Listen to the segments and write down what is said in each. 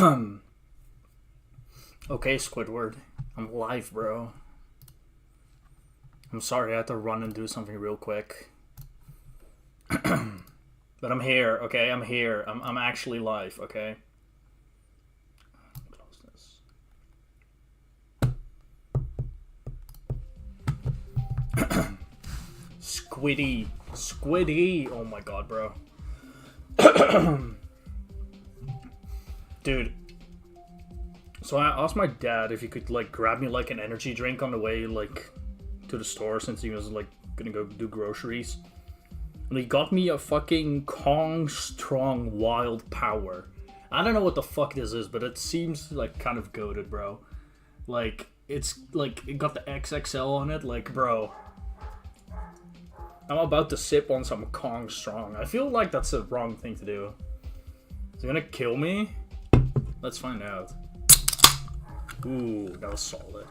Okay, Squidward. I'm live, bro. I'm sorry, I had to run and do something real quick. But I'm here, okay? I'm here. I'm actually live, okay? Close this. Squiddy. Squiddy. Oh my god, bro. Dude. So I asked my dad if he could, like, grab me, like, an energy drink on the way, like, to the store since he was, like, gonna go do groceries. And he got me a fucking Kong Strong Wild Power. I don't know what the fuck this is, but it seems, like, kind of goated, bro. Like, it's, like, it got the XXL on it. Like, bro. I'm about to sip on some Kong Strong. I feel like that's the wrong thing to do. Is it gonna kill me? Let's find out. Ooh, that was solid.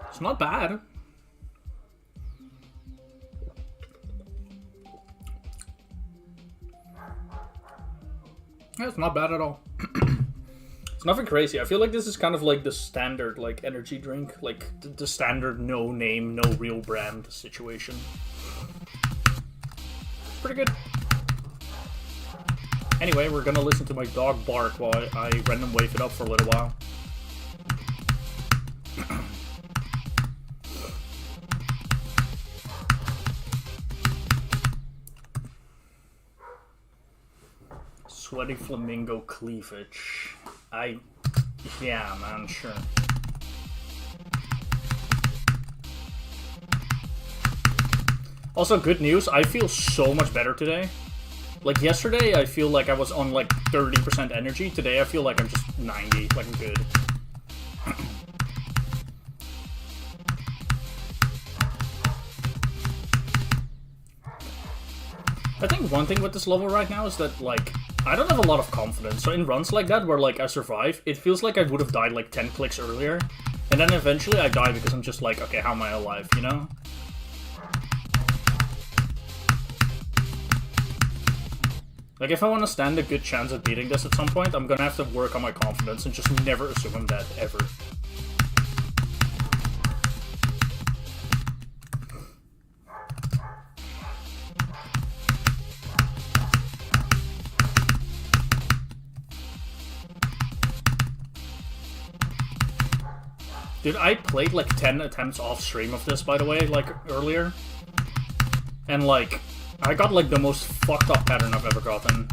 It's not bad. Yeah, it's not bad at all. It's nothing crazy. I feel like this is kind of like the standard, like, energy drink. Like, the standard no name, no real brand situation. It's pretty good. Anyway, we're gonna listen to my dog bark while I random wave it up for a little while. Sweaty flamingo cleavage. Yeah, man, sure. Also, good news, I feel so much better today. Like, yesterday, I feel like I was on, like, 30% energy. Today, I feel like I'm just 90, like, I'm good. I think one thing with this level right now is that, like, I don't have a lot of confidence. So in runs like that, where, like, I survive, it feels like I would have died, like, 10 clicks earlier. And then eventually I die because I'm just like, okay, how am I alive, you know? Like, if I want to stand a good chance at beating this at some point, I'm gonna have to work on my confidence and just never assume I'm dead, ever. Dude, I played like 10 attempts off stream of this, by the way, like, earlier. And, like, I got, like, the most fucked up pattern I've ever gotten.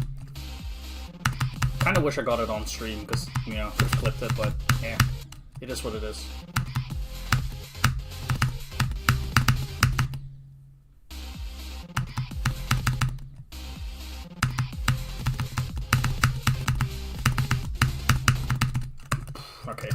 Kinda wish I got it on stream, because, you know, could have clipped it, but, yeah. It is what it is. Okay.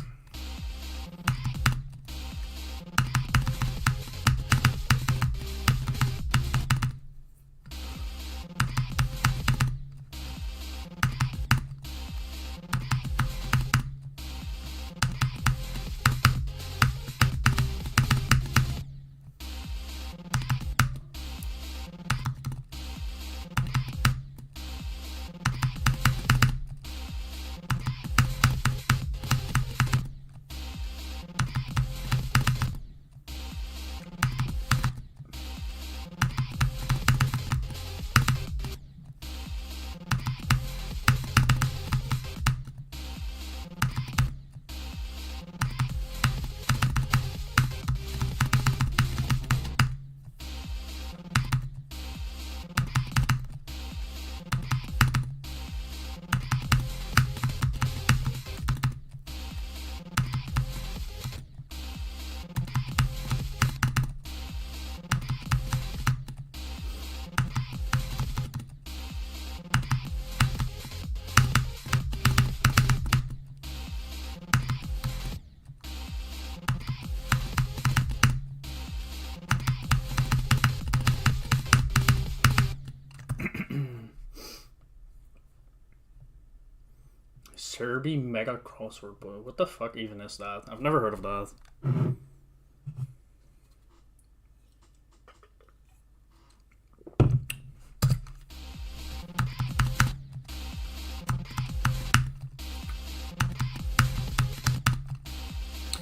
Kirby Mega Crossword Puzzle. What the fuck even is that? I've never heard of that.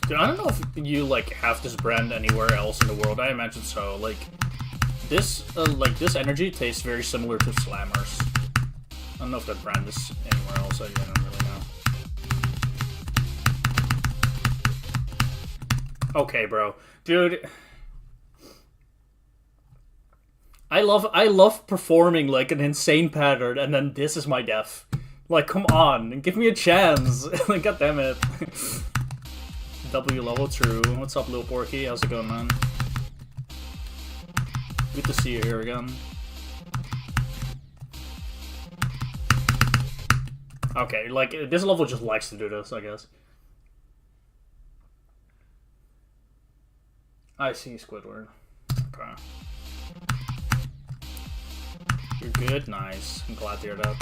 Dude, I don't know if you like have this brand anywhere else in the world. I imagine so. Like this energy tastes very similar to Slammers. I don't know if that brand is anywhere else. I don't really know. Okay, bro, dude. I love performing like an insane pattern, and then this is my death. Like, come on, give me a chance. Like, god damn it. W level, true. What's up, Lil Porky? How's it going, man? Good to see you here again. Okay, like, this level just likes to do this, I guess. I see, Squidward. Okay. You're good? Nice. I'm glad to hear that.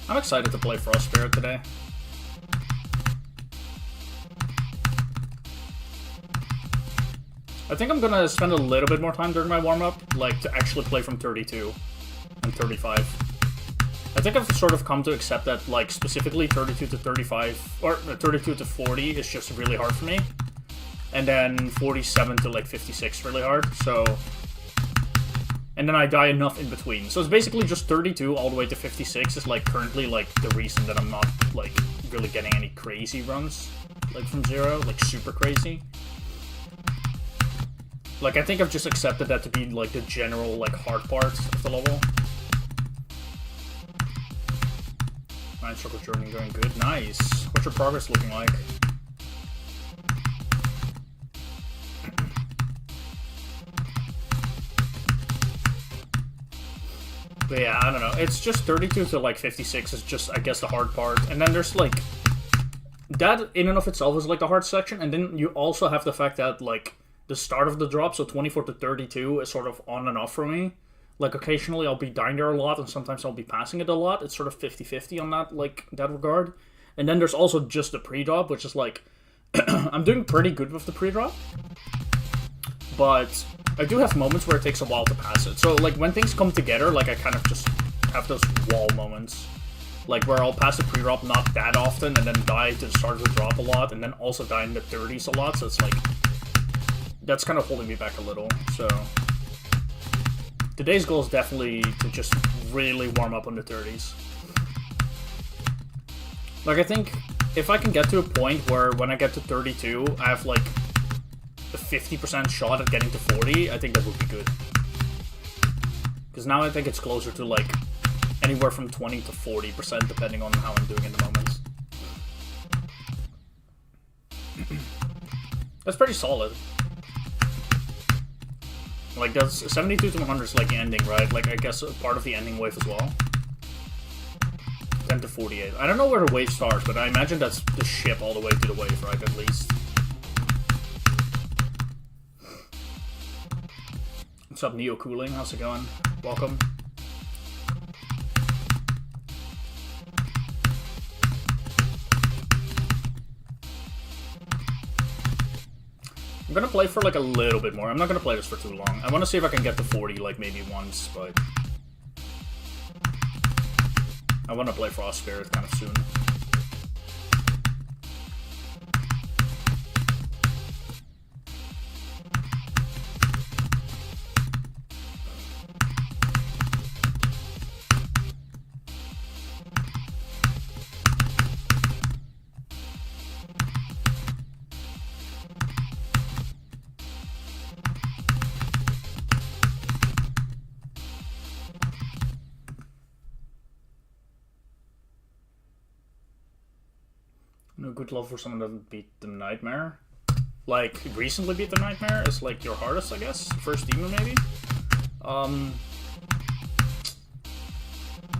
I'm excited to play Frost Spirit today. I think I'm gonna spend a little bit more time during my warm-up, like, to actually play from 32 and 35. I think I've sort of come to accept that, like, specifically 32 to 35, or 32 to 40 is just really hard for me. And then 47 to, like, 56 really hard, so... And then I die enough in between. So it's basically just 32 all the way to 56 is, like, currently, like, the reason that I'm not, like, really getting any crazy runs, like, from 0, like, super crazy. Like, I think I've just accepted that to be, like, the general, like, hard part of the level. Nine Circle Journey going good. Nice. What's your progress looking like? But yeah, I don't know. It's just 32 to, like, 56 is just, I guess, the hard part. And then there's, like... That, in and of itself, is, like, the hard section. And then you also have the fact that, like, the start of the drop, so 24 to 32, is sort of on and off for me. Like, occasionally I'll be dying there a lot, and sometimes I'll be passing it a lot. It's sort of 50-50 on that, like, that regard. And then there's also just the pre-drop, which is, like... I'm doing pretty good with the pre-drop. But... I do have moments where it takes a while to pass it. So, like, when things come together, like, I kind of just have those wall moments. Like, where I'll pass the pre-drop not that often, and then die to the start of the drop a lot, and then also die in the 30s a lot, so it's like... That's kind of holding me back a little, so... Today's goal is definitely to just really warm up on the 30s. Like, I think if I can get to a point where when I get to 32, I have, like... a 50% shot at getting to 40, I think that would be good. Because now I think it's closer to, like, anywhere from 20 to 40%, depending on how I'm doing in the moments. That's pretty solid. Like, that's 72 to 100 is, like, the ending, right? Like, I guess part of the ending wave as well. 10 to 48. I don't know where the wave starts, but I imagine that's the ship all the way to the wave, right? At least. What's up, Neo Cooling? How's it going? Welcome. I'm gonna play for like a little bit more. I'm not gonna play this for too long. I want to see if I can get to 40 like maybe once, but I want to play Frost Spirit kind of soon. No good love for someone that beat the Nightmare. Like, recently beat the Nightmare is like your hardest, I guess. First demon, maybe? I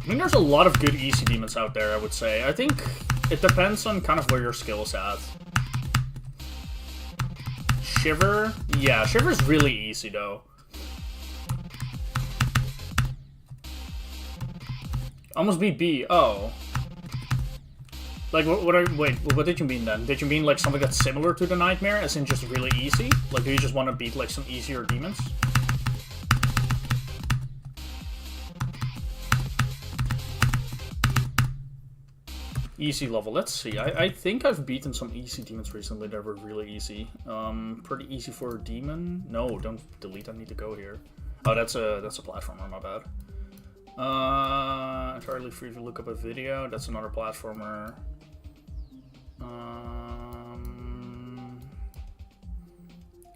mean, there's a lot of good easy demons out there, I would say. I think it depends on kind of where your skill's at. Shiver? Yeah, Shiver's really easy, though. Almost beat B. Oh. Like, wait, what did you mean then? Did you mean like something that's similar to the Nightmare, as in just really easy? Like, do you just want to beat like some easier demons? Easy level, let's see. I think I've beaten some easy demons recently that were really easy. Pretty easy for a demon. No, don't delete, I need to go here. Oh, that's a platformer, my bad. Entirely free to look up a video, that's another platformer.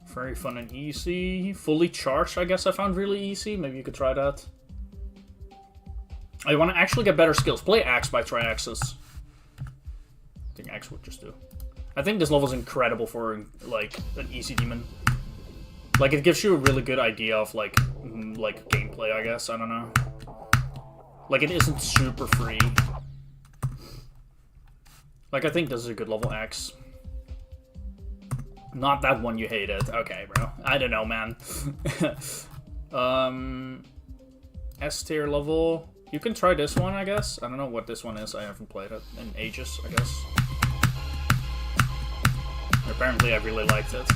Very fun and easy. Fully charged, I guess I found really easy. Maybe you could try that. I want to actually get better skills. Play Axe by Triaxis. I think Axe would just do. I think this level is incredible for like an easy demon. Like, it gives you a really good idea of like gameplay, I guess. I don't know. Like, it isn't super free. Like, I think this is a good level, Axe. Not that one you hated. Okay, bro. I don't know, man. S tier level. You can try this one, I guess. I don't know what this one is. I haven't played it in ages, I guess. Apparently, I really liked it.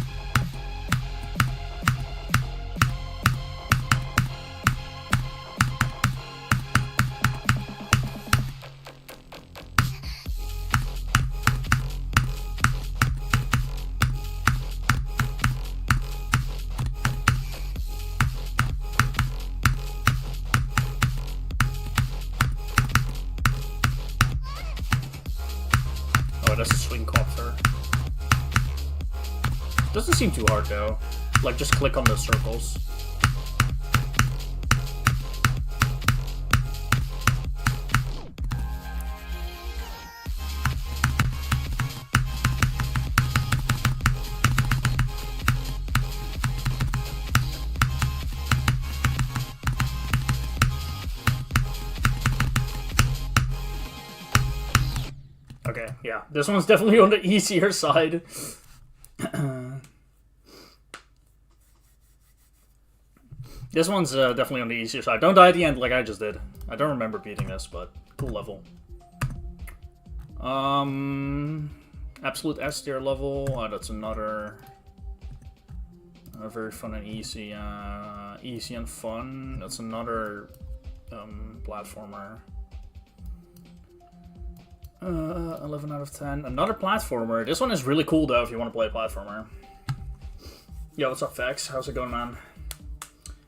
That's a swing copter. Doesn't seem too hard though. Like, just click on the circles. Okay, yeah. This one's definitely on the easier side. This one's definitely on the easier side. Don't die at the end like I just did. I don't remember beating this, but cool level. Absolute S tier level. Oh, that's another very fun and easy. Easy and fun. That's another platformer. 11 out of 10. Another platformer. This one is really cool though if you want to play a platformer. Yo, what's up, Vex? How's it going, man?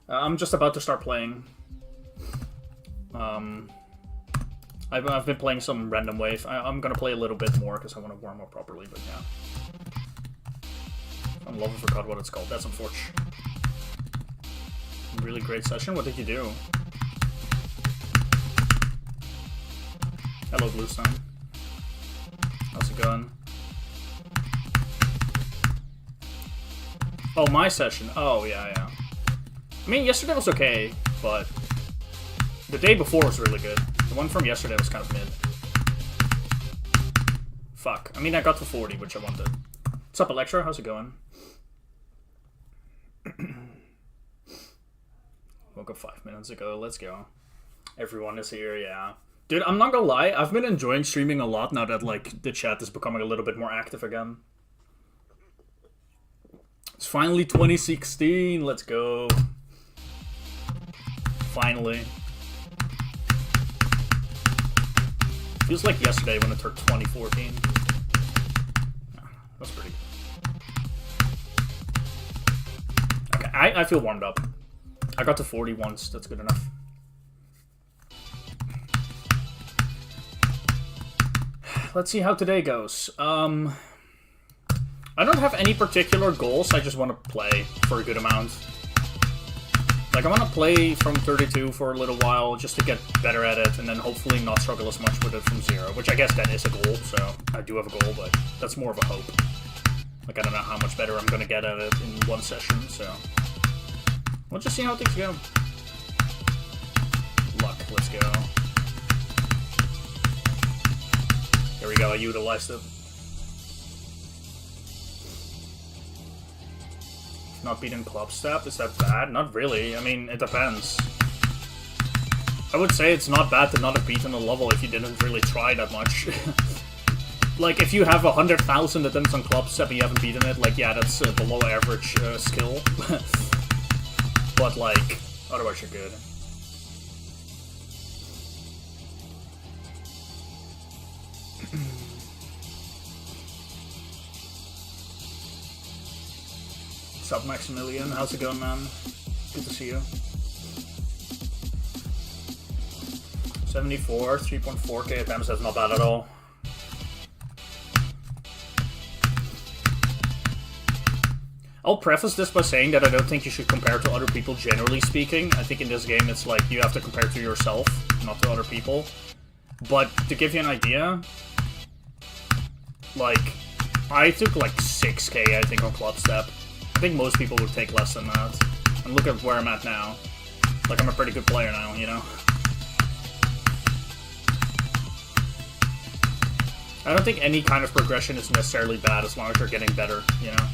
I'm just about to start playing. I've been playing some random wave. I'm gonna play a little bit more because I want to warm up properly, but yeah. I love and forgot what it's called. That's unfortunate. Really great session. What did you do? Hello, Bluestone. How's it going? Oh, my session. Oh, yeah. I mean, yesterday was okay, but the day before was really good. The one from yesterday was kind of mid. Fuck. I mean, I got to 40, which I wanted. What's up, Electra? How's it going? Woke up 5 minutes ago. Let's go. Everyone is here, yeah. Dude, I'm not gonna lie. I've been enjoying streaming a lot now that, like, the chat is becoming a little bit more active again. It's finally 2016. Let's go. Finally. Feels like yesterday when it turned 2014. Yeah, that's pretty good. Okay, I feel warmed up. I got to 40 once. That's good enough. Let's see how today goes. I don't have any particular goals. I just want to play for a good amount. Like, I want to play from 32 for a little while just to get better at it, and then hopefully not struggle as much with it from 0, which I guess that is a goal, so I do have a goal, but that's more of a hope. Like, I don't know how much better I'm going to get at it in one session, so we'll just see how things go. Luck, let's go. There we go, I utilized it. Not beating club step, is that bad? Not really, I mean, it depends. I would say it's not bad to not have beaten a level if you didn't really try that much. Like, if you have 100,000 attempts on club step and you haven't beaten it, like, yeah, that's below average skill. But, like, otherwise you're good. What's up, Maximilian? How's it going, man? Good to see you. 74, 3.4k attempts, that's not bad at all. I'll preface this by saying that I don't think you should compare to other people, generally speaking. I think in this game it's like you have to compare to yourself, not to other people. But to give you an idea, like, I took like 6k, I think, on club step. I think most people would take less than that. And look at where I'm at now. Like, I'm a pretty good player now, you know? I don't think any kind of progression is necessarily bad as long as you're getting better, you know?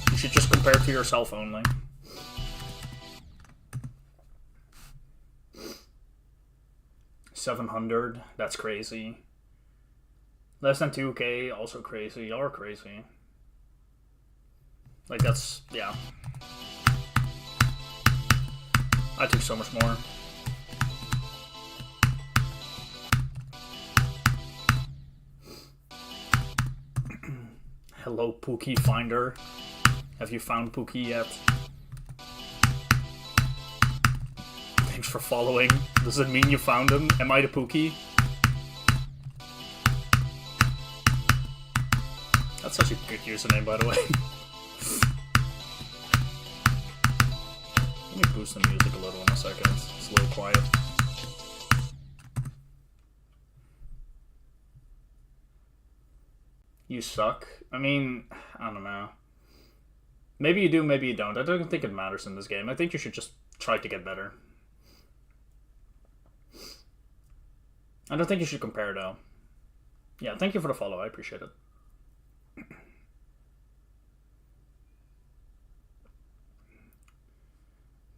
You should just compare to yourself only. $700, that's crazy. Less than 2k, also crazy. Y'all are crazy. Like, that's, yeah. I took so much more. Hello, Pookie Finder. Have you found Pookie yet? Thanks for following. Does it mean you found him? Am I the Pookie? That's such a good username, by the way. Let me boost the music a little in a second. It's a little quiet. You suck. I mean, I don't know. Maybe you do, maybe you don't. I don't think it matters in this game. I think you should just try to get better. I don't think you should compare, though. Yeah, thank you for the follow. I appreciate it.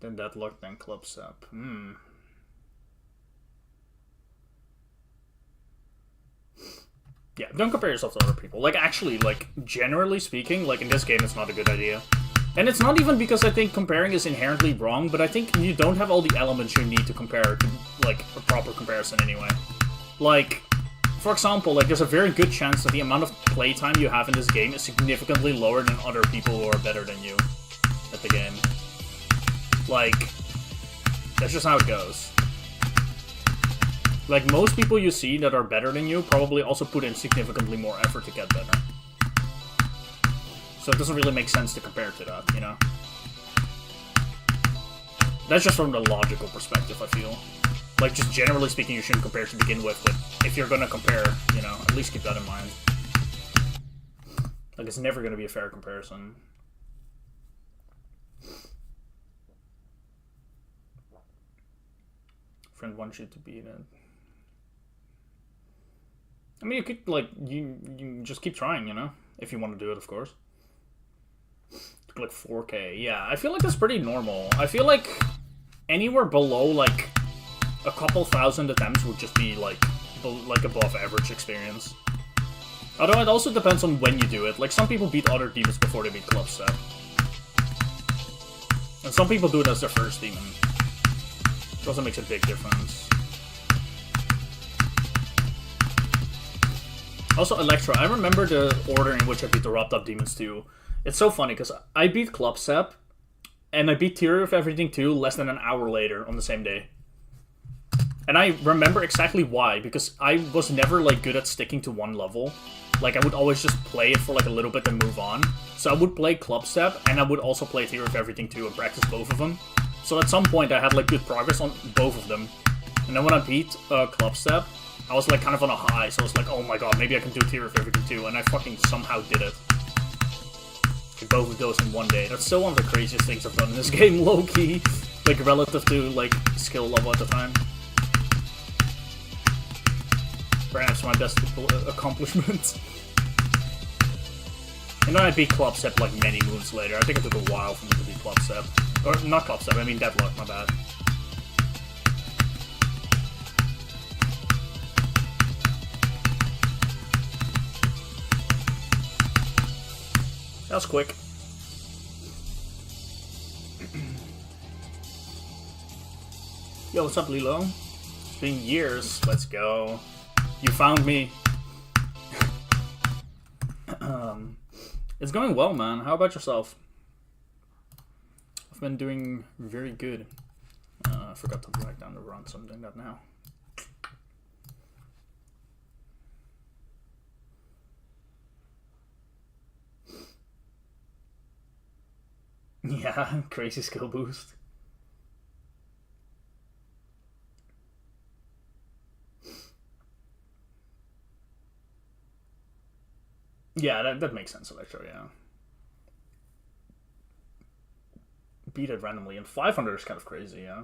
Then Deadlock, then club step. Yeah, don't compare yourself to other people. Like, actually, like, generally speaking, like, in this game, it's not a good idea. And it's not even because I think comparing is inherently wrong, but I think you don't have all the elements you need to compare to, like, a proper comparison anyway. Like, for example, like, there's a very good chance that the amount of playtime you have in this game is significantly lower than other people who are better than you at the game. Like, that's just how it goes. Like, most people you see that are better than you probably also put in significantly more effort to get better. So it doesn't really make sense to compare to that, you know? That's just from the logical perspective, I feel. Like, just generally speaking, you shouldn't compare to begin with, but if you're gonna compare, you know, at least keep that in mind. Like, it's never gonna be a fair comparison. Friend wants you to beat it. I mean, you could, like, you just keep trying, you know? If you want to do it, of course. Like 4k. Yeah, I feel like that's pretty normal. I feel like anywhere below, like, a couple thousand attempts would just be, like above average experience. Although it also depends on when you do it. Like, some people beat other demons before they beat club step. And some people do it as their first demon. It also makes a big difference. Also, Electra, I remember the order in which I beat the Wrapped Up Demons too. It's so funny, because I beat Club Step, and I beat Theory of Everything 2 less than an hour later on the same day. And I remember exactly why, because I was never, like, good at sticking to one level. Like, I would always just play it for, like, a little bit and move on. So I would play Club Step, and I would also play Theory of Everything 2 and practice both of them. So at some point I had, like, good progress on both of them. And then when I beat Club Step, I was, like, kind of on a high, so I was like, oh my god, maybe I can do Theory of Everything 2, and I fucking somehow did it. Like, both of those in one day. That's still one of the craziest things I've done in this game, low-key. Like, relative to, like, skill level at the time. Perhaps my best accomplishment. And then I beat Clubstep like many moves later. I think it took a while for me to beat Clubstep. Or not Clubstep, I mean Deadlock, my bad. That was quick. Yo, what's up, Lilo? It's been years. Let's go. You found me. It's going well, man. How about yourself? I've been doing very good. I forgot to write down the run, so I'm doing that now. Yeah, crazy skill boost. Yeah, that makes sense, Electro, yeah. Beat it randomly, and 500 is kind of crazy, yeah.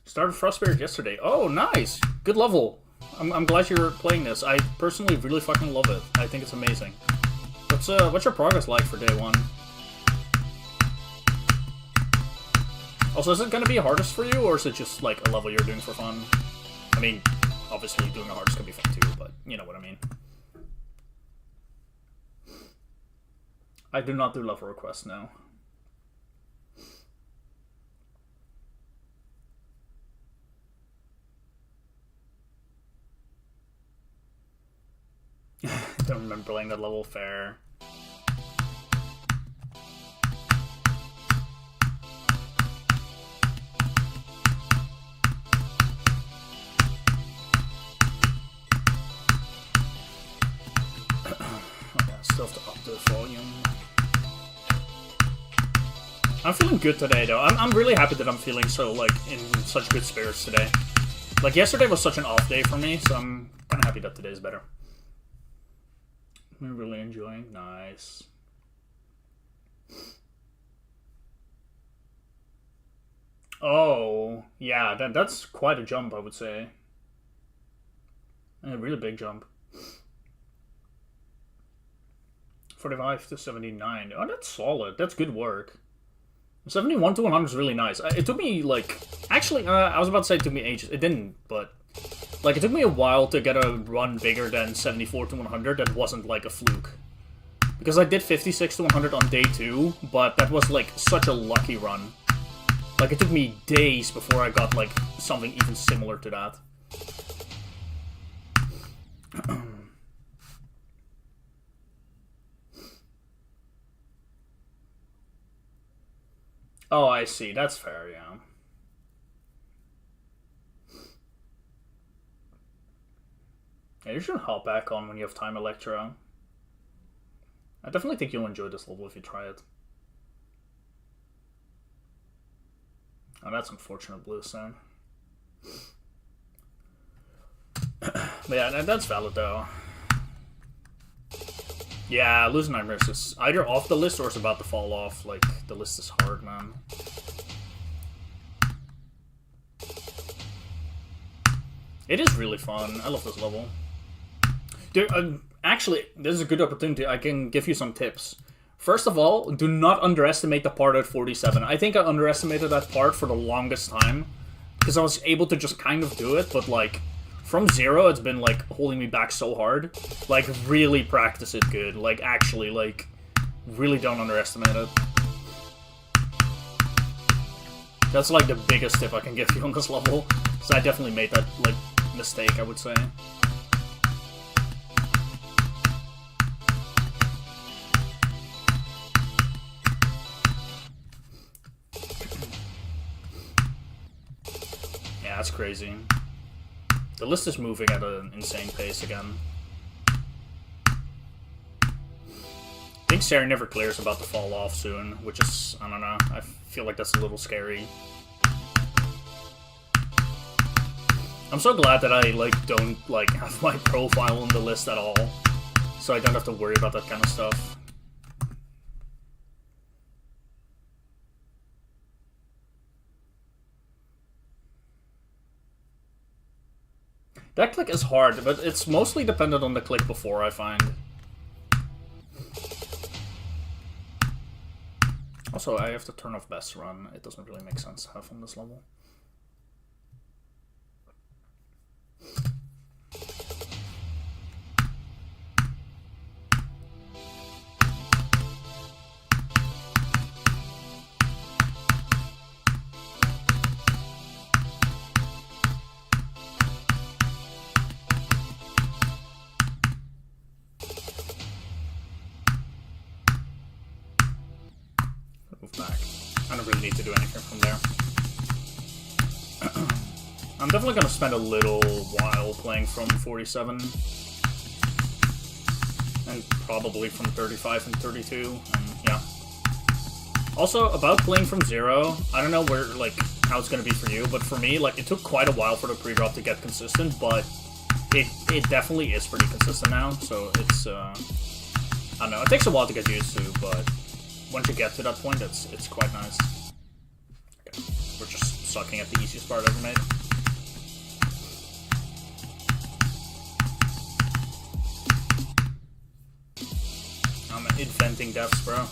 Started Frostbeard yesterday. Oh, nice! Good level. I'm glad you're playing this. I personally really fucking love it. I think it's amazing. What's your progress like for day one? Also, is it gonna be hardest for you, or is it just like a level you're doing for fun? I mean, obviously doing the hardest can be fun too, but you know what I mean. I do not do level requests now. Don't remember playing that level. Fair. Still have to up the volume. I'm feeling good today, though. I'm really happy that I'm feeling so, like, in such good spirits today. Like, yesterday was such an off day for me, so I'm kind of happy that today's better. I'm really enjoying. Nice. Oh, yeah, that's quite a jump, I would say. A really big jump. 45 to 79. Oh, that's solid. That's good work. 71 to 100 is really nice. It took me, like... Actually, I was about to say it took me ages. It didn't, but... Like, it took me a while to get a run bigger than 74 to 100 that wasn't, like, a fluke. Because I did 56 to 100 on day 2, but that was, like, such a lucky run. Like, it took me days before I got, like, something even similar to that. Oh, I see. That's fair, yeah. Yeah, you should hop back on when you have time, Electro. I definitely think you'll enjoy this level if you try it. Oh, that's unfortunate, Bluestone. But yeah, that's valid, though. Yeah, Losing Nightmares is either off the list or it's about to fall off. Like, the list is hard, man. It is really fun. I love this level. Dude, actually, this is a good opportunity. I can give you some tips. First of all, do not underestimate the part at 47. I think I underestimated that part for the longest time. Because I was able to just kind of do it, but like... From 0, it's been, like, holding me back so hard. Like, really practice it good. Like, actually, like, really don't underestimate it. That's, like, the biggest tip I can give you on this level. Because I definitely made that, like, mistake, I would say. Yeah, that's crazy. The list is moving at an insane pace again. I think Sarah never clears about to fall off soon, which is, I don't know, I feel like that's a little scary. I'm so glad that I, like, don't, like, have my profile on the list at all, so I don't have to worry about that kind of stuff. That click is hard, but it's mostly dependent on the click before, I find. Also, I have to turn off Best Run. It doesn't really make sense to have on this level. Move back. I don't really need to do anything from there. I'm definitely gonna spend a little while playing from 47. And probably from 35 and 32, and yeah. Also, about playing from 0, I don't know where, like, how it's gonna be for you, but for me, like, it took quite a while for the pre-drop to get consistent, but it definitely is pretty consistent now, so it's, I don't know, it takes a while to get used to, but once you get to that point, it's quite nice. Okay. We're just sucking at the easiest part ever made. I'm inventing deaths, bro.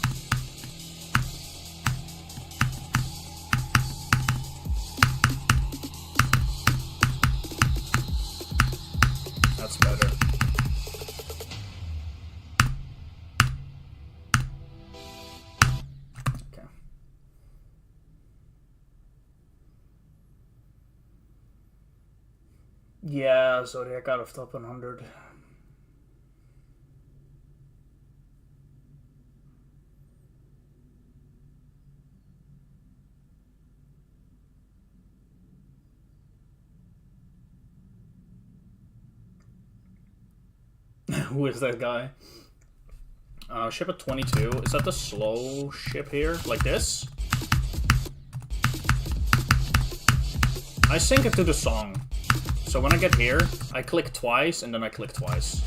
That's better. Okay. Yeah, Zodiac out of top 100. Who is that guy? Ship at 22. Is that the slow ship here? Like this? I sync it to the song. So when I get here, I click twice and then I click twice.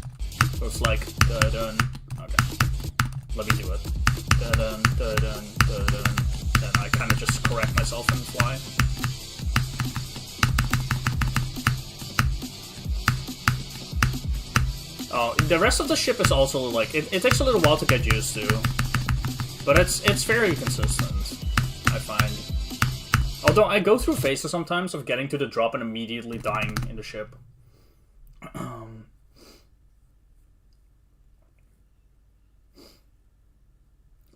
So it's like da-dun. Okay. Let me do it. Da-dun, da-dun, da-dun. Then I kind of just correct myself and fly. Oh, the rest of the ship is also like it takes a little while to get used to, but it's very consistent, I find. Although I go through phases sometimes of getting to the drop and immediately dying in the ship.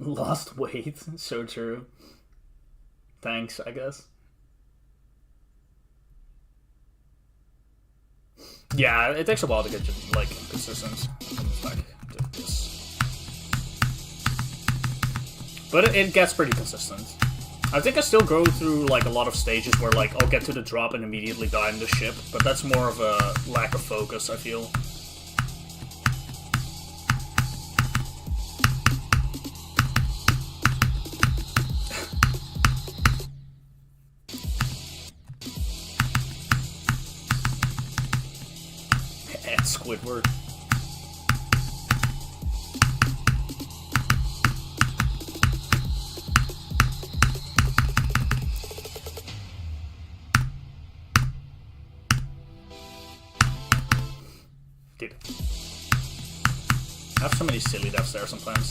Lost weight, so true. Thanks, I guess. Yeah, it takes a while to get like consistent. Back to this. But it gets pretty consistent. I think I still go through like a lot of stages where like I'll get to the drop and immediately die in the ship, but that's more of a lack of focus, I feel. Squidward. Dude. I have so many silly deaths there sometimes.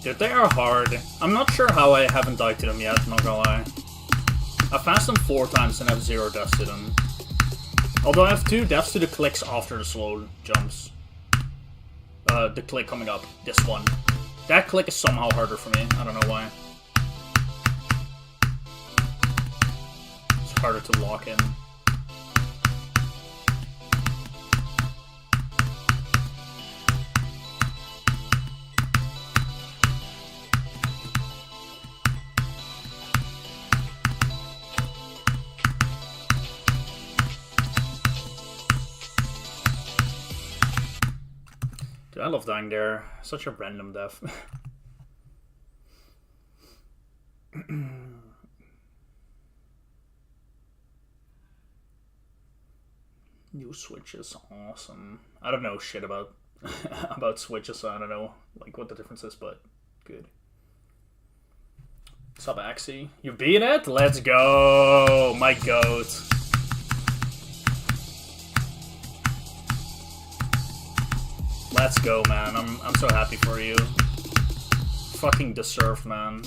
Dude, they are hard. I'm not sure how I haven't died to them yet, not gonna lie. I've passed them 4 times and have 0 deaths to them. Although I have 2 deaths to the clicks after the slow jumps. The click coming up. This one. That click is somehow harder for me. I don't know why. It's harder to lock in. Dude, I love dying there. Such a random death. New Switch is awesome. I don't know shit about about Switches, so I don't know like what the difference is, but good. Sub Axie. You beat it? Let's go! My goat. Let's go, man. I'm so happy for you. Fucking deserved, man.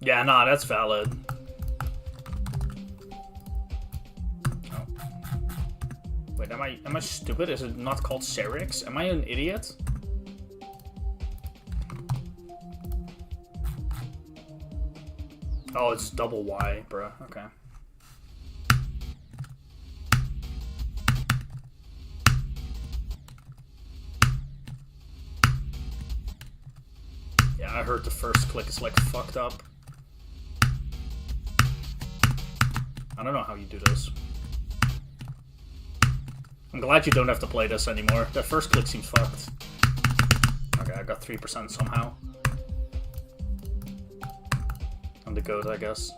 Yeah, nah, that's valid. Oh. Wait, am I stupid? Is it not called Serix? Am I an idiot? Oh, it's double Y, bruh. Okay. Yeah, I heard the first click is like fucked up. I don't know how you do this. I'm glad you don't have to play this anymore. That first click seems fucked. Okay, I got 3% somehow. On the goat, I guess.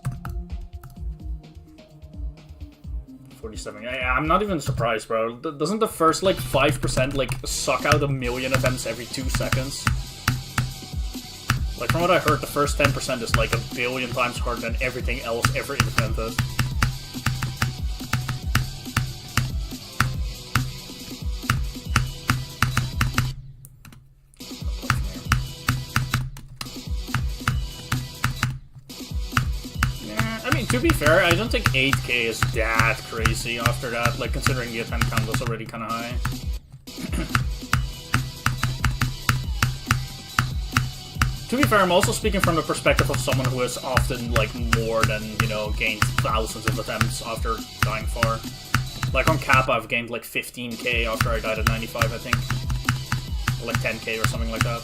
47. Yeah, I'm not even surprised, bro. Doesn't the first, like, 5%, like, suck out a million attempts every 2 seconds? Like, from what I heard, the first 10% is, like, a billion times harder than everything else ever invented. To be fair, I don't think 8k is that crazy after that, like considering the attempt count was already kind of high. To be fair, I'm also speaking from the perspective of someone who has often, like, more than, you know, gained thousands of attempts after dying far. Like on Kappa, I've gained like 15k after I died at 95, I think. Or like 10k or something like that.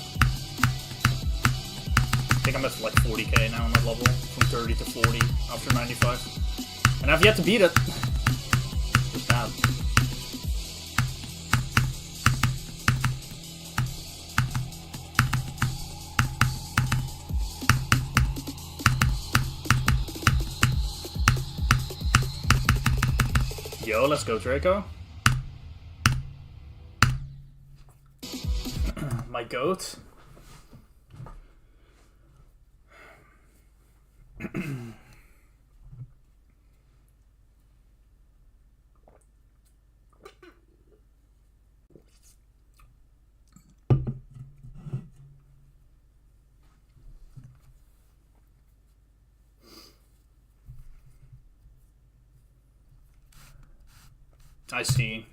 I think I'm at like 40k now on that level, from 30 to 40 after 95. And I've yet to beat it. Just bad. Yo, let's go, Draco. My goat. I see.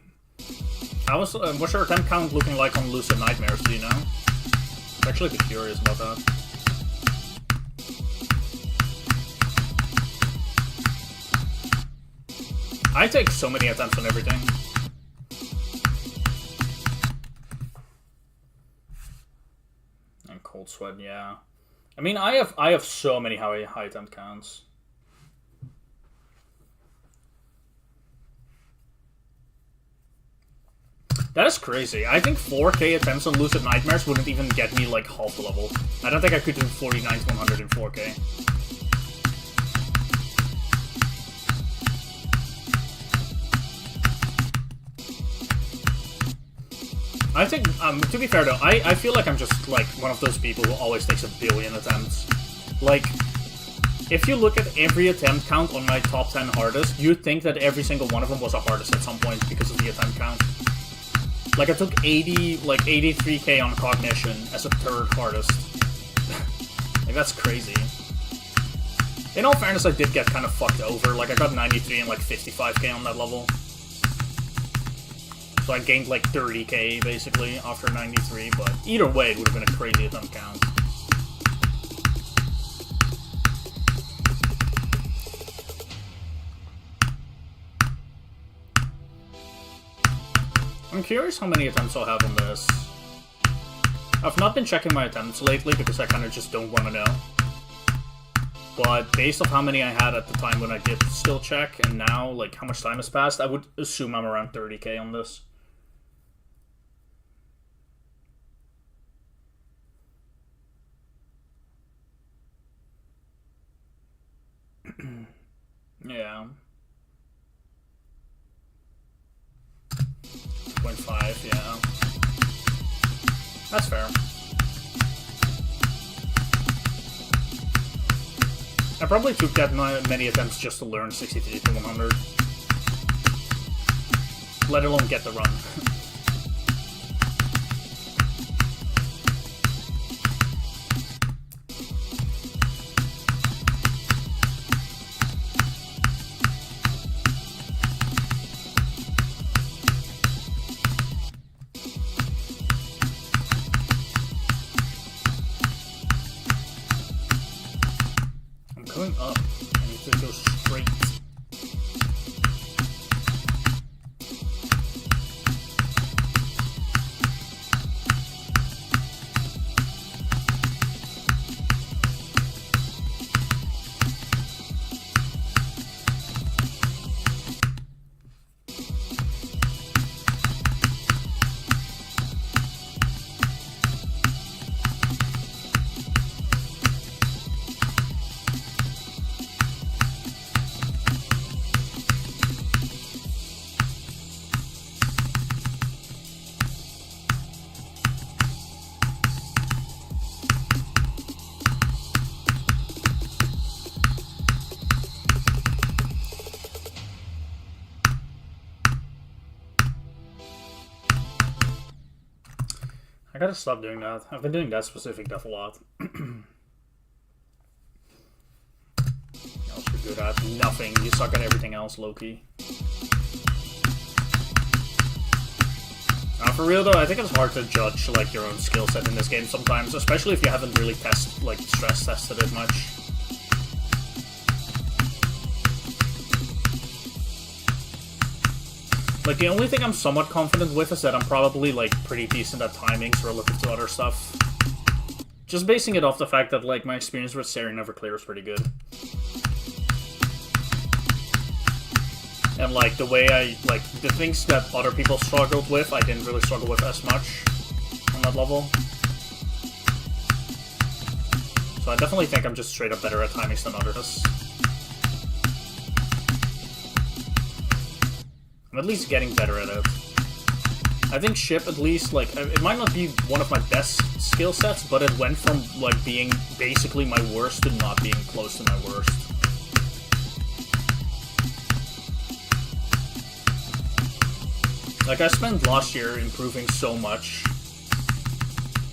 What's your attempt count looking like on Lucid Nightmares, do you know? I'm actually a bit curious about that. I take so many attempts on everything. And Cold Sweat, yeah. I mean, I have so many high attempt counts. That is crazy. I think 4k attempts on Lucid Nightmares wouldn't even get me like half the level. I don't think I could do 49 to 100 in 4k. I think, to be fair though, I feel like I'm just like one of those people who always takes a billion attempts. Like, if you look at every attempt count on my top 10 hardest, you'd think that every single one of them was a hardest at some point because of the attempt count. Like, I took 83k on cognition as a third hardest. Like, that's crazy. In all fairness, I did get kind of fucked over. Like, I got 93 and like 55k on that level. So I gained like 30k basically after 93, but either way, it would have been a crazy attempt count. I'm curious how many attempts I'll have on this. I've not been checking my attempts lately because I kind of just don't want to know. But based on how many I had at the time when I did still check, and now, like, how much time has passed, I would assume I'm around 30k on this. Yeah. 0.5, yeah. That's fair. I probably took that many attempts just to learn 63 to 100. Let alone get the run. Going up, I need to go straight. I gotta stop doing that. I've been doing that specific death a lot. Else you're good at nothing. You suck at everything else, Loki. For real though, I think it's hard to judge like your own skill set in this game sometimes, especially if you haven't really stress tested it much. Like, the only thing I'm somewhat confident with is that I'm probably, like, pretty decent at timings relative to other stuff. Just basing it off the fact that, like, my experience with Sari Neverclear is pretty good. And, like, the way the things that other people struggled with, I didn't really struggle with as much on that level. So I definitely think I'm just straight up better at timings than others. I'm at least getting better at it. I think ship at least, like, it might not be one of my best skill sets, but it went from, like, being basically my worst to not being close to my worst. Like, I spent last year improving so much.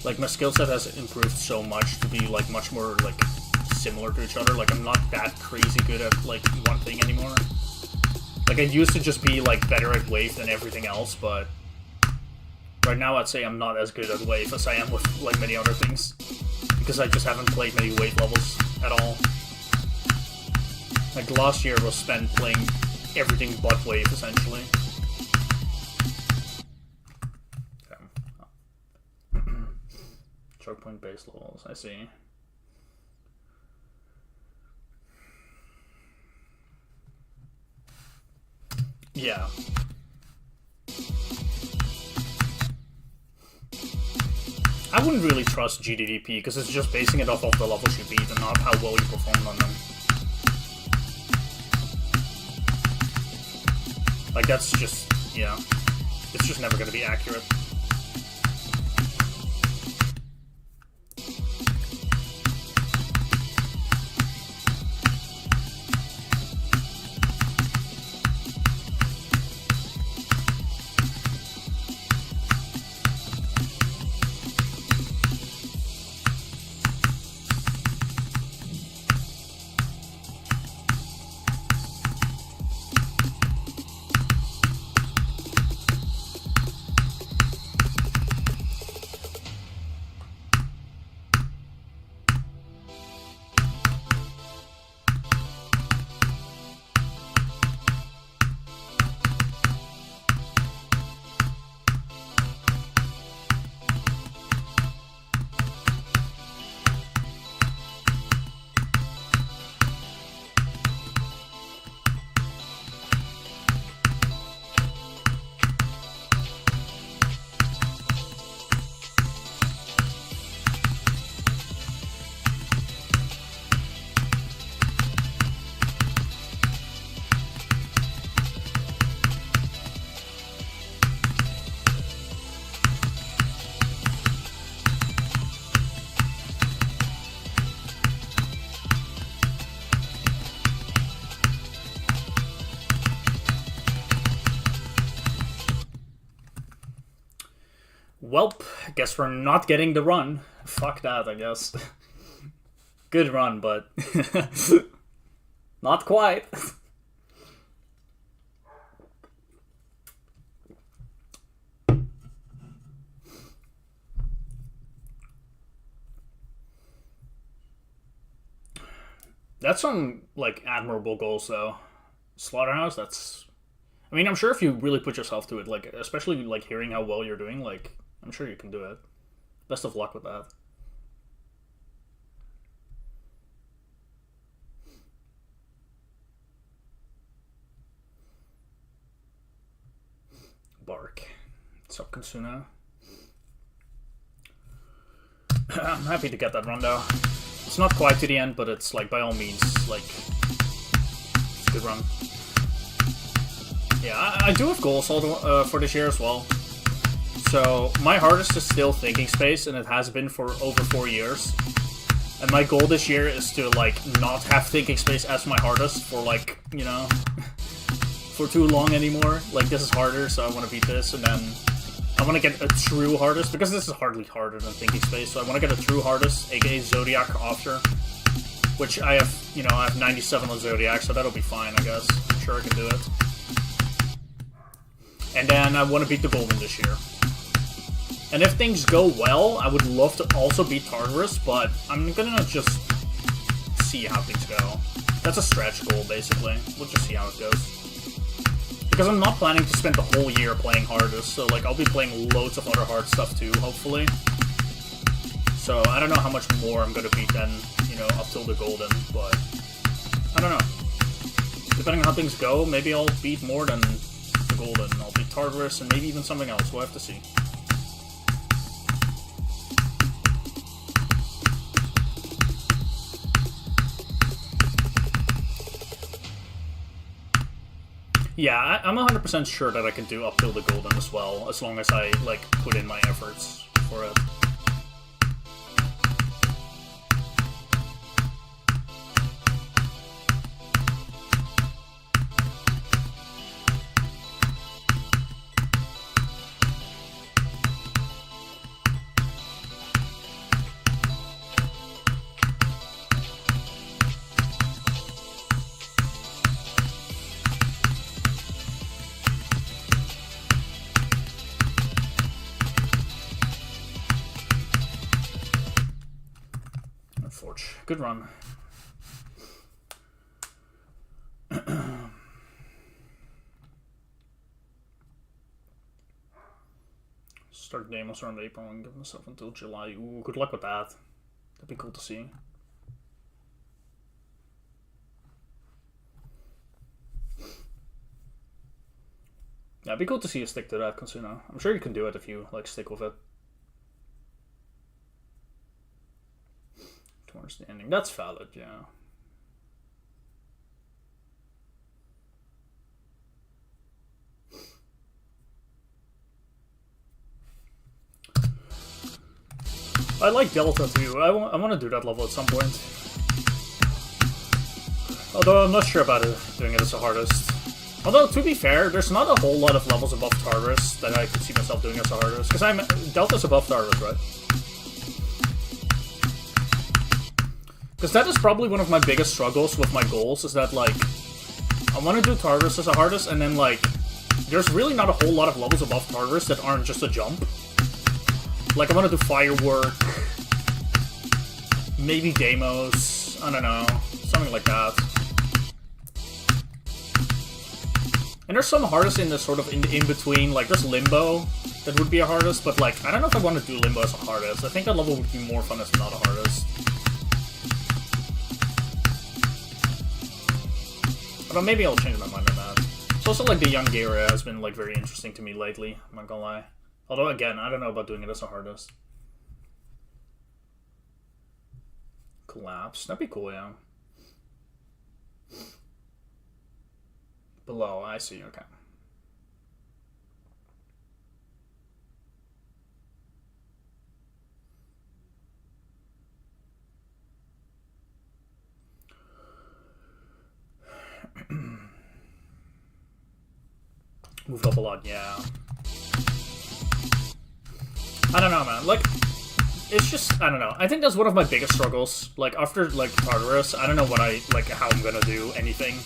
Like, my skill set has improved so much to be, like, much more, like, similar to each other. Like, I'm not that crazy good at, like, one thing anymore. Like, I used to just be, like, better at wave than everything else, but right now I'd say I'm not as good at wave as I am with, like, many other things. Because I just haven't played many wave levels at all. Like, last year was spent playing everything but wave, essentially. Okay. Choke point base levels, I see. Yeah. I wouldn't really trust GDDP because it's just basing it off of the levels you beat and not how well you performed on them. Like, that's just, yeah. It's just never going to be accurate. Welp, guess we're not getting the run. Fuck that, I guess. Good run, but not quite. That's some, like, admirable goals, though. Slaughterhouse, that's... I mean, I'm sure if you really put yourself to it, like, especially, like, hearing how well you're doing, like, I'm sure you can do it. Best of luck with that. Bark. What's up, Kansuna? I'm happy to get that run, though. It's not quite to the end, but it's, like, by all means, like, it's a good run. Yeah, I do have goals for this year as well. So, my hardest is still Thinking Space, and it has been for over 4 years. And my goal this year is to, like, not have Thinking Space as my hardest for, like, you know, for too long anymore. Like, this is harder, so I want to beat this, and then I want to get a true hardest, because this is hardly harder than Thinking Space, so I want to get a true hardest, aka Zodiac after, which I have, you know, I have 97 on Zodiac, so that'll be fine, I guess. I'm sure I can do it. And then I want to beat the Golden this year. And if things go well, I would love to also beat Tartarus, but I'm gonna just see how things go. That's a stretch goal, basically. We'll just see how it goes. Because I'm not planning to spend the whole year playing hardest, so like I'll be playing loads of other hard stuff too, hopefully. So I don't know how much more I'm gonna beat than, you know, up till the Golden, but I don't know. Depending on how things go, maybe I'll beat more than the Golden. I'll beat Tartarus and maybe even something else. We'll have to see. Yeah, I'm 100% sure that I can do up till the Golden as well, as long as I, like, put in my efforts for it. Good run. Start Deimos around April and give myself until July. Ooh, good luck with that. That'd be cool to see. Yeah, it'd be cool to see you stick to that, Kansuna. I'm sure you can do it if you, like, stick with it. Towards the ending. That's valid, yeah. I like Delta too. I want to do that level at some point. Although I'm not sure about it, doing it as the hardest. Although, to be fair, there's not a whole lot of levels above Tartarus that I could see myself doing as the hardest. Because Delta's above Tartarus, right? Because that is probably one of my biggest struggles with my goals, is that, like, I want to do Tartarus as a hardest, and then, like, there's really not a whole lot of levels above Tartarus that aren't just a jump. Like, I want to do Firework, maybe Deimos, I don't know, something like that. And there's some hardest in the sort of in between, like, there's Limbo, that would be a hardest, but, like, I don't know if I want to do Limbo as a hardest. I think that level would be more fun as not a hardest. But maybe I'll change my mind on that. It's also like the young Geira has been like very interesting to me lately, I'm not gonna lie. Although again, I don't know about doing it as a hardest. Collapse. That'd be cool, yeah. Below, I see, okay. Moved up a lot, yeah. I don't know, man. Like, it's just, I don't know. I think that's one of my biggest struggles. Like, after, like, Tartarus, I don't know how I'm gonna do anything.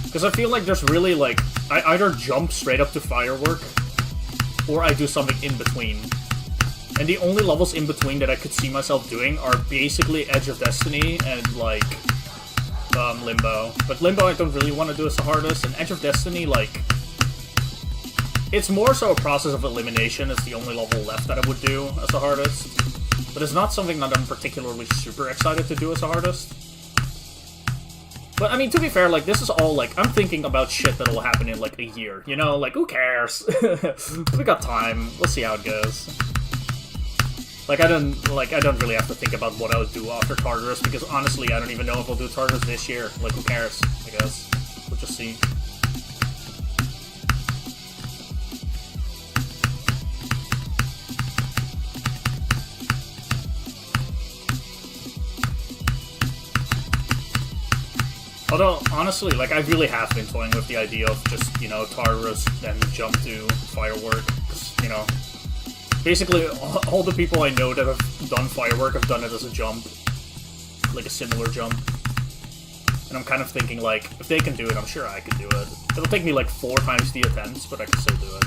Because I feel like there's really, like, I either jump straight up to Firework, or I do something in between. And the only levels in between that I could see myself doing are basically Edge of Destiny and, like, Limbo. But Limbo I don't really want to do as the hardest, and Edge of Destiny, like, it's more so a process of elimination. It's the only level left that I would do as the hardest. But it's not something that I'm particularly super excited to do as the hardest. But, I mean, to be fair, like, this is all, like, I'm thinking about shit that'll happen in, like, a year, you know? Like, who cares? We got time. We'll see how it goes. Like, I don't really have to think about what I would do after Tartarus, because, honestly, I don't even know if I'll do Tartarus this year. Like, who cares, I guess. We'll just see. Although, honestly, like, I really have been toying with the idea of just, you know, Tartarus and jump to Firework. Because, you know, basically, all the people I know that have done Firework have done it as a jump. Like, a similar jump. And I'm kind of thinking, like, if they can do it, I'm sure I can do it. It'll take me, like, 4 times the attempts, but I can still do it.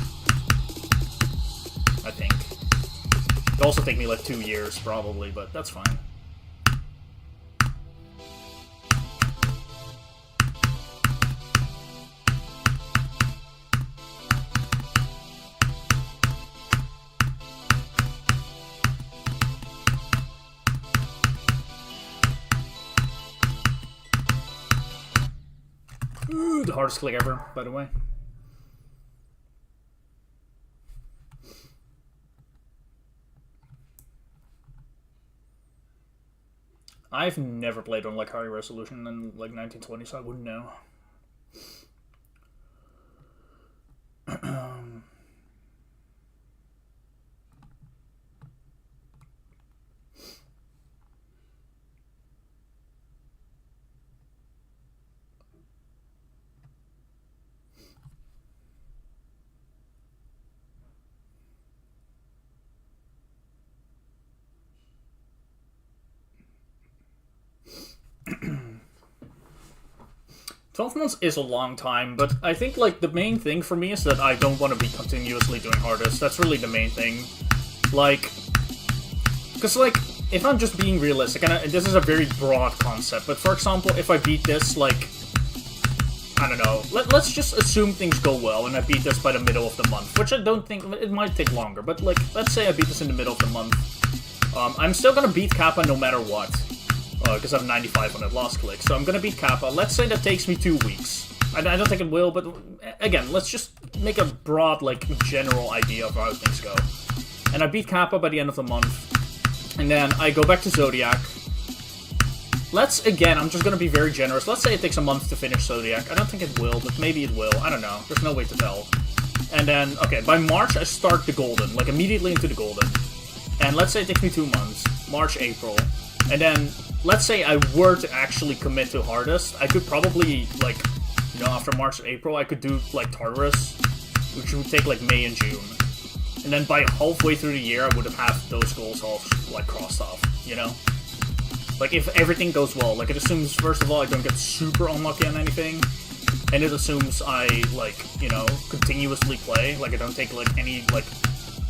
I think. It'll also take me, like, 2 years, probably, but that's fine. Ooh, the hardest click ever, by the way. I've never played on, like, high resolution in, like, 1920, so I wouldn't know. $12 months is a long time, but I think, like, the main thing for me is that I don't want to be continuously doing hardest. That's really the main thing. Like, because, like, if I'm just being realistic, and this is a very broad concept, but for example, if I beat this, like, I don't know, let's just assume things go well and I beat this by the middle of the month, which I don't think, it might take longer, but, like, let's say I beat this in the middle of the month. I'm still gonna beat Kappa no matter what. Because I have 95 on that lost click. So I'm gonna beat Kappa. Let's say that takes me 2 weeks. I don't think it will, but again, let's just make a broad, like, general idea of how things go. And I beat Kappa by the end of the month. And then I go back to Zodiac. Again, I'm just gonna be very generous. Let's say it takes a month to finish Zodiac. I don't think it will, but maybe it will. I don't know. There's no way to tell. And then, okay, by March I start the Golden. Like, immediately into the Golden. And let's say it takes me 2 months. March, April. And then, let's say I were to actually commit to hardest, I could probably, like, you know, after March or April, I could do, like, Tartarus, which would take, like, May and June. And then by halfway through the year, I would have had those goals all, like, crossed off, you know? Like, if everything goes well, like, it assumes, first of all, I don't get super unlucky on anything, and it assumes I, like, you know, continuously play, like, I don't take, like, any, like,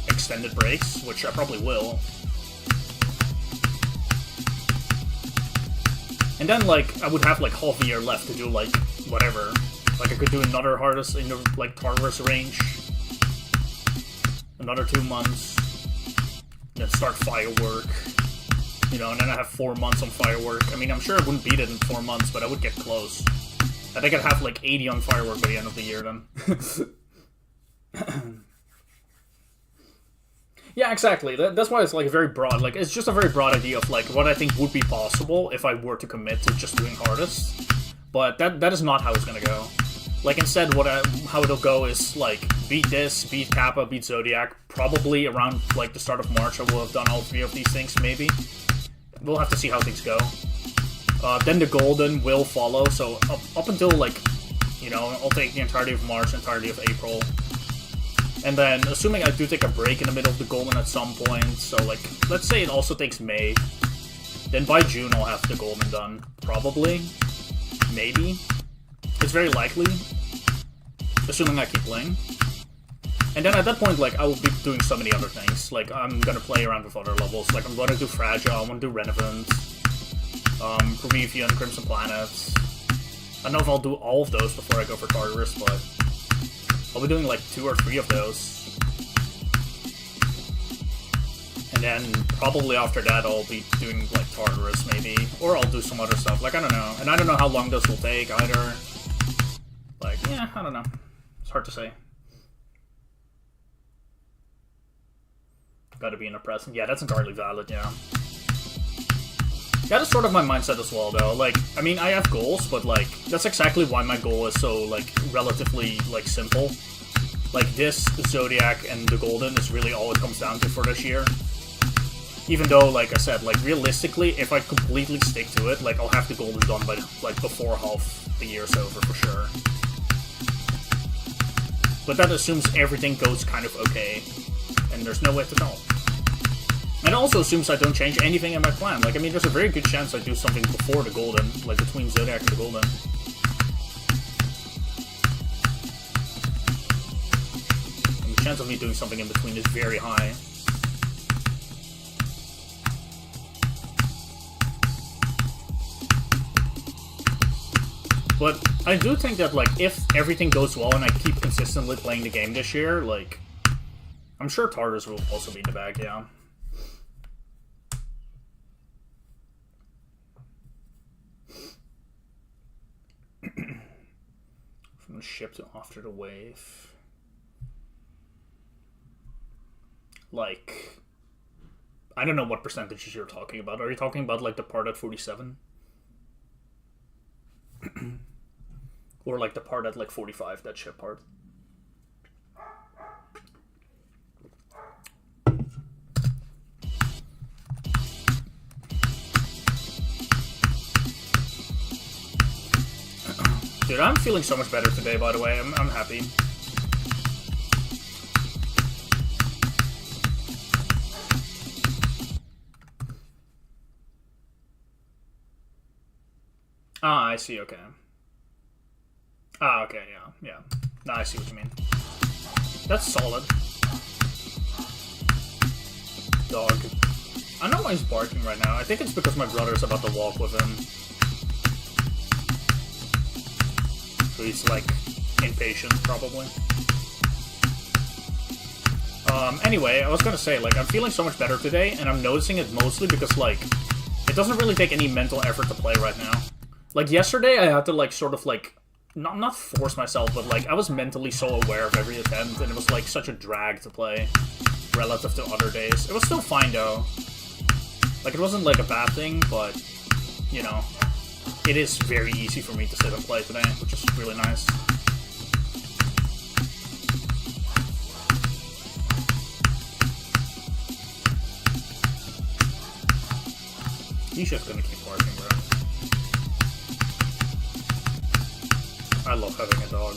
extended breaks, which I probably will. And then, like, I would have, like, half a year left to do, like, whatever. Like, I could do another hardest in the, like, Tartarus range. Another 2 months. Then start Firework. You know, and then I have 4 months on Firework. I mean, I'm sure I wouldn't beat it in 4 months, but I would get close. I think I'd have, like, 80 on Firework by the end of the year, then. Yeah, exactly. That's why it's, like, very broad. Like, it's just a very broad idea of, like, what I think would be possible if I were to commit to just doing hardest. But that is not how it's gonna go. Like, instead, how it'll go is, like, beat this, beat Kappa, beat Zodiac. Probably around, like, the start of March, I will have done all 3 of these things, maybe. We'll have to see how things go. Then the Golden will follow, so up until, like, you know, I'll take the entirety of March, entirety of April. And then, assuming I do take a break in the middle of the Golden at some point, so like, let's say it also takes May, then by June I'll have the Golden done. Probably. Maybe. It's very likely. Assuming I keep playing. And then at that point, like, I will be doing so many other things. Like, I'm gonna play around with other levels. Like, I'm gonna do Fragile, I'm gonna do Renovant, Promethean, Crimson Planets. I don't know if I'll do all of those before I go for Tartarus, but I'll be doing like 2 or 3 of those. And then probably after that I'll be doing like Tartarus maybe. Or I'll do some other stuff. Like, I don't know. And I don't know how long those will take either. Like, yeah, I don't know. It's hard to say. Gotta be in the present. Yeah, that's entirely valid, yeah. That is sort of my mindset as well, though. Like, I mean, I have goals, but, like, that's exactly why my goal is so, like, relatively, like, simple. Like, this, Zodiac, and the Golden is really all it comes down to for this year. Even though, like I said, like, realistically, if I completely stick to it, like, I'll have the Golden done by, like, before half the year's over, for sure. But that assumes everything goes kind of okay, and there's no way to know. And it also assumes I don't change anything in my plan. Like, I mean, there's a very good chance I do something before the Golden, like between Zodiac and the Golden. And the chance of me doing something in between is very high. But I do think that, like, if everything goes well and I keep consistently playing the game this year, like, I'm sure Tartarus will also be in the bag, yeah. From the ship to after the wave. Like, I don't know what percentages you're talking about. Are you talking about, like, the part at 47? Or, like, the part at, like, 45, that ship part? Dude, I'm feeling so much better today, by the way. I'm happy. Ah, I see, okay. Ah, okay, yeah. Nah, I see what you mean. That's solid. Dog. I don't know why he's barking right now. I think it's because my brother's about to walk with him. So he's, like, impatient, probably. Anyway, I was gonna say, like, I'm feeling so much better today, and I'm noticing it mostly because, like, it doesn't really take any mental effort to play right now. Like, yesterday I had to, like, sort of, like, not force myself, but, like, I was mentally so aware of every attempt, and it was, like, such a drag to play relative to other days. It was still fine, though. Like, it wasn't, like, a bad thing, but, you know, it is very easy for me to sit and play today, which is really nice. He's just gonna keep barking, bro. I love having a dog.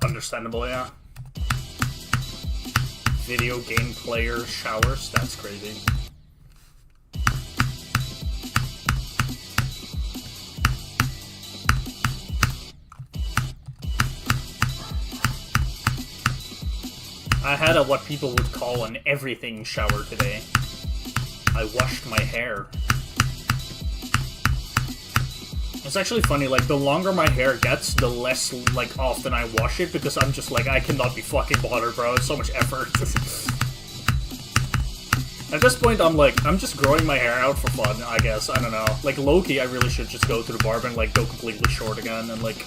Understandable, yeah. Video game player showers, that's crazy. I had a what people would call an everything shower today. I washed my hair. It's actually funny, like, the longer my hair gets, the less, like, often I wash it, because I'm just like, I cannot be fucking bothered, bro. It's so much effort. At this point, I'm like, I'm just growing my hair out for fun, I guess. I don't know. Like, low-key, I really should just go to the barber and, like, go completely short again and, like,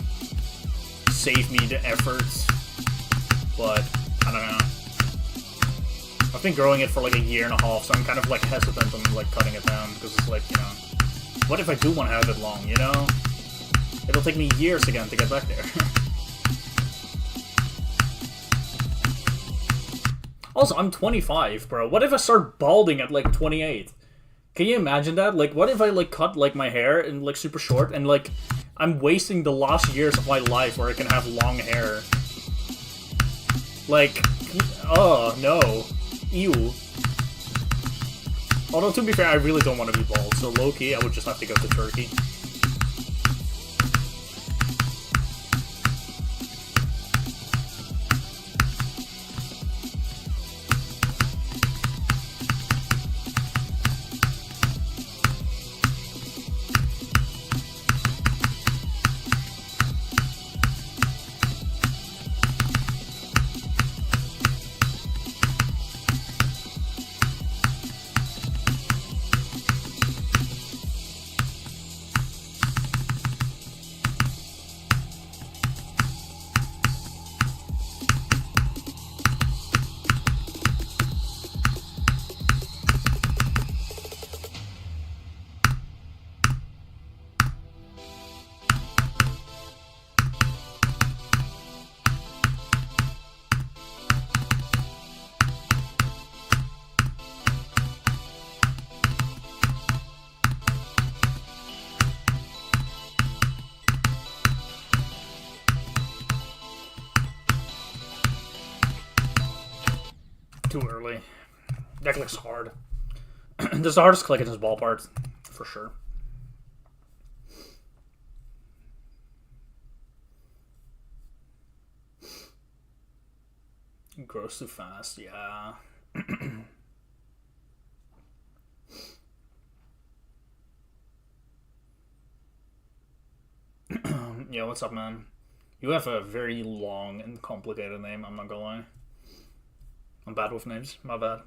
save me the effort. But, I don't know. I've been growing it for, like, a year and a half, so I'm kind of, like, hesitant on, like, cutting it down, because it's like, you know, what if I do want to have it long, you know? It'll take me years again to get back there. Also, I'm 25, bro. What if I start balding at like 28? Can you imagine that? Like, what if I like cut like my hair and like super short and like I'm wasting the last years of my life where I can have long hair? Like, oh no, ew. Although to be fair, I really don't want to be bald, so low key, I would just have to go to Turkey. Too early. That clicks hard. This is the hardest click in this ballpark, for sure. It grows too fast, yeah. Yeah, what's up, man? You have a very long and complicated name, I'm not gonna lie. I'm bad with names, my bad.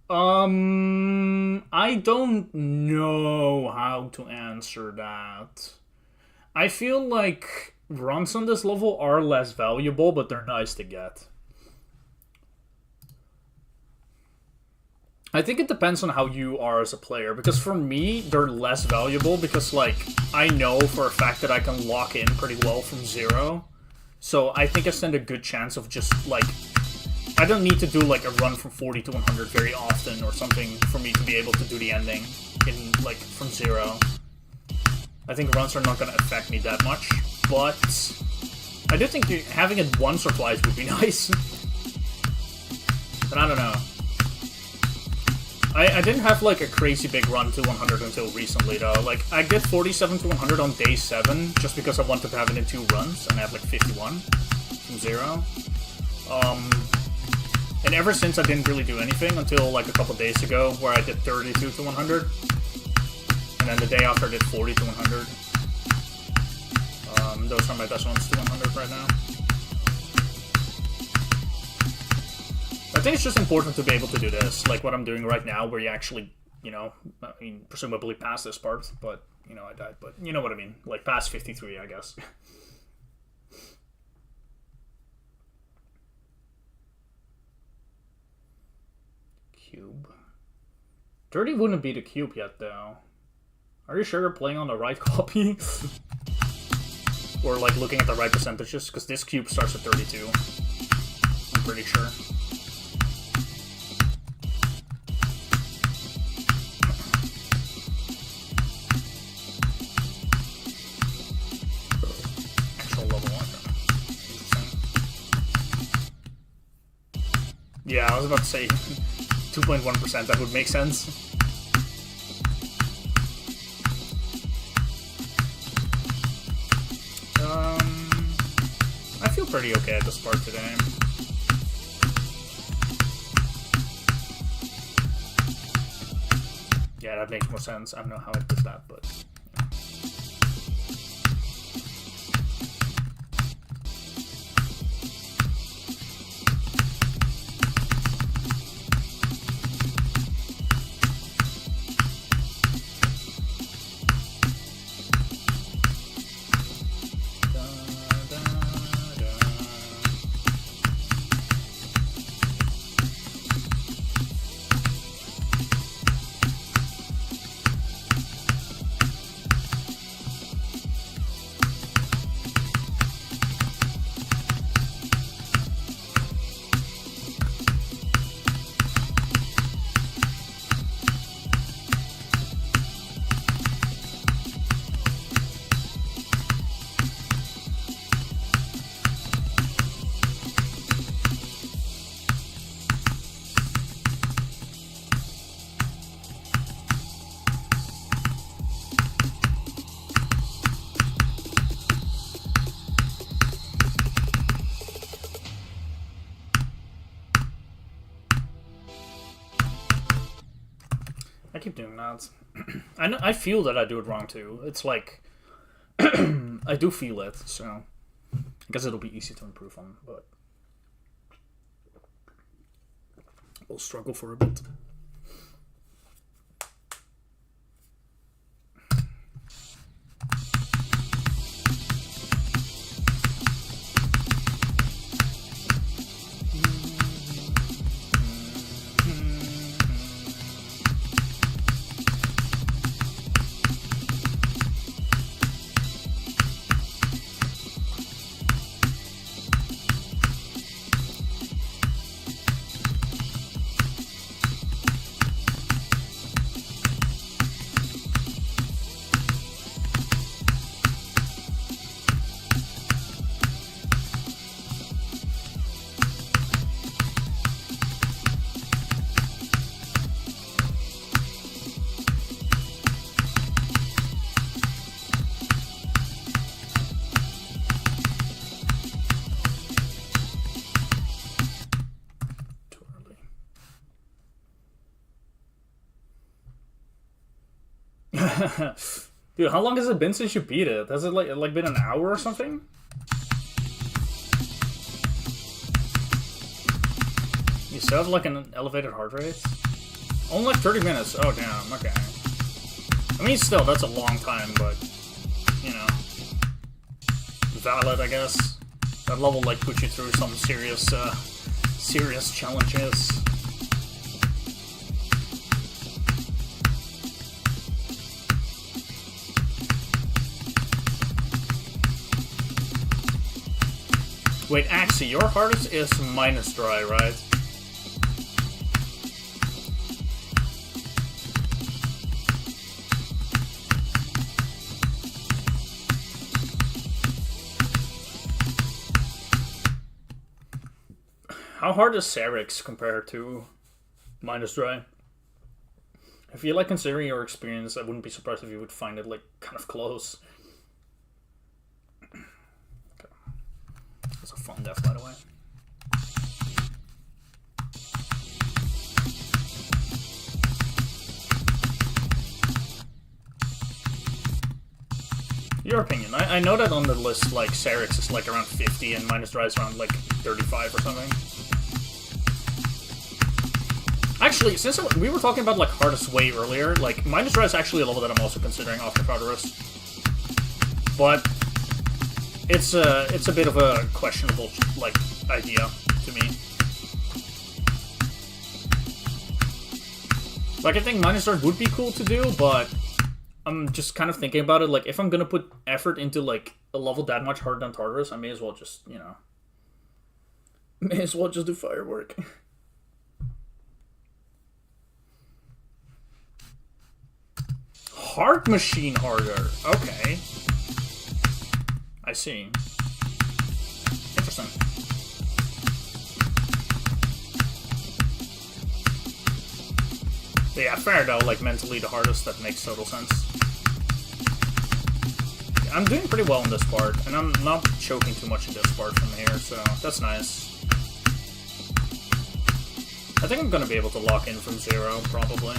I don't know how to answer that. I feel like runs on this level are less valuable, but they're nice to get. I think it depends on how you are as a player, because for me, they're less valuable because, like, I know for a fact that I can lock in pretty well from 0. So I think I stand a good chance of just, like, I don't need to do, like, a run from 40 to 100 very often or something for me to be able to do the ending in, like, from 0. I think runs are not going to affect me that much, but I do think having it once or twice would be nice. But I don't know. I didn't have, like, a crazy big run to 100 until recently, though. Like, I did 47 to 100 on day 7, just because I wanted to have it in 2 runs, and I have, like, 51 from 0. And ever since, I didn't really do anything until, like, a couple days ago, where I did 32 to 100. And then the day after, I did 40 to 100. Those are my best ones to 100 right now. I think it's just important to be able to do this, like what I'm doing right now, where you actually, you know, I mean, presumably pass this part, but, you know, I died, but you know what I mean, like past 53, I guess. Cube. 30 wouldn't be the cube yet, though. Are you sure you're playing on the right copy? Or, like, looking at the right percentages? Because this cube starts at 32. I'm pretty sure. Yeah, I was about to say 2.1%, that would make sense. I feel pretty okay at the start today. Yeah, that makes more sense. I don't know how I did that, but... keep doing that. I feel that I do it wrong too. It's like I do feel it, so I guess it'll be easy to improve on, but we'll struggle for a bit. Dude, how long has it been since you beat it? Has it like been an hour or something? You still have like an elevated heart rate? Only like 30 minutes. Oh damn, okay. I mean still, that's a long time, but you know. Valid, I guess. That level like puts you through some serious serious challenges. Wait, Axie, your hardest is minus dry, right? How hard is Sarex compared to minus dry? I feel like considering your experience, I wouldn't be surprised if you would find it like kind of close. It's a fun death, by the way. Your opinion. I know that on the list, like, Sarex is like around 50 and minus dry is around like 35 or something. Actually, since we were talking about like hardest way earlier, like minus dry is actually a level that I'm also considering after Tartarus. But it's a bit of a questionable like idea to me. Like I think minus dry would be cool to do, but I'm just kind of thinking about it. Like if I'm gonna put effort into like a level that much harder than Tartarus, I may as well just do Firework. Heart Machine harder. Okay. I see. Interesting. But yeah, fair though, like mentally the hardest, that makes total sense. I'm doing pretty well in this part, and I'm not choking too much in this part from here, so that's nice. I think I'm gonna be able to lock in from 0, probably.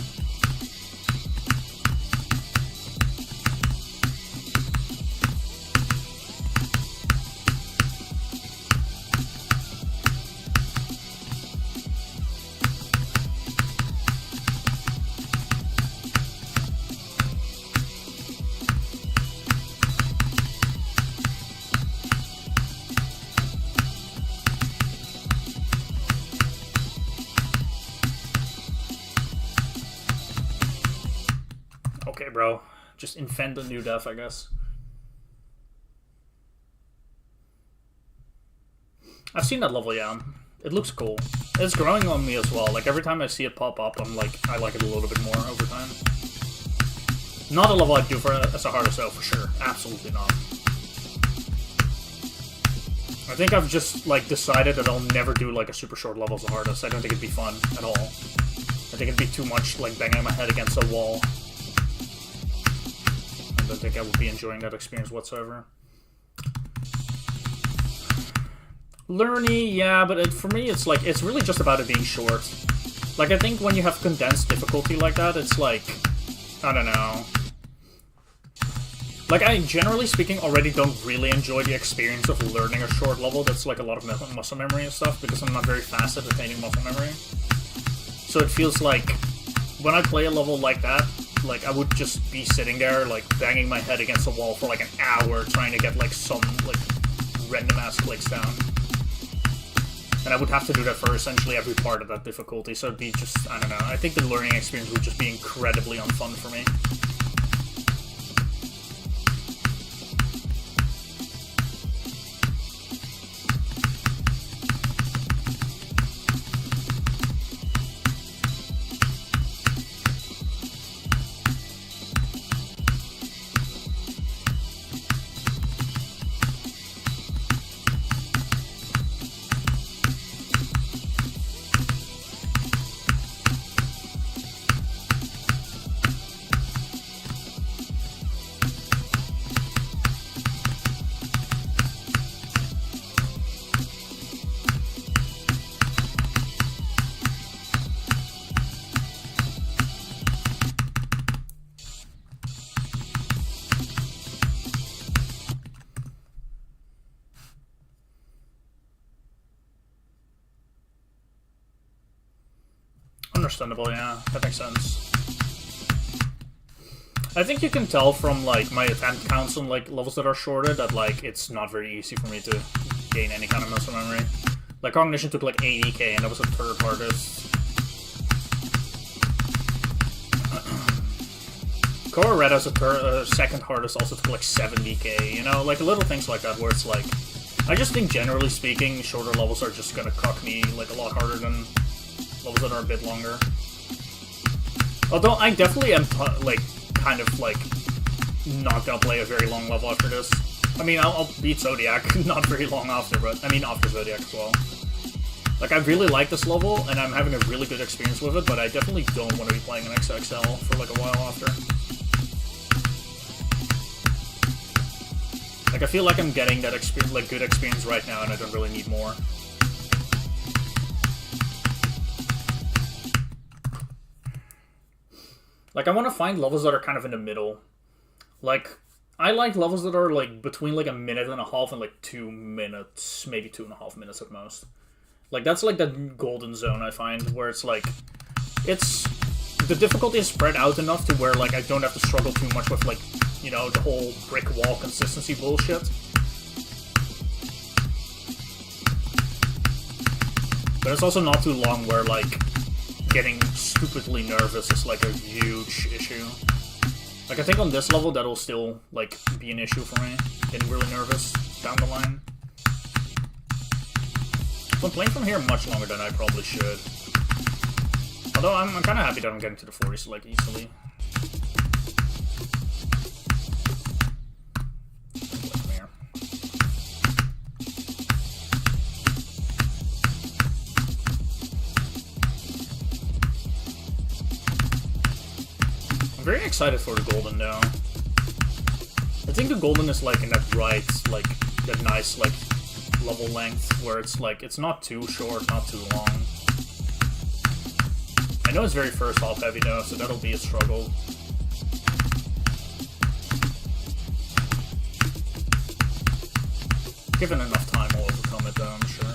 Okay, bro. Just invent a new death, I guess. I've seen that level, yeah. It looks cool. It's growing on me as well. Like, every time I see it pop up, I'm like, I like it a little bit more over time. Not a level I'd do for as a hardest though, for sure. Absolutely not. I think I've just, like, decided that I'll never do, like, a super short level as a hardest. I don't think it'd be fun at all. I think it'd be too much, like, banging my head against a wall. I don't think I would be enjoying that experience whatsoever. Lerny, yeah, but for me, it's like, it's really just about it being short. Like, I think when you have condensed difficulty like that, it's like, I don't know. Like, I, generally speaking, already don't really enjoy the experience of learning a short level that's like a lot of muscle memory and stuff, because I'm not very fast at attaining muscle memory. So it feels like, when I play a level like that, like, I would just be sitting there, like, banging my head against the wall for like an hour trying to get, like, some, like, random-ass clicks down. And I would have to do that for essentially every part of that difficulty, so it'd be just, I don't know, I think the learning experience would just be incredibly unfun for me. Understandable, yeah, that makes sense. I think you can tell from, like, my attempt counts on, like, levels that are shorter that, like, it's not very easy for me to gain any kind of muscle memory. Like, Cognition took, like, 80k, and that was the third hardest. Cora Red as a second hardest also took, like, 70k, you know? Like, little things like that where it's, like... I just think, generally speaking, shorter levels are just gonna cuck me, like, a lot harder than levels that are a bit longer. Although I definitely am, like, kind of, like, not gonna play a very long level after this. I mean, I'll beat Zodiac not very long after, but, I mean, after Zodiac as well. Like, I really like this level, and I'm having a really good experience with it, but I definitely don't want to be playing an XXL for, like, a while after. Like, I feel like I'm getting that experience, like, good experience right now, and I don't really need more. Like, I want to find levels that are kind of in the middle. Like, I like levels that are, like, between, like, 1.5 minutes and, like, 2 minutes, maybe 2.5 minutes at most. Like, that's, like, the golden zone, I find, where it's, like, it's... The difficulty is spread out enough to where, like, I don't have to struggle too much with, like, you know, the whole brick wall consistency bullshit. But it's also not too long where, like, getting stupidly nervous is, like, a huge issue. Like, I think on this level, that'll still, like, be an issue for me. Getting really nervous down the line. So I'm playing from here much longer than I probably should. Although, I'm kind of happy that I'm getting to the 40s, like, easily. I'm very excited for the golden now. I think the golden is like in that right, like that nice like level length where it's like it's not too short, not too long. I know it's very first half heavy though, so that'll be a struggle. Given enough time, I'll overcome it though, I'm sure.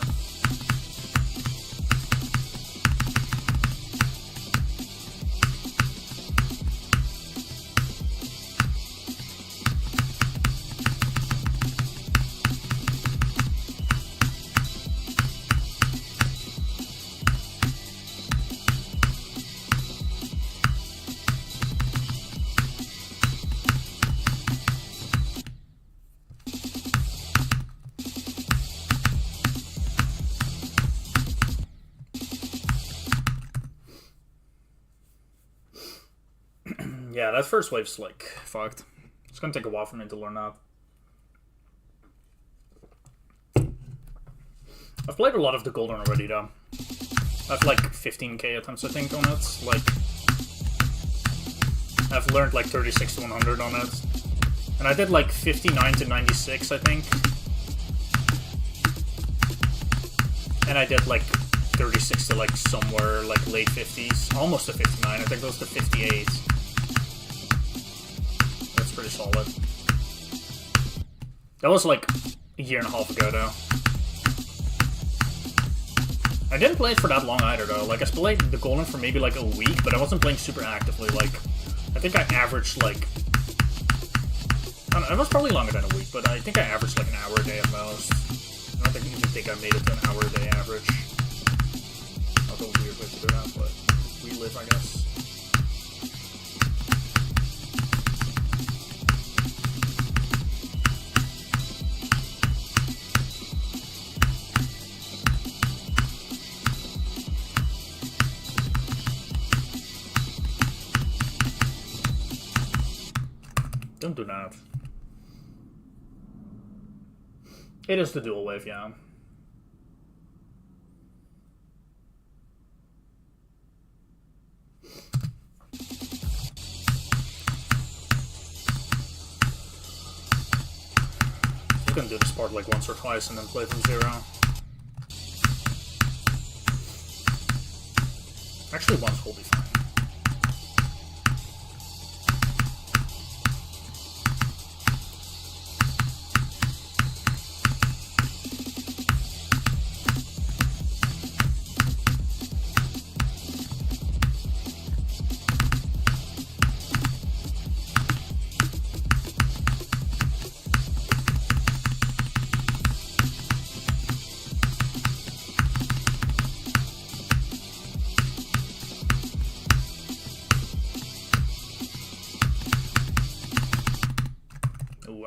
Yeah, that first wave's like fucked. It's gonna take a while for me to learn that. I've played a lot of the golden already though. I have like 15k attempts I think on it. Like I've learned like 36 to 100 on it. And I did like 59 to 96 I think. And I did like 36 to like somewhere like late 50s, almost to 59. I think it was to 58. That's pretty solid. That was like a year and a half ago though. I didn't play it for that long either though. Like I played the Golden for maybe like a week, but I wasn't playing super actively. Like I think I averaged like, I don't know, it was probably longer than a week, but I think I averaged like an hour a day at most. I don't even think I made it to an hour a day average. Not a weird way to do that, but we live, I guess. Don't do that. It is the dual wave, yeah. You can do this part like once or twice and then play from zero. Actually, once will be fine.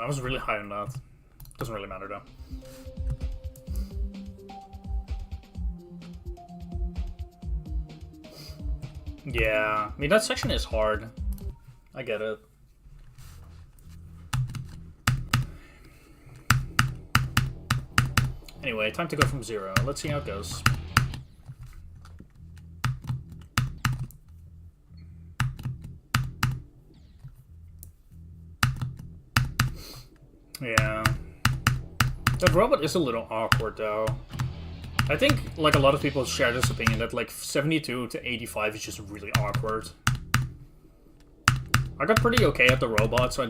I was really high on that. Doesn't really matter though. Yeah, I mean that section is hard. I get it. Anyway, time to go from zero. Let's see how it goes. Yeah. That robot is a little awkward, though. I think, like, a lot of people share this opinion that, like, 72 to 85 is just really awkward. I got pretty okay at the robot, so I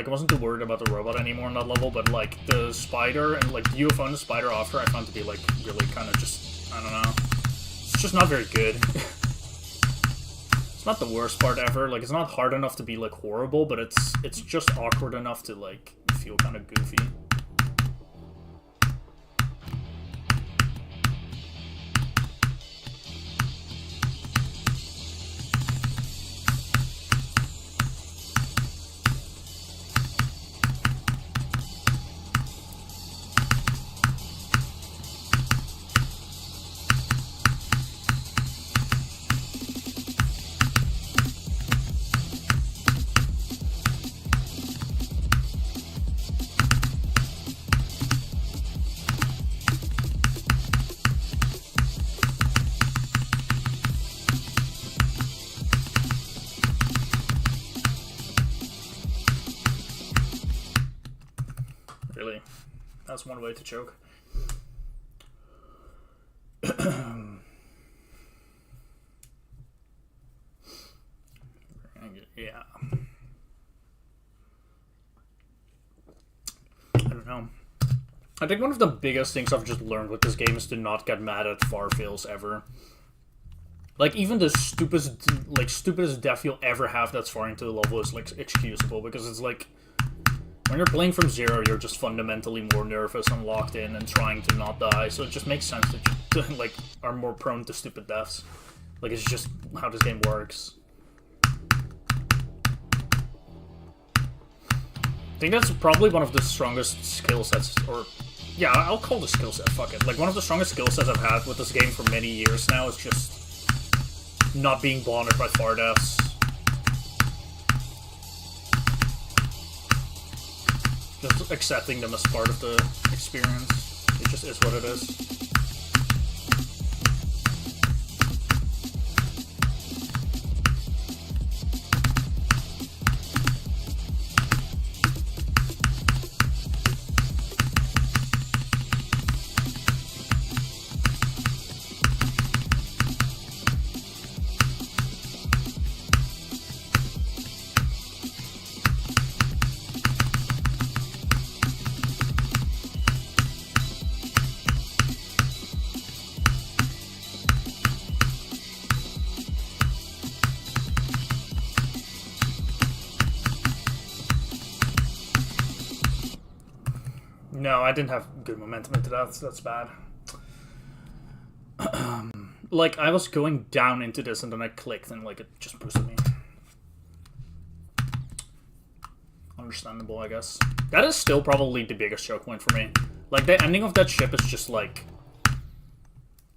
wasn't too worried about the robot anymore on that level, but, like, the spider and, like, the UFO and the spider after I found to be, like, really kind of just, I don't know. It's just not very good. It's not the worst part ever. Like, it's not hard enough to be, like, horrible, but it's just awkward enough to, like, feel kind of goofy. Really, that's one way to choke. Yeah. I don't know. I think one of the biggest things I've just learned with this game is to not get mad at far fails ever. Like, even the stupidest death you'll ever have that's far into the level is, like, excusable, because it's like, when you're playing from zero, you're just fundamentally more nervous and locked in and trying to not die, so it just makes sense that you, like, are more prone to stupid deaths. Like, it's just how this game works. I think that's probably one of the strongest skill sets, or... yeah, I'll call the skill set, fuck it. Like, one of the strongest skill sets I've had with this game for many years now is just not being blinded by far deaths. Just accepting them as part of the experience. It just is what it is. No, I didn't have good momentum into that. So that's bad. Like, I was going down into this and then I clicked and, like, it just boosted me. Understandable, I guess. That is still probably the biggest choke point for me. Like, the ending of that ship is just, like...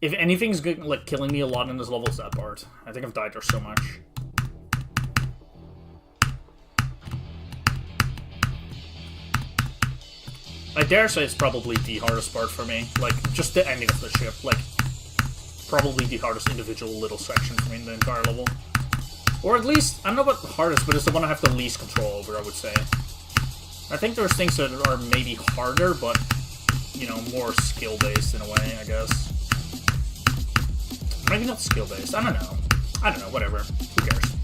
If anything's, like, killing me a lot in this level, it's that part. I think I've died there so much. I dare say it's probably the hardest part for me. Like, just the ending of the ship. Like, probably the hardest individual little section for me in the entire level. Or at least, I don't know about the hardest, but it's the one I have the least control over, I would say. I think there's things that are maybe harder, but, you know, more skill-based in a way, I guess. Maybe not skill-based, I don't know. I don't know, whatever. Who cares?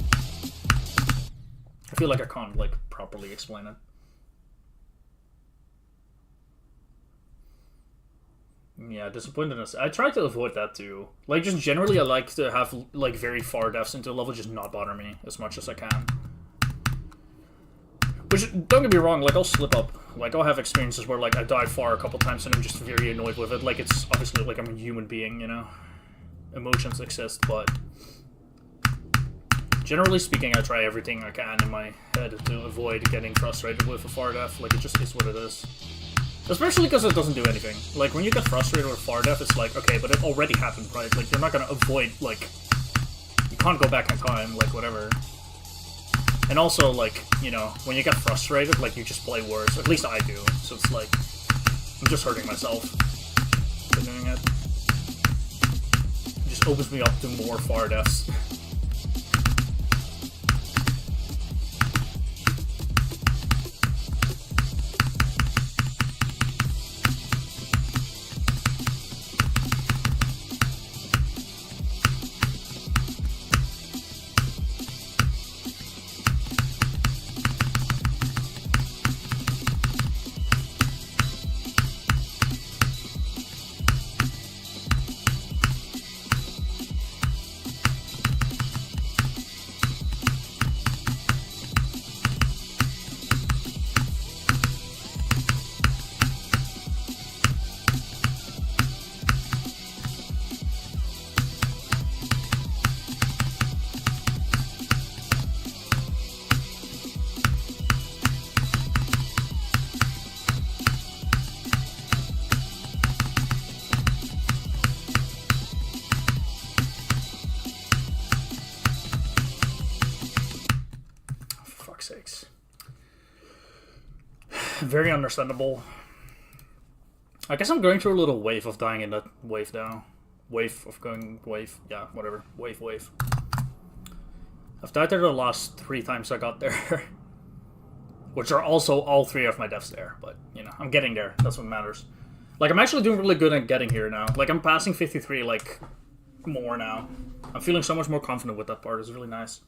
I feel like I can't, like, properly explain it. Yeah, disappointedness. I try to avoid that too. Like, just generally, I like to have, like, very far deaths into a level just not bother me as much as I can. Which, don't get me wrong, like, I'll slip up. Like, I'll have experiences where, like, I died far a couple times and I'm just very annoyed with it. Like, it's obviously, like, I'm a human being, you know? Emotions exist, but... Generally speaking, I try everything I can in my head to avoid getting frustrated with a far death. Like, it just is what it is. Especially because it doesn't do anything. Like, when you get frustrated with far death, it's like, okay, but it already happened, right? Like, you're not gonna avoid, like... You can't go back in time, like, whatever. And also, like, you know, when you get frustrated, like, you just play worse. At least I do. So it's like... I'm just hurting myself by doing it. It just opens me up to more far deaths. Sakes. Very understandable. I guess I'm going through a little wave of dying in that wave now. Wave of going wave. Yeah, whatever. Wave. I've died there the last 3 times I got there. Which are also all 3 of my deaths there. But, you know, I'm getting there. That's what matters. Like, I'm actually doing really good at getting here now. Like, I'm passing 53, like, more now. I'm feeling so much more confident with that part. It's really nice.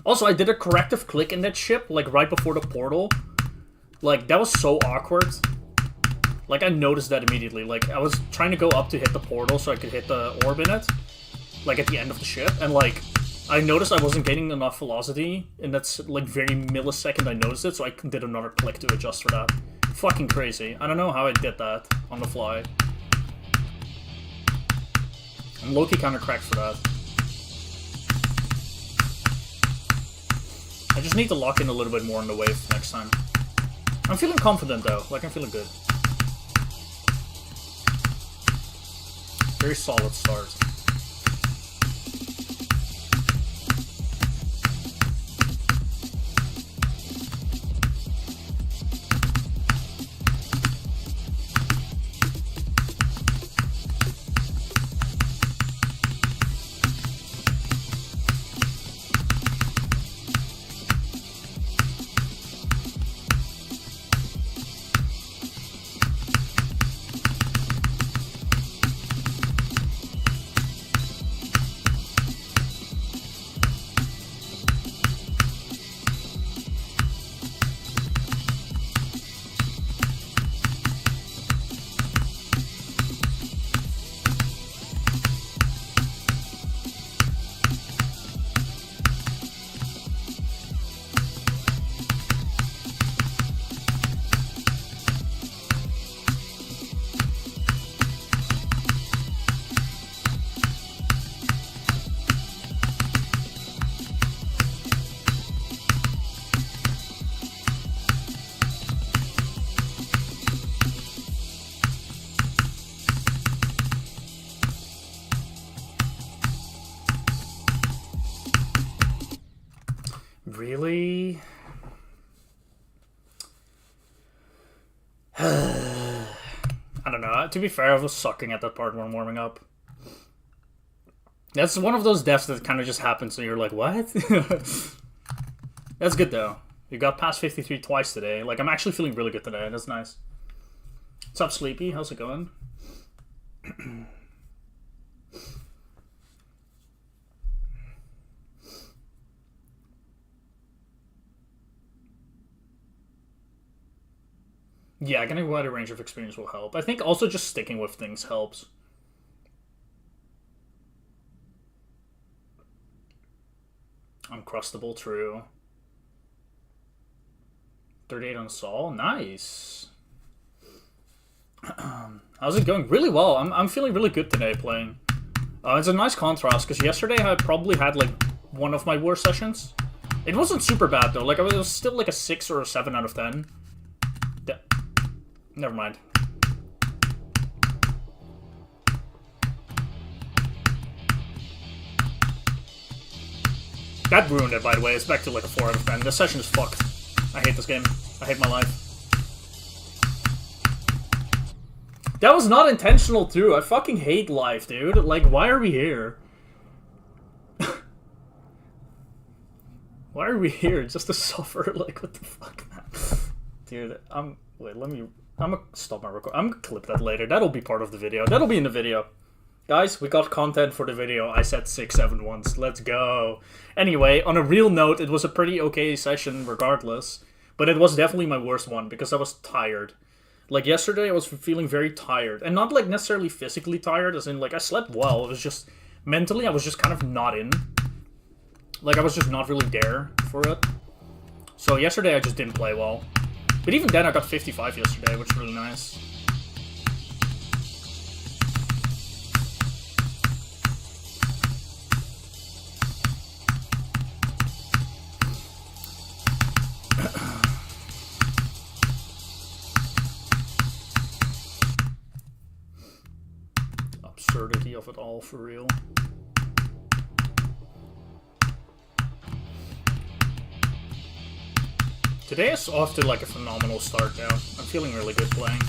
Also, I did a corrective click in that ship, like, right before the portal. Like, that was so awkward. Like, I noticed that immediately. Like, I was trying to go up to hit the portal so I could hit the orb in it. Like, at the end of the ship. And, like, I noticed I wasn't getting enough velocity. And that's, like, very millisecond I noticed it. So I did another click to adjust for that. Fucking crazy. I don't know how I did that on the fly. I'm low-key kinda cracked for that. I just need to lock in a little bit more on the wave next time. I'm feeling confident though, like I'm feeling good. Very solid start. Really? I don't know. To be fair, I was sucking at that part when warming up. That's one of those deaths that kind of just happens, so you're like, what? That's good, though. You got past 53 twice today. Like, I'm actually feeling really good today. That's nice. What's up, Sleepy? How's it going? Yeah, getting a wider range of experience will help. I think also just sticking with things helps. Uncrustable, true. 38 on Saul, nice. How's it going? Really well. I'm feeling really good today playing. It's a nice contrast because yesterday I probably had like one of my worst sessions. It wasn't super bad though. Like it was still like a 6 or a 7 out of 10. Never mind. That ruined it, by the way. It's back to like a 4 out of 10. This session is fucked. I hate this game. I hate my life. That was not intentional, too. I fucking hate life, dude. Like, why are we here? Why are we here? Just to suffer? Like, what the fuck, man? Dude, wait, I'm gonna stop my record. I'm gonna clip that later. That'll be part of the video. That'll be in the video. Guys, we got content for the video. I said 6-7 once. Let's go. Anyway, on a real note, it was a pretty okay session regardless. But it was definitely my worst one because I was tired. Like yesterday, I was feeling very tired. And not like necessarily physically tired, as in like I slept well. It was just mentally, I was just kind of not in. Like I was just not really there for it. So yesterday, I just didn't play well. But even then, I got 55 yesterday, which is really nice. Absurdity of it all, for real. Today is off to like a phenomenal start now. I'm feeling really good playing.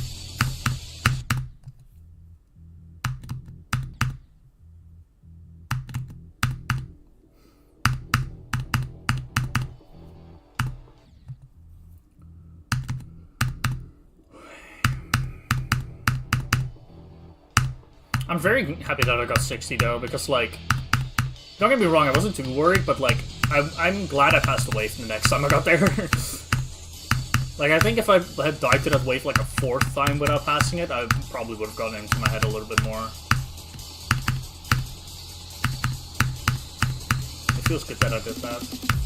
I'm very happy that I got 60 though, because like, don't get me wrong, I wasn't too worried, but like, I'm glad I passed the wave the next time I got there. Like, I think if I had died to that wave like a 4th time without passing it, I probably would have gotten into my head a little bit more. It feels good that I did that.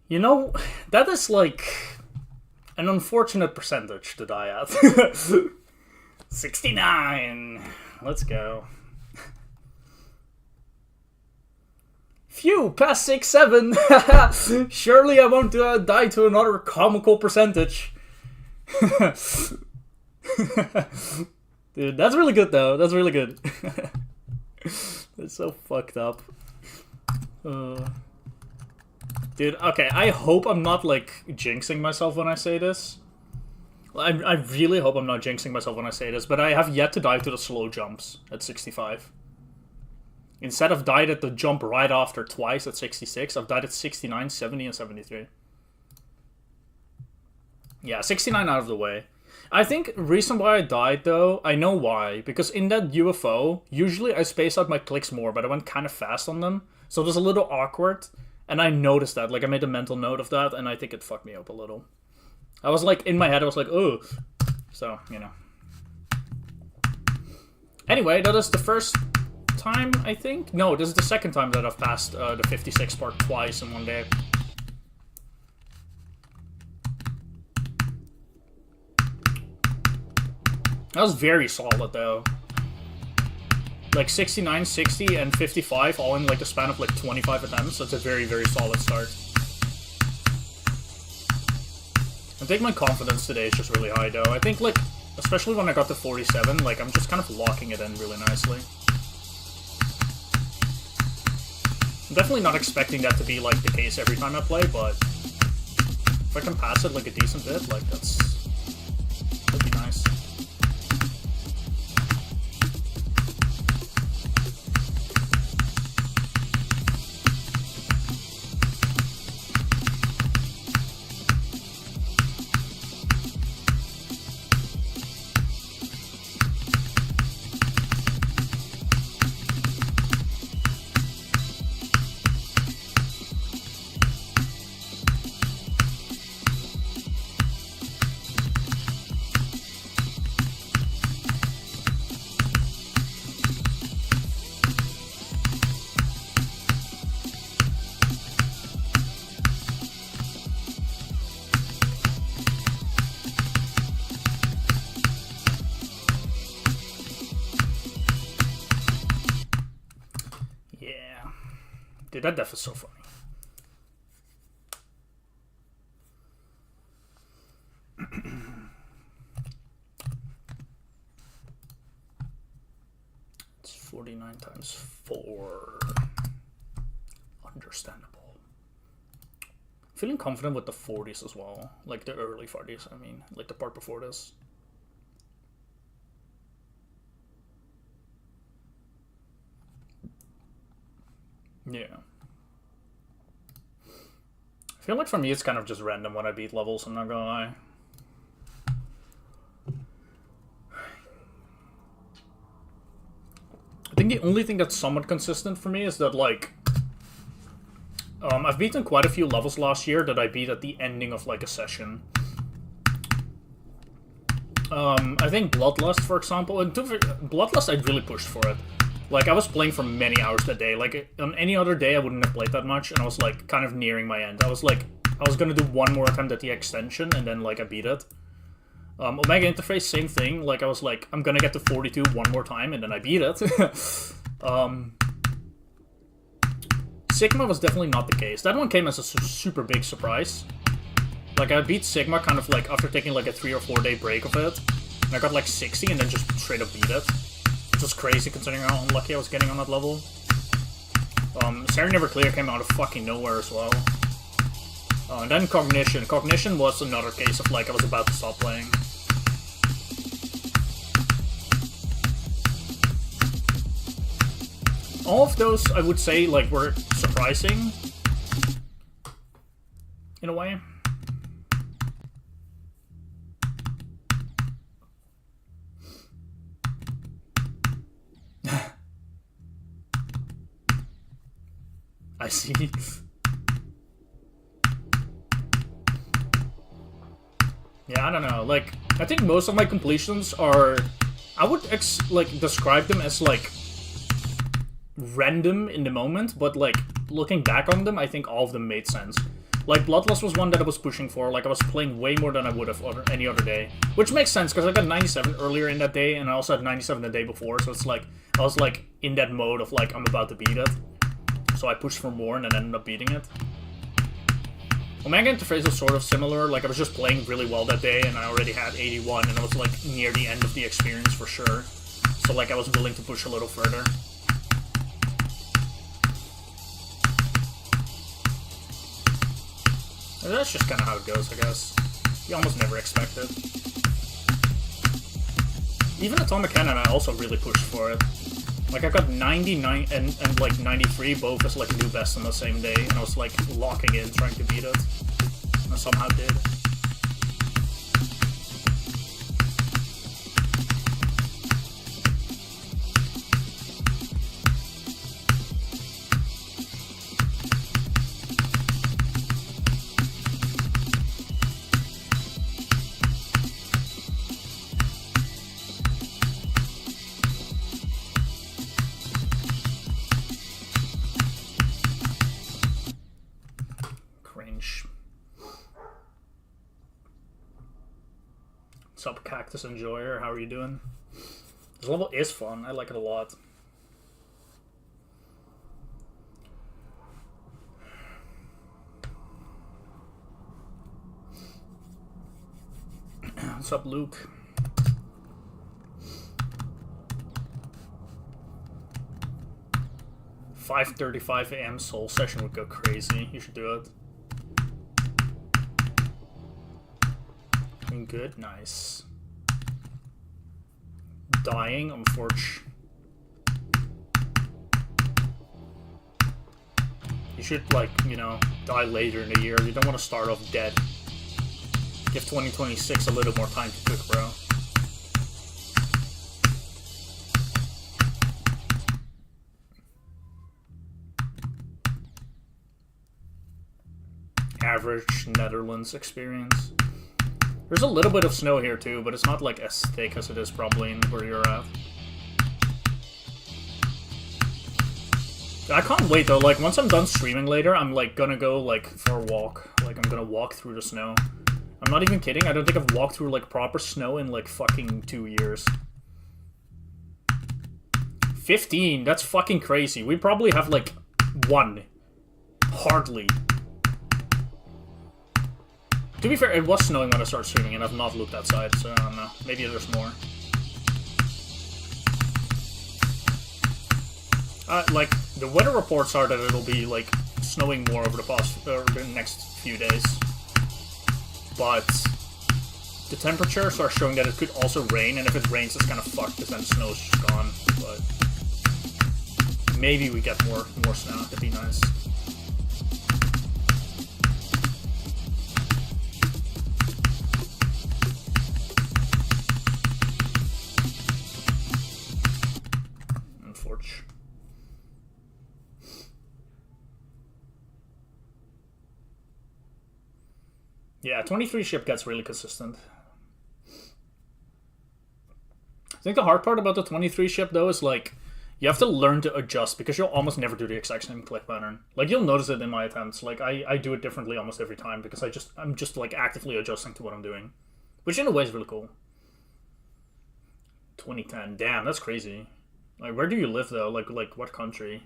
You know, that is like an unfortunate percentage to die at. 69. Let's go. Phew, past 6-7. Surely I won't die to another comical percentage. Dude, that's really good though. That's really good. That's so fucked up. Dude, okay, I hope I'm not, like, jinxing myself when I say this. I really hope I'm not jinxing myself when I say this, but I have yet to die to the slow jumps at 65. Instead, I've died at the jump right after twice at 66. I've died at 69, 70, and 73. Yeah, 69 out of the way. I think the reason why I died, though, I know why. Because in that UFO, usually I space out my clicks more, but I went kind of fast on them. So it was a little awkward, and I noticed that. Like, I made a mental note of that, and I think it fucked me up a little. I was like, in my head, I was like, oh. So, you know. Anyway, that is the first time, I think? No, this is the second time that I've passed the 56 part twice in one day. That was very solid, though. Like 69, 60, and 55, all in like the span of like 25 attempts. That's a very, very solid start. I think my confidence today is just really high, though. I think, like, especially when I got to 47, like, I'm just kind of locking it in really nicely. I'm definitely not expecting that to be, like, the case every time I play, but if I can pass it, like, a decent bit, like, that'd be nice. Dude, that def is so funny. It's 49 times 4. Understandable. Feeling confident with the 40s as well. Like the early 40s, I mean. Like the part before this. Yeah. I feel like for me it's kind of just random when I beat levels, I'm not gonna lie. I think the only thing that's somewhat consistent for me is that, like, I've beaten quite a few levels last year that I beat at the ending of, like, a session. I think Bloodlust, for example, and Bloodlust I really pushed for it. Like, I was playing for many hours that day. Like, on any other day, I wouldn't have played that much, and I was, like, kind of nearing my end. I was, like, I was gonna do one more attempt at the extension, and then, like, I beat it. Omega Interface, same thing. Like, I was, like, I'm gonna get to 42 one more time, and then I beat it. Sigma was definitely not the case. That one came as a super big surprise. Like, I beat Sigma kind of, like, after taking, like, a 3 or 4 day break of it. And I got, like, 60, and then just straight up beat it. Which was crazy considering how unlucky I was getting on that level. Sari Never Clear came out of fucking nowhere as well. And then Cognition. Cognition was another case of, like, I was about to stop playing. All of those, I would say, like, were surprising. In a way. I see. Yeah, I don't know. Like, I think most of my completions are... I would, like, describe them as, like, random in the moment, but, like, looking back on them, I think all of them made sense. Like, Bloodlust was one that I was pushing for. Like, I was playing way more than I would have any other day. Which makes sense, because I got 97 earlier in that day, and I also had 97 the day before, so it's like, I was, like, in that mode of, like, I'm about to beat it. so I pushed for more and then ended up beating it. Omega Interface was sort of similar, like I was just playing really well that day and I already had 81 and I was like near the end of the experience for sure. So like I was willing to push a little further. And that's just kind of how it goes, I guess. You almost never expect it. Even Atomic Cannon I also really pushed for it. Like I got 99 and like 93 both as like new best on the same day, and I was like locking in trying to beat it. And I somehow did. What's up, Cactus Enjoyer? How are you doing? This level is fun. I like it a lot. What's up, Luke? $5:35 a.m. Soul Session would go crazy. You should do it. Good, nice. Dying, unfortunately. You should, like, you know, die later in the year. You don't want to start off dead. Give 2026 a little more time to cook, bro. Average Netherlands experience. There's a little bit of snow here too, but it's not like as thick as it is probably in where you're at. I can't wait though, like once I'm done streaming later, I'm like gonna go like for a walk. Like I'm gonna walk through the snow. I'm not even kidding, I don't think I've walked through like proper snow in like fucking 2 years. 15, that's fucking crazy. We probably have like 1. Hardly. To be fair, it was snowing when I started streaming, and I've not looked outside, so I don't know. Maybe there's more. Like, the weather reports are that it'll be, like, snowing more over the next few days. But the temperatures are showing that it could also rain, and if it rains, it's kind of fucked, because then snow's just gone. But maybe we get more snow. That'd be nice. Yeah, 23 ship gets really consistent. I think the hard part about the 23 ship, though, is, like, you have to learn to adjust, because you'll almost never do the exact same click pattern. Like, you'll notice it in my attempts. Like, I do it differently almost every time, because I'm just, like, actively adjusting to what I'm doing. Which, in a way, is really cool. 2010. Damn, that's crazy. Like, where do you live, though? Like what country?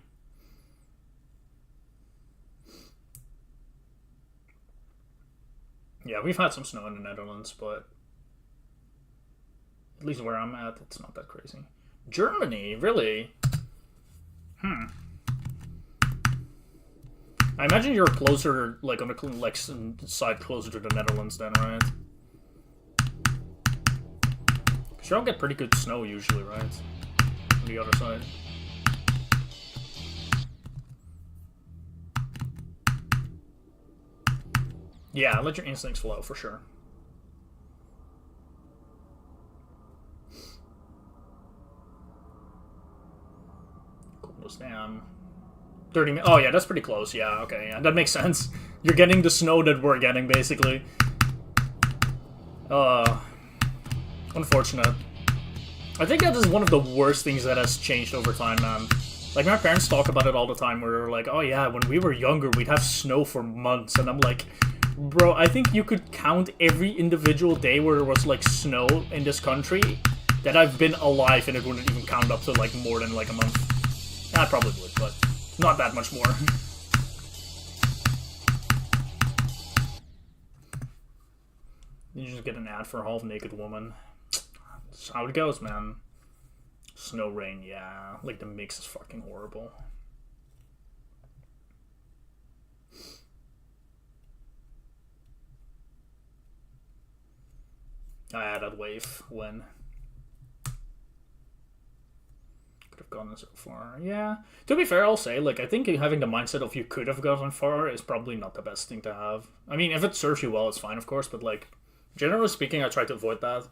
Yeah, we've had some snow in the Netherlands, but at least where I'm at, it's not that crazy. Germany, really? I imagine you're closer, like on the side closer to the Netherlands, then, right? Because you all get pretty good snow usually, right? On the other side. Yeah, let your instincts flow, for sure. Coolness down. 30 minutes. Oh, yeah, that's pretty close. Yeah, okay. Yeah, that makes sense. You're getting the snow that we're getting, basically. Unfortunate. I think that is one of the worst things that has changed over time, man. Like, my parents talk about it all the time, where they're like, oh, yeah, when we were younger, we'd have snow for months. And I'm like... Bro, I think you could count every individual day where there was, like, snow in this country that I've been alive, and it wouldn't even count up to, like, more than, like, a month. I probably would, but Not that much more. You just get an ad for a half-naked woman. That's how it goes, man. Snow Rain, yeah. Like, the mix is fucking horrible. I had that wave when... Could have gone so far. Yeah. To be fair, I'll say, like, I think having the mindset of you could have gotten far is probably not the best thing to have. I mean, if it serves you well, it's fine, of course, but, like, generally speaking, I try to avoid that.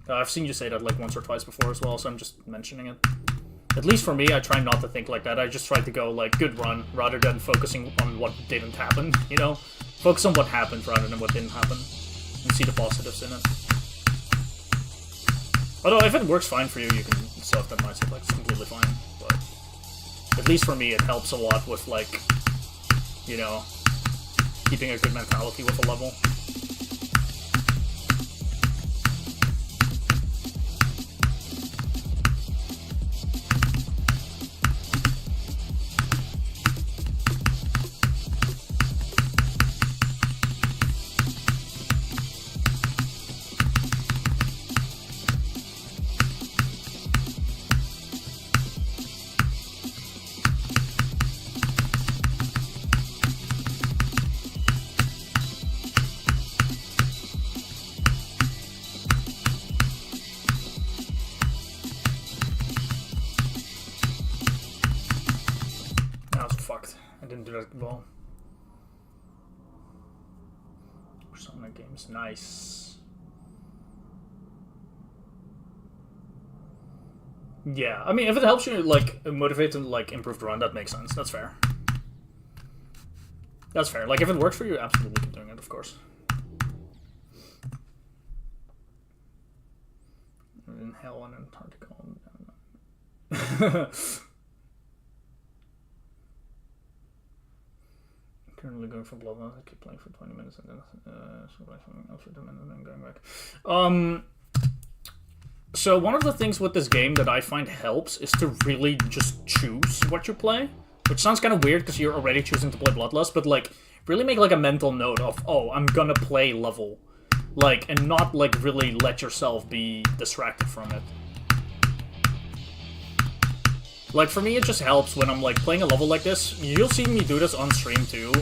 I've seen you say that, like, once or twice before as well, so I'm just mentioning it. At least for me, I try not to think like that. I just try to go, like, good run, rather than focusing on what didn't happen, you know? Focus on what happened rather than what didn't happen. And see the positives in it. Although, if it works fine for you, you can self that mindset, like, it's completely fine. But at least for me, it helps a lot with, like, you know, keeping a good mentality with a level. Well, Persona games, nice. Yeah, I mean, if it helps you, like, motivate and, like, improve the run, that makes sense. That's fair. That's fair. Like, if it works for you, absolutely keep doing it, of course. In hell and Antarctica. Currently going for Bloodlines. I keep playing for 20 minutes and then something else for 10 minutes and then going back. So one of the things with this game that I find helps is to really just choose what you play. Which sounds kind of weird because you're already choosing to play Bloodlust, but like really make like a mental note of, oh, I'm gonna play level. Like, and not like really let yourself be distracted from it. Like, for me, it just helps when I'm, like, playing a level like this. You'll see me do this on stream, too.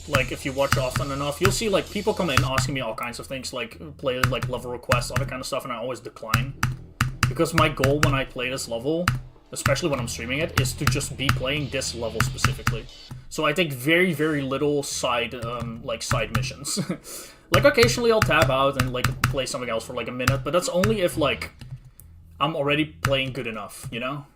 Like, if you watch often enough, you'll see, like, people come in asking me all kinds of things, like, play, like, level requests, all that kind of stuff, and I always decline. Because my goal when I play this level, especially when I'm streaming it, is to just be playing this level specifically. So I take very, very little side, side missions. Like, occasionally I'll tab out and, like, play something else for, like, a minute, but that's only if, like, I'm already playing good enough, you know?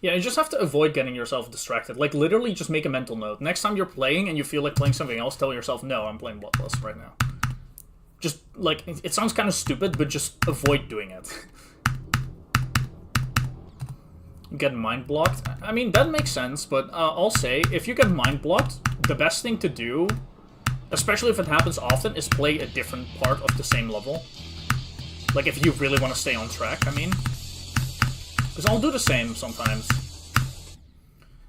Yeah, you just have to avoid getting yourself distracted. Like, literally just make a mental note. Next time you're playing and you feel like playing something else, tell yourself, no, I'm playing Bloodlust right now. Just, like, it sounds kind of stupid, but just avoid doing it. Get mind blocked? I mean, that makes sense, but I'll say, if you get mind blocked, the best thing to do, especially if it happens often, is play a different part of the same level. Like, if you really want to stay on track, I mean. Because I'll do the same sometimes.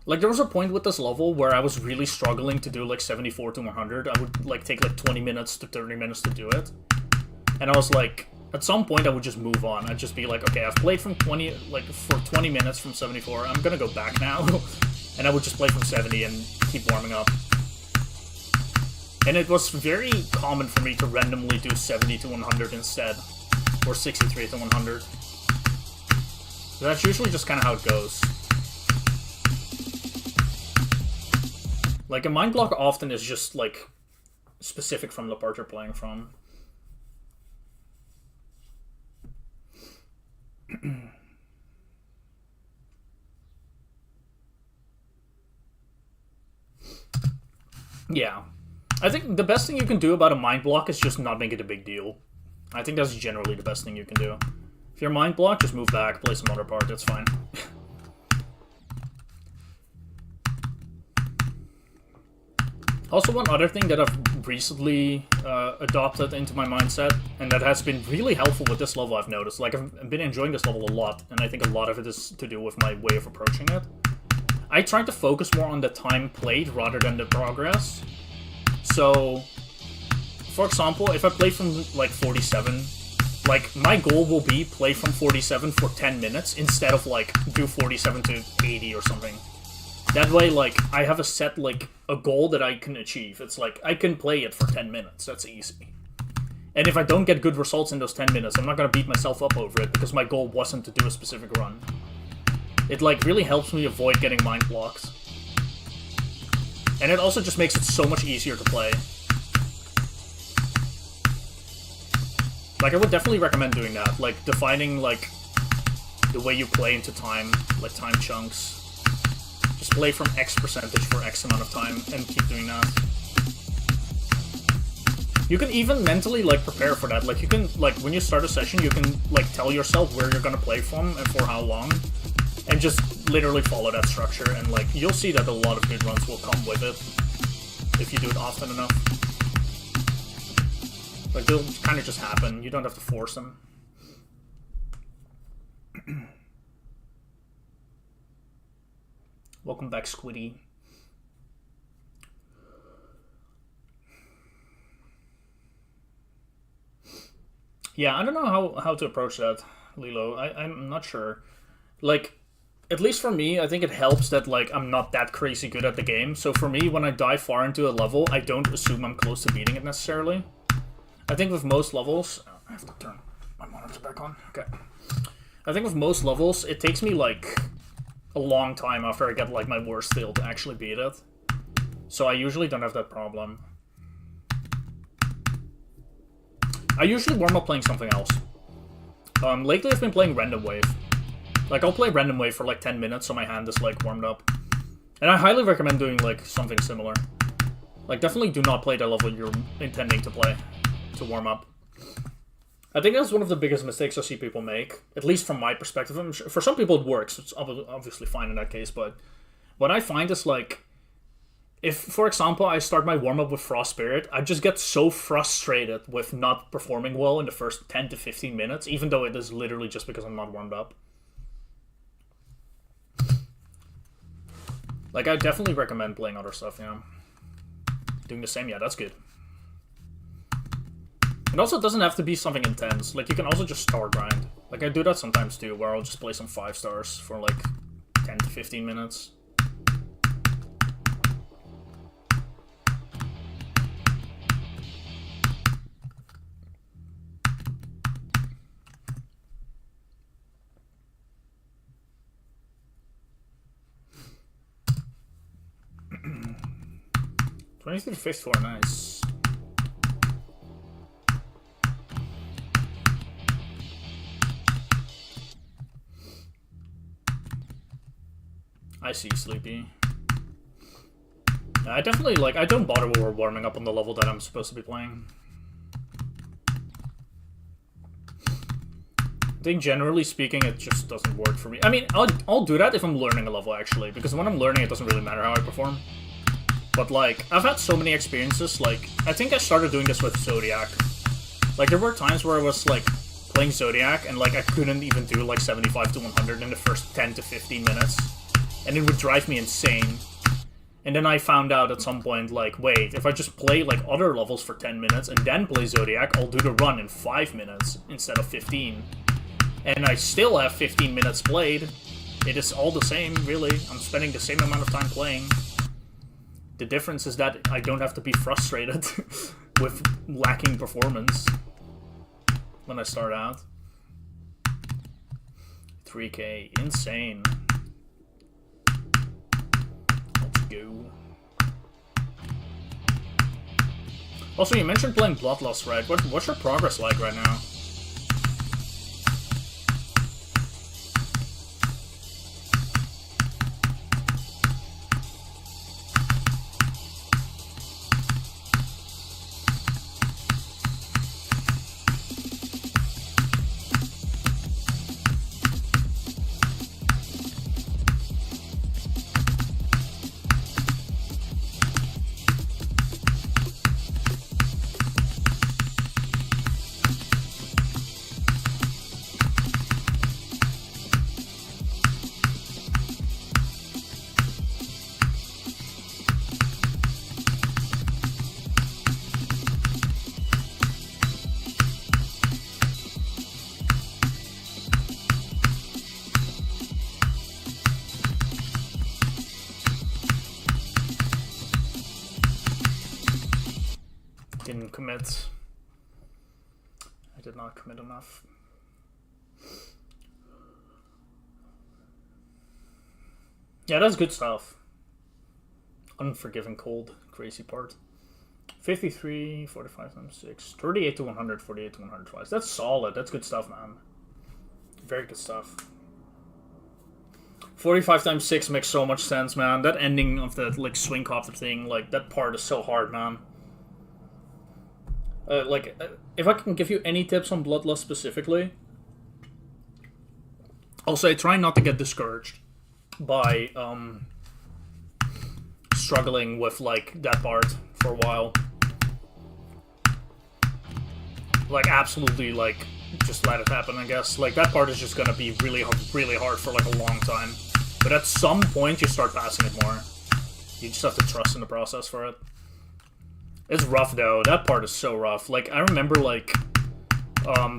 Like, there was a point with this level where I was really struggling to do, like, 74 to 100. I would, like, take, like, 20 minutes to 30 minutes to do it. And I was like, at some point I would just move on. I'd just be like, okay, I've played from 20, like, for 20 minutes from 74. I'm gonna go back now. And I would just play from 70 and keep warming up. And it was very common for me to randomly do 70 to 100 instead. Or 63 to 100. That's usually just kind of how it goes. Like, a mind block often is just, like, specific from the part you're playing from. Yeah. I think the best thing you can do about a mind block is just not make it a big deal. I think that's generally the best thing you can do. If you're mind blocked, just move back, play some other part, that's fine. Also, one other thing that I've recently adopted into my mindset, and that has been really helpful with this level, I've noticed. Like, I've been enjoying this level a lot, and I think a lot of it is to do with my way of approaching it. I try to focus more on the time played rather than the progress. So, for example, if I play from, like, 47, like, my goal will be play from 47 for 10 minutes instead of, like, do 47 to 80 or something. That way, like, I have a set, like, a goal that I can achieve. It's like, I can play it for 10 minutes. That's easy. And if I don't get good results in those 10 minutes, I'm not gonna beat myself up over it because my goal wasn't to do a specific run. It, like, really helps me avoid getting mind blocks. And it also just makes it so much easier to play. Like, I would definitely recommend doing that. Like, defining, like, the way you play into time, like, time chunks. Just play from X percentage for X amount of time, and keep doing that. You can even mentally, like, prepare for that. Like, you can, like, when you start a session, you can, like, tell yourself where you're gonna play from and for how long. And just literally follow that structure, and, like, you'll see that a lot of good runs will come with it. If you do it often enough. Like, they'll kind of just happen. You don't have to force them. Welcome back, Squiddy. Yeah, I don't know how to approach that, Lilo. I'm not sure. Like, at least for me, I think it helps that, like, I'm not that crazy good at the game. So for me, when I dive far into a level, I don't assume I'm close to beating it necessarily. I think with most levels... Oh, I have to turn my monitor back on. Okay. I think with most levels, it takes me, like, a long time after I get, like, my worst skill to actually beat it. So I usually don't have that problem. I usually warm up playing something else. Lately I've been playing Random Wave. Like, I'll play Random Wave for, like, 10 minutes so my hand is, like, warmed up. And I highly recommend doing, like, something similar. Like, definitely do not play the level you're intending to play to warm up. I think that's one of the biggest mistakes I see people make, at least from my perspective. I'm sure, for some people it works, it's obviously fine in that case, but what I find is, like, if, for example, I start my warm-up with Frost Spirit, I just get so frustrated with not performing well in the first 10 to 15 minutes, even though it is literally just because I'm not warmed up. Like, I definitely recommend playing other stuff, yeah. Doing the same, yeah, that's good. It also doesn't have to be something intense. Like, you can also just star grind. Like, I do that sometimes too, where I'll just play some 5 stars for, like, 10 to 15 minutes. $23 to 54, nice. I see, Sleepy. I definitely, like, I don't bother when we're warming up on the level that I'm supposed to be playing. I think generally speaking, it just doesn't work for me. I mean, I'll do that if I'm learning a level, actually, because when I'm learning, it doesn't really matter how I perform. But, like, I've had so many experiences, like, I think I started doing this with Zodiac. Like, there were times where I was, like, playing Zodiac, and, like, I couldn't even do, like, 75 to 100 in the first 10 to 15 minutes. And it would drive me insane. And then I found out at some point, like, wait, if I just play, like, other levels for 10 minutes and then play Zodiac, I'll do the run in 5 minutes instead of 15. And I still have 15 minutes played. It is all the same, really. I'm spending the same amount of time playing. The difference is that I don't have to be frustrated with lacking performance when I start out. 3K, insane. Let's go. Also, you mentioned playing Bloodlust, right? What's your progress like right now? didn't commit. I did not commit enough. Yeah, that's good stuff. Unforgiving cold, crazy part. 53, 45 times 6, 38 to 100, 48 to 100 twice. That's solid. That's good stuff, man. Very good stuff. 45 times 6 makes so much sense, man. That ending of the like swing copter thing, like that part is so hard, man. If I can give you any tips on Bloodlust specifically, I'll say try not to get discouraged by struggling with like that part for a while. Like absolutely like just let it happen, I guess. Like that part is just gonna be really hard for like a long time. But at some point you start passing it more. You just have to trust in the process for it. It's rough though. That part is so rough. Like I remember like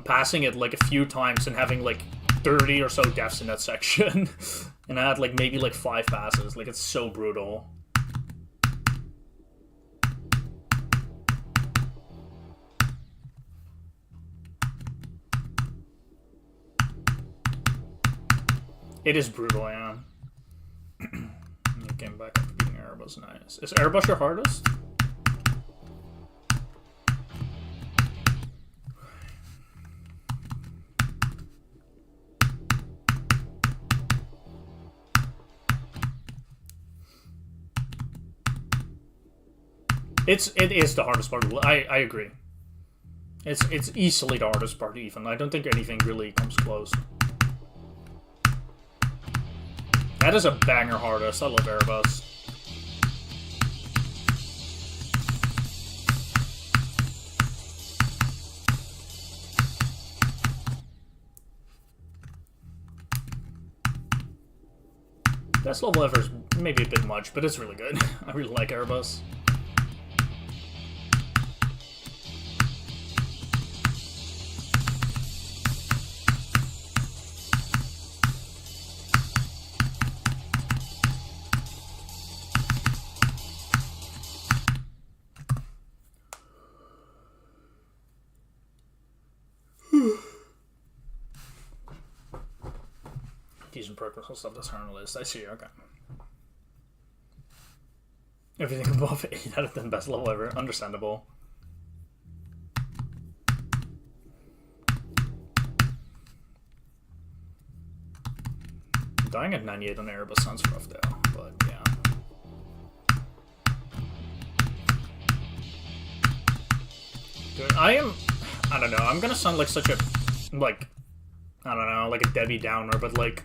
passing it like a few times and having like 30 or so deaths in that section. And I had like maybe like 5 passes. Like it's so brutal. It is brutal, yeah. You came back after beating Erebus, nice. Is Erebus your hardest? It is the hardest part. I agree. It's easily the hardest part even. I don't think anything really comes close. That is a banger hardest. I love Erebus. Best level ever is maybe a bit much, but it's really good. I really like Erebus. Decent purposeful stuff that's hard on the list. I see, okay. Everything above 8 out of 10 best level ever. Understandable. Dying at 98 on Erebus sounds rough though, but yeah. Dude, I don't know, I'm gonna sound like such a, like, I don't know, like a Debbie Downer, but like,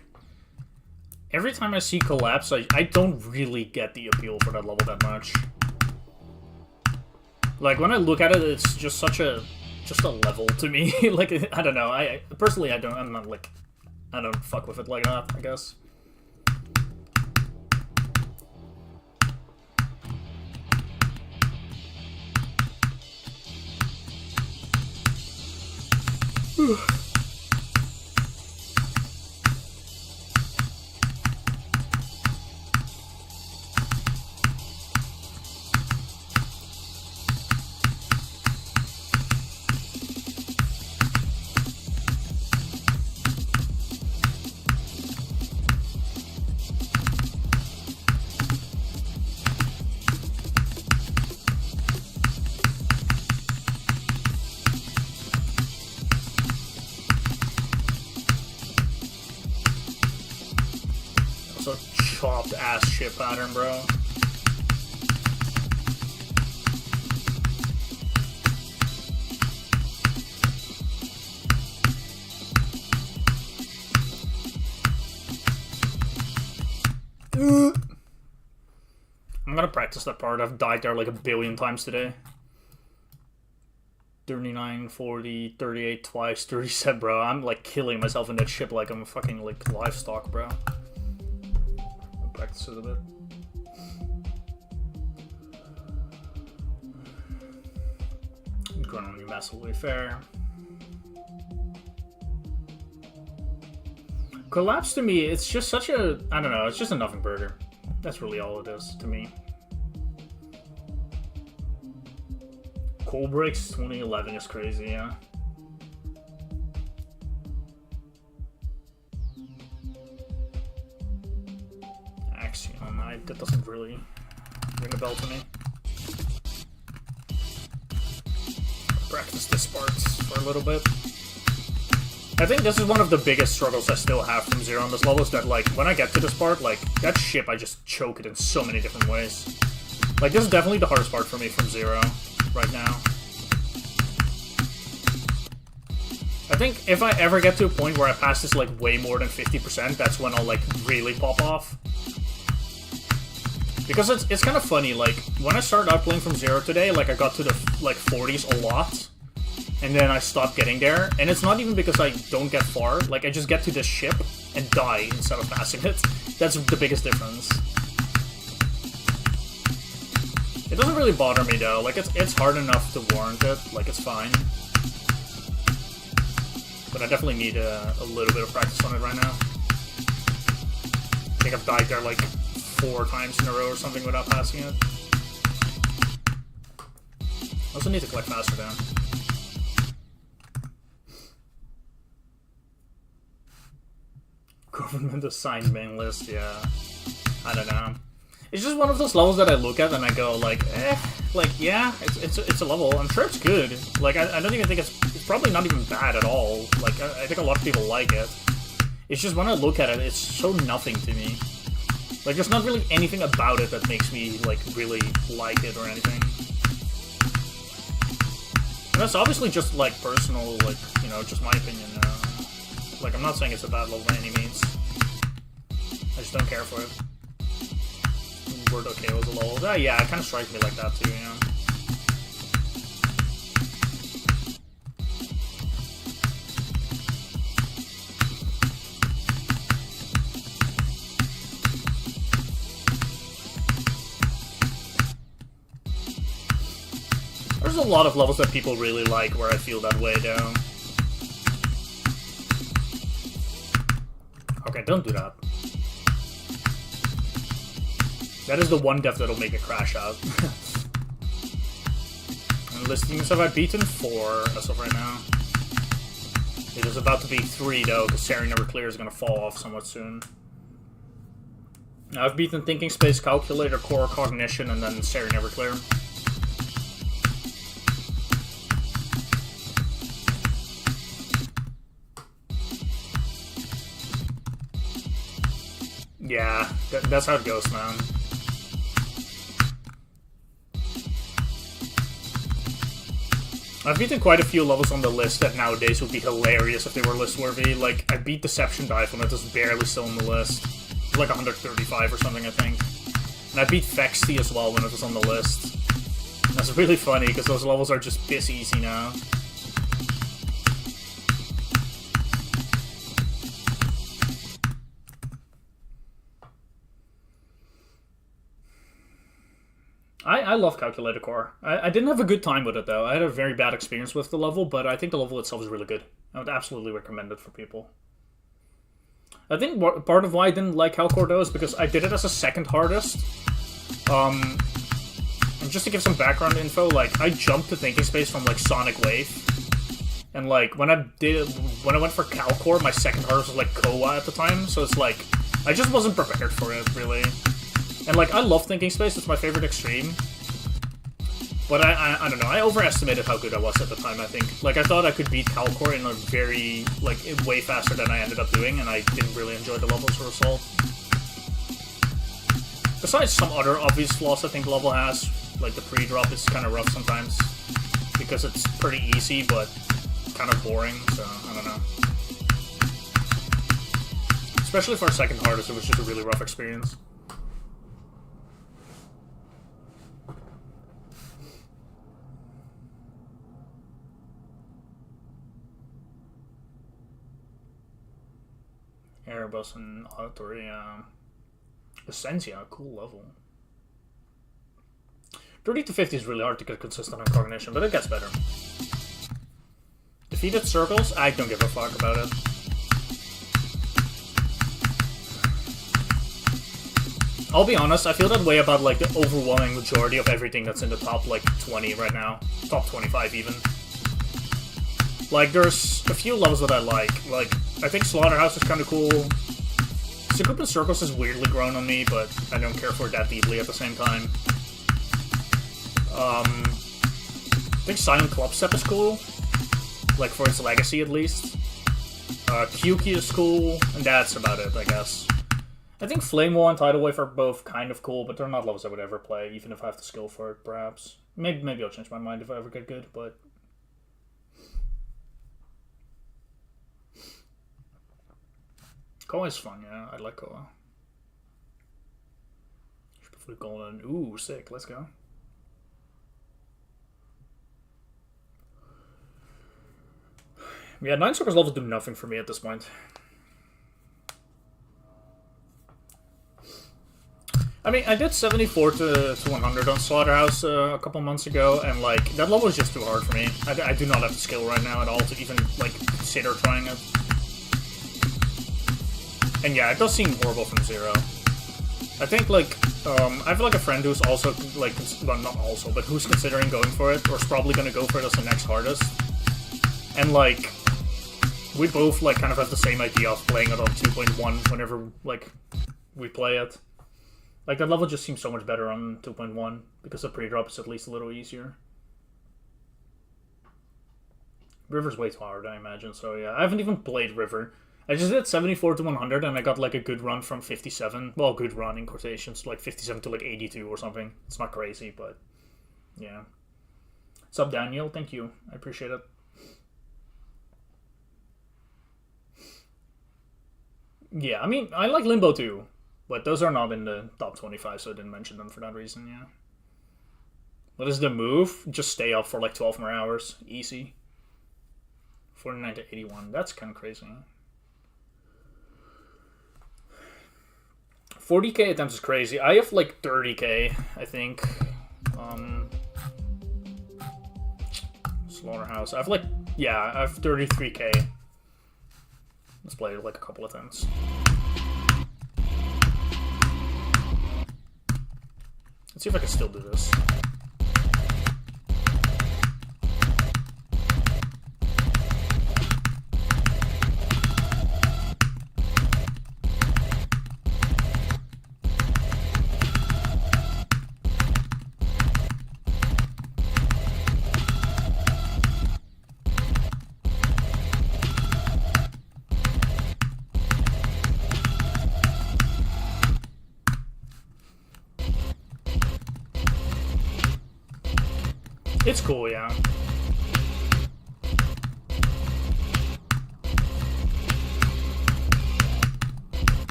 every time I see Collapse, I don't really get the appeal for that level that much. Like, when I look at it, it's just such a, just a level to me. Like, I don't know, personally, I'm not like, I don't fuck with it like that, I guess. Chopped ass shit pattern, bro. I'm gonna practice that part. I've died there like a billion times today. 39, 40, 38 twice, 37, bro. I'm like killing myself in that ship like I'm fucking like livestock, bro. Practice it a bit. Going on your massively fair. Collapse to me, it's just such a, I don't know, it's just a nothing burger. That's really all it is to me. Cold Breaks 2011 is crazy, yeah. Axiom, that doesn't really ring a bell to me. Practice this part for a little bit. I think this is one of the biggest struggles I still have from Zero on this level, is that, like, when I get to this part, like, that ship, I just choke it in so many different ways. Like, this is definitely the hardest part for me from Zero right now. I think if I ever get to a point where I pass this, like, way more than 50%, that's when I'll, like, really pop off. Because it's kind of funny, like, when I started out playing from Zero today, like, I got to the, like, 40s a lot. And then I stopped getting there, and it's not even because I don't get far, like, I just get to this ship and die instead of passing it. That's the biggest difference. It doesn't really bother me, though, like, it's hard enough to warrant it, like, it's fine. But I definitely need a little bit of practice on it right now. I think I've died there, like, 4 times in a row or something without passing it. I also need to collect faster down. Government assigned main list, yeah. I don't know. It's just one of those levels that I look at and I go like, like, yeah, it's a level. I'm sure it's good. Like, I don't even think it's probably not even bad at all. Like, I think a lot of people like it. It's just when I look at it, it's so nothing to me. Like, there's not really anything about it that makes me, like, really like it or anything. And that's obviously just, like, personal, like, you know, just my opinion. Like, I'm not saying it's a bad level by any means. I just don't care for it. Word okay was a level. Yeah, it kind of strikes me like that too, you know. There's a lot of levels that people really like where I feel that way, though. Okay, don't do that. That is the one death that'll make it crash out. And listings have I beaten 4 as of right now. It is about to be 3 though, because Sari Never Clear is going to fall off somewhat soon. Now, I've beaten Thinking Space, Calculator, Core, Cognition, and then Sari Never Clear. Yeah, that's how it goes, man. I've beaten quite a few levels on the list that nowadays would be hilarious if they were list-worthy. Like, I beat Deception Dive when it was barely still on the list. It was like 135 or something, I think. And I beat Fexty as well when it was on the list. And that's really funny, because those levels are just piss easy now. I love Calculator Core. I didn't have a good time with it, though. I had a very bad experience with the level, but I think the level itself is really good. I would absolutely recommend it for people. I think part of why I didn't like Calcore, though, is because I did it as a second hardest. And just to give some background info, like, I jumped to Thinking Space from, like, Sonic Wave. And, like, when I went for Calcore, my second hardest was, like, Koa at the time. So it's like, I just wasn't prepared for it, really. And, like, I love Thinking Space, it's my favorite extreme. But I don't know, I overestimated how good I was at the time, I think. Like, I thought I could beat Calcore in a very, like, way faster than I ended up doing, and I didn't really enjoy the levels as a result. Besides some other obvious flaws I think the level has, like the pre-drop is kind of rough sometimes. Because it's pretty easy, but kind of boring, so I don't know. Especially for a second hardest, it was just a really rough experience. Airbus and Auditory, Essentia, cool level. 30 to 50 is really hard to get consistent on Cognition, but it gets better. Defeated Circles? I don't give a fuck about it. I'll be honest, I feel that way about like the overwhelming majority of everything that's in the top like 20 right now. Top 25 even. Like there's a few levels that I like. Like I think Slaughterhouse is kind of cool. Soucoup in Circles has weirdly grown on me, but I don't care for it that deeply at the same time. I think Silent Clubstep is cool. Like for its legacy at least. Kyuki is cool, and that's about it, I guess. I think Flame Wall and Tidal Wave are both kind of cool, but they're not levels I would ever play, even if I have the skill for it, perhaps. Maybe I'll change my mind if I ever get good, but... Koa is fun, yeah. I like Koa. Golden. Ooh, sick. Let's go. Yeah, 9 Circles levels do nothing for me at this point. I mean, I did 74 to 100 on Slaughterhouse a couple months ago, and like, that level is just too hard for me. I do not have the skill right now at all to even, like, consider trying it. And yeah, it does seem horrible from zero. I think, like, I have, like, a friend who's also, like, well, not also, but who's considering going for it, or is probably gonna go for it as the next hardest. And, like, we both, like, kind of have the same idea of playing it on 2.1 whenever, like, we play it. Like, that level just seems so much better on 2.1, because the pre-drop is at least a little easier. River's way too hard, I imagine, so yeah. I haven't even played River. I just did 74 to 100, and I got, like, a good run from 57. Well, good run in quotations, like 57 to, like, 82 or something. It's not crazy, but, yeah. What's up, Daniel? Thank you. I appreciate it. Yeah, I mean, I like Limbo too. But those are not in the top 25, so I didn't mention them for that reason, yeah. What is the move? Just stay up for like 12 more hours. Easy. 49 to 81. That's kind of crazy. 40k attempts is crazy. I have like 30k, I think. Slaughterhouse. I have like, yeah, I have 33k. Let's play like a couple attempts. Let's see if I can still do this. It's cool, yeah.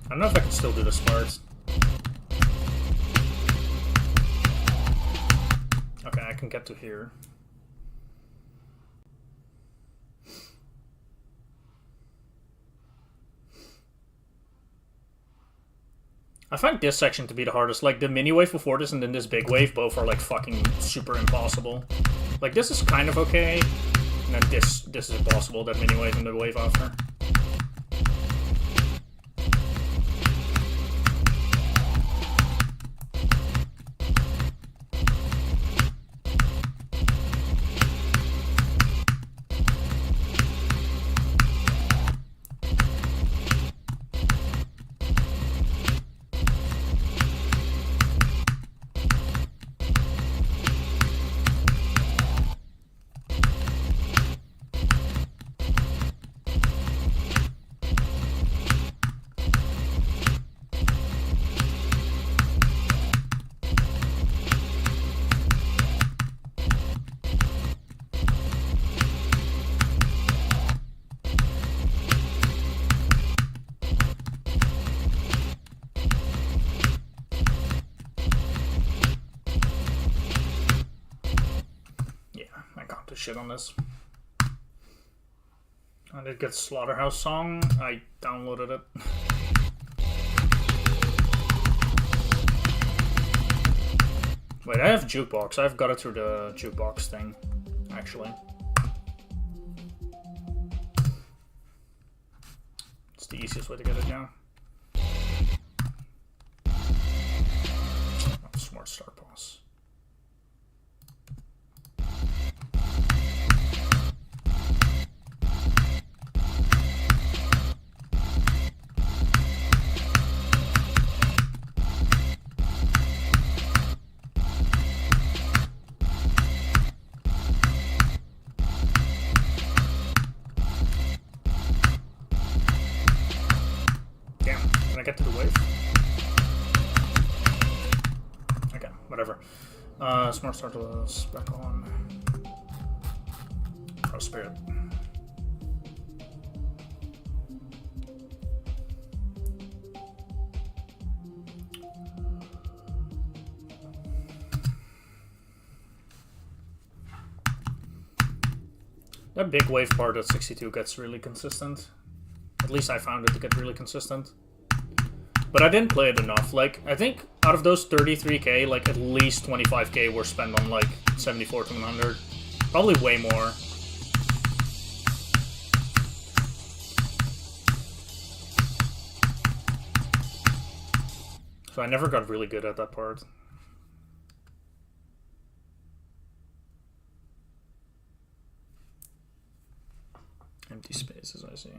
I don't know if I can still do the smarts. Okay, I can get to here. I find this section to be the hardest. Like, the mini wave before this and then this big wave, both are, like, fucking super impossible. Like, this is kind of okay, and then this is impossible, that mini wave and the wave after. Shit on this. I did get Slaughterhouse song. I downloaded it. Wait, I have Jukebox. I've got it through the Jukebox thing, actually. It's the easiest way to get it now. smart start boss. Damn, can I get to the wave? Okay, whatever. Smart start was back on. Oh, spirit. That big wave part at 62 gets really consistent. At least I found it to get really consistent. But I didn't play it enough. Like, I think out of those 33k, like at least 25k were spent on like 74 to 100. Probably way more. So I never got really good at that part. Empty spaces, I see.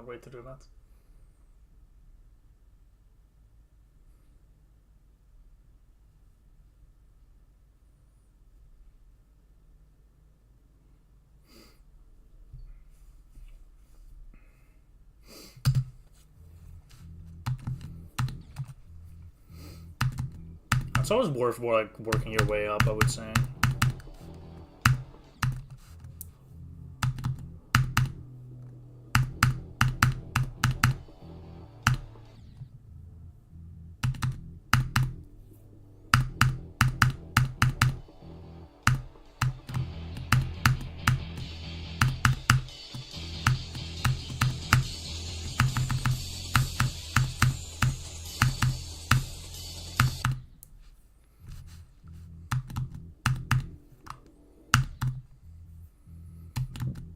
Way to do that. It's always worth like working your way up, I would say.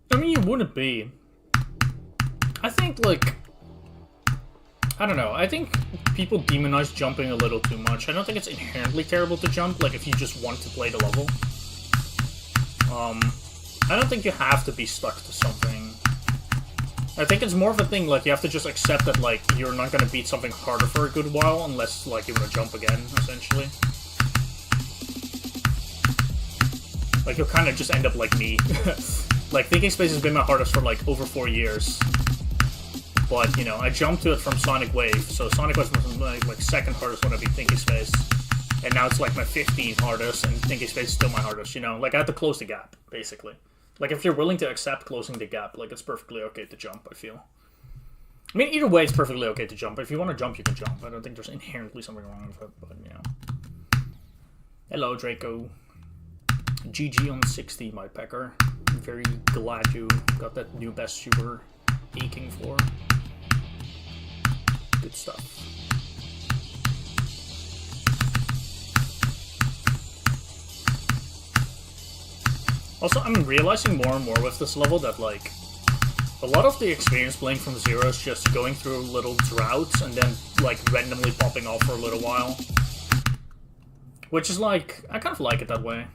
I mean, you wouldn't be. I think, like... I don't know. I think people demonize jumping a little too much. I don't think it's inherently terrible to jump, like, if you just want to play the level. I don't think you have to be stuck to something. I think it's more of a thing, like, you have to just accept that, like, you're not gonna beat something harder for a good while, unless, like, you wanna jump again, essentially. Like, you'll kind of just end up like me. Like, Thinking Space has been my hardest for, like, over 4 years. But, you know, I jumped to it from Sonic Wave, so Sonic Wave was my, like, second hardest when I beat Thinking Space. And now it's, like, my 15th hardest, and Thinking Space is still my hardest, you know? Like, I have to close the gap, basically. Like, if you're willing to accept closing the gap, like, it's perfectly okay to jump, I feel. I mean, either way, it's perfectly okay to jump. If you want to jump, you can jump. I don't think there's inherently something wrong with it, but, you know. Hello, Draco. GG on 60, my pecker. I'm very glad you got that new best you were aching for. Good stuff. Also, I'm realizing more and more with this level that, like, a lot of the experience playing from zero is just going through little droughts and then, like, randomly popping off for a little while. Which is, like, I kind of like it that way.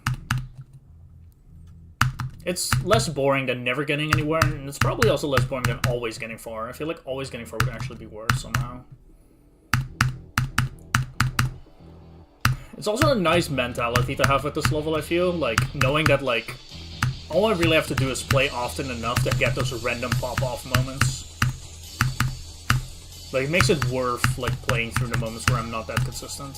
It's less boring than never getting anywhere, and it's probably also less boring than always getting far. I feel like always getting far would actually be worse somehow. It's also a nice mentality to have at this level, I feel. Like, knowing that, like, all I really have to do is play often enough to get those random pop-off moments. Like, it makes it worth, like, playing through the moments where I'm not that consistent.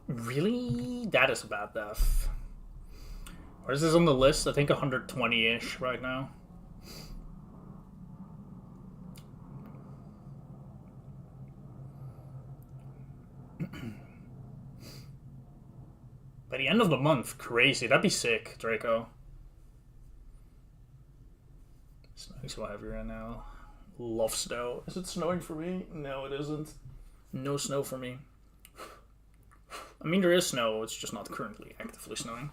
Really? That is a bad death. Where is this on the list? I think 120-ish right now. By the end of the month, crazy. That'd be sick, Draco. Snowing so heavy right now. Love snow. Is it snowing for me? No, it isn't. No snow for me. I mean, there is snow, it's just not currently actively snowing.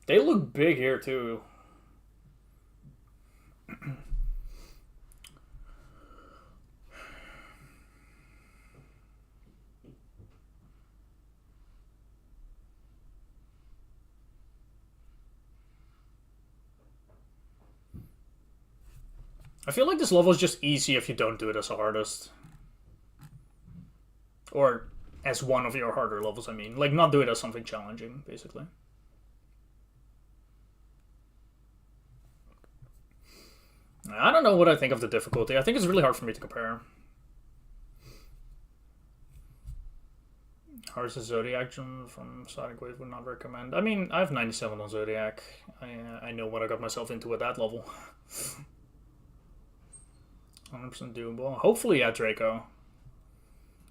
They look big here, too. I feel like this level is just easy if you don't do it as a hardest. Or as one of your harder levels, I mean. Like, not do it as something challenging, basically. I don't know what I think of the difficulty. I think it's really hard for me to compare. Hardest Zodiac Gem from Sonic Wave would not recommend. I mean, I have 97 on Zodiac. I know what I got myself into at that level. 100% doable. Hopefully at Draco.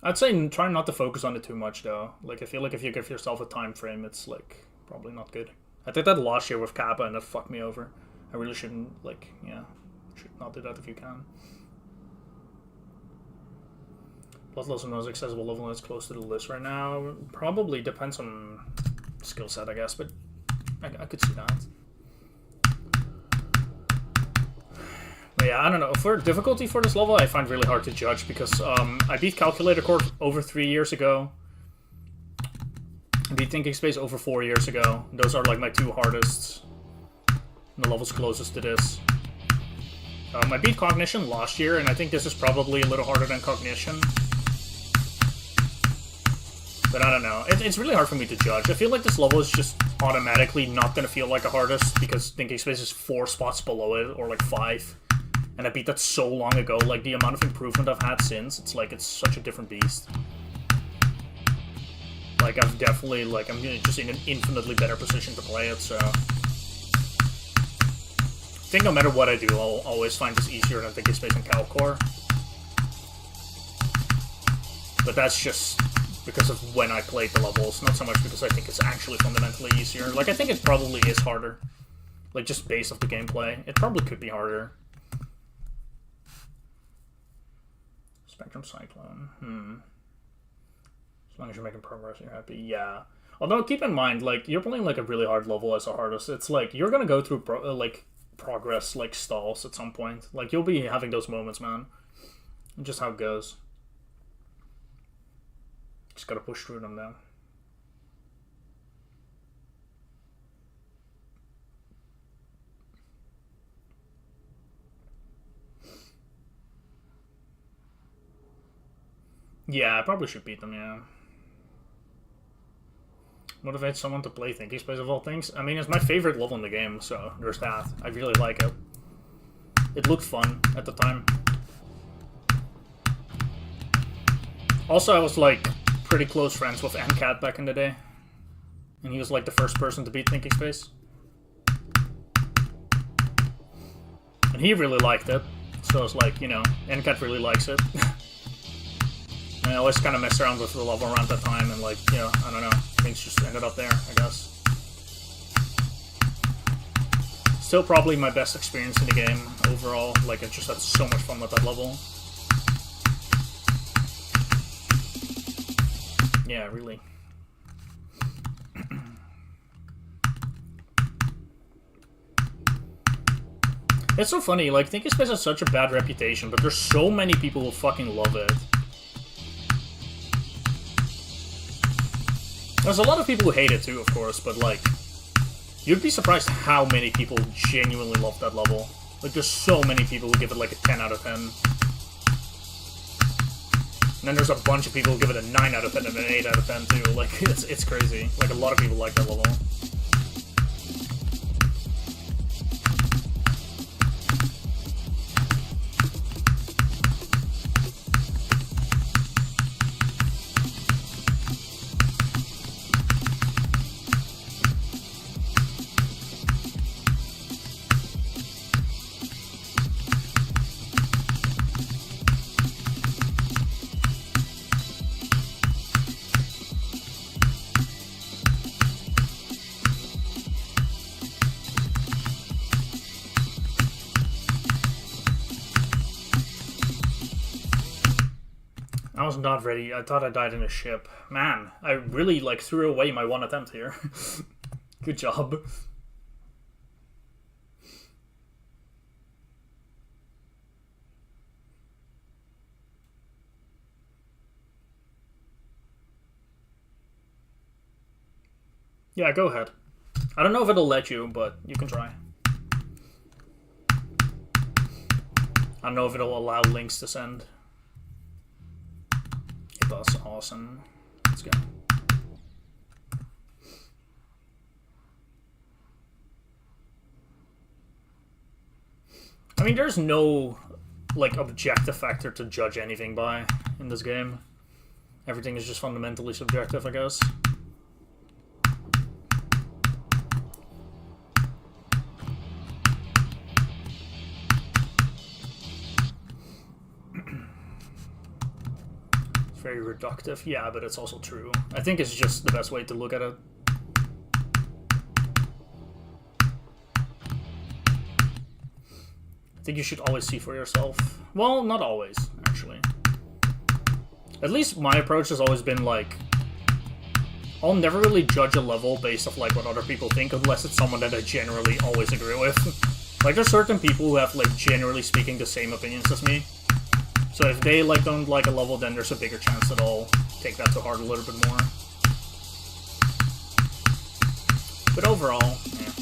I'd say try not to focus on it too much, though. Like, I feel like if you give yourself a time frame, it's, like, probably not good. I did that last year with Kappa, and that fucked me over. I really shouldn't, like, yeah. Should not do that if you can. Bloodlust is the most accessible level that's close to the list right now. Probably depends on skill set, I guess, but I could see that. But yeah, I don't know. For difficulty for this level, I find really hard to judge because I beat Calculator Core over 3 years ago. I beat Thinking Space over 4 years ago. Those are like my two hardest. And the levels closest to this. I beat Cognition last year, and I think this is probably a little harder than Cognition. But I don't know. It's really hard for me to judge. I feel like this level is just automatically not going to feel like a hardest because Thinking Space is 4 spots below it, or like 5. And I beat that so long ago, like the amount of improvement I've had since, it's like, it's such a different beast. Like, I've definitely, like, I'm just in an infinitely better position to play it, so... I think no matter what I do, I'll always find this easier than Thinking Space and Calcore. But that's just because of when I played the levels, not so much because I think it's actually fundamentally easier. Like, I think it probably is harder. Like, just based off the gameplay. It probably could be harder. Spectrum Cyclone. As long as you're making progress, you're happy. Yeah. Although, keep in mind, like, you're playing, like, a really hard level as a hardest. It's like, you're gonna go through, progress, like, stalls at some point. Like, you'll be having those moments, man. Just how it goes. Just gotta push through them, though. Yeah, I probably should beat them, yeah. Motivate someone to play Thinking Space of all things? I mean, it's my favorite level in the game, so there's that. I really like it. It looked fun at the time. Also, I was, like, pretty close friends with NCAT back in the day. And he was, like, the first person to beat Thinking Space. And he really liked it. So it's like, you know, NCAT really likes it. I always kind of messed around with the level around that time, and like, you know, I don't know, things just ended up there, I guess. Still probably my best experience in the game overall. Like, I just had so much fun with that level. Yeah, really. It's so funny, like, Thinking Space has such a bad reputation, but there's so many people who fucking love it. There's a lot of people who hate it too, of course, but like, you'd be surprised how many people genuinely love that level. Like, there's so many people who give it like a 10 out of 10. And then there's a bunch of people who give it a 9 out of 10 and an 8 out of 10 too. Like, it's crazy. Like, a lot of people like that level. I was not ready. I thought I died in a ship. Man, I really, like, threw away my one attempt here. Good job. Yeah, go ahead. I don't know if it'll let you, but you can try. I don't know if it'll allow links to send. That's awesome. Let's go. I mean, there's no, like, objective factor to judge anything by in this game. Everything is just fundamentally subjective, I guess. Very reductive, yeah, but it's also true. I think it's just the best way to look at it. I think you should always see for yourself. Well, not always, actually. At least my approach has always been like, I'll never really judge a level based off like what other people think, unless it's someone that I generally always agree with. Like, there's certain people who have, like, generally speaking, the same opinions as me. So if they, like, don't like a level, then there's a bigger chance that I'll take that to heart a little bit more. But overall, yeah.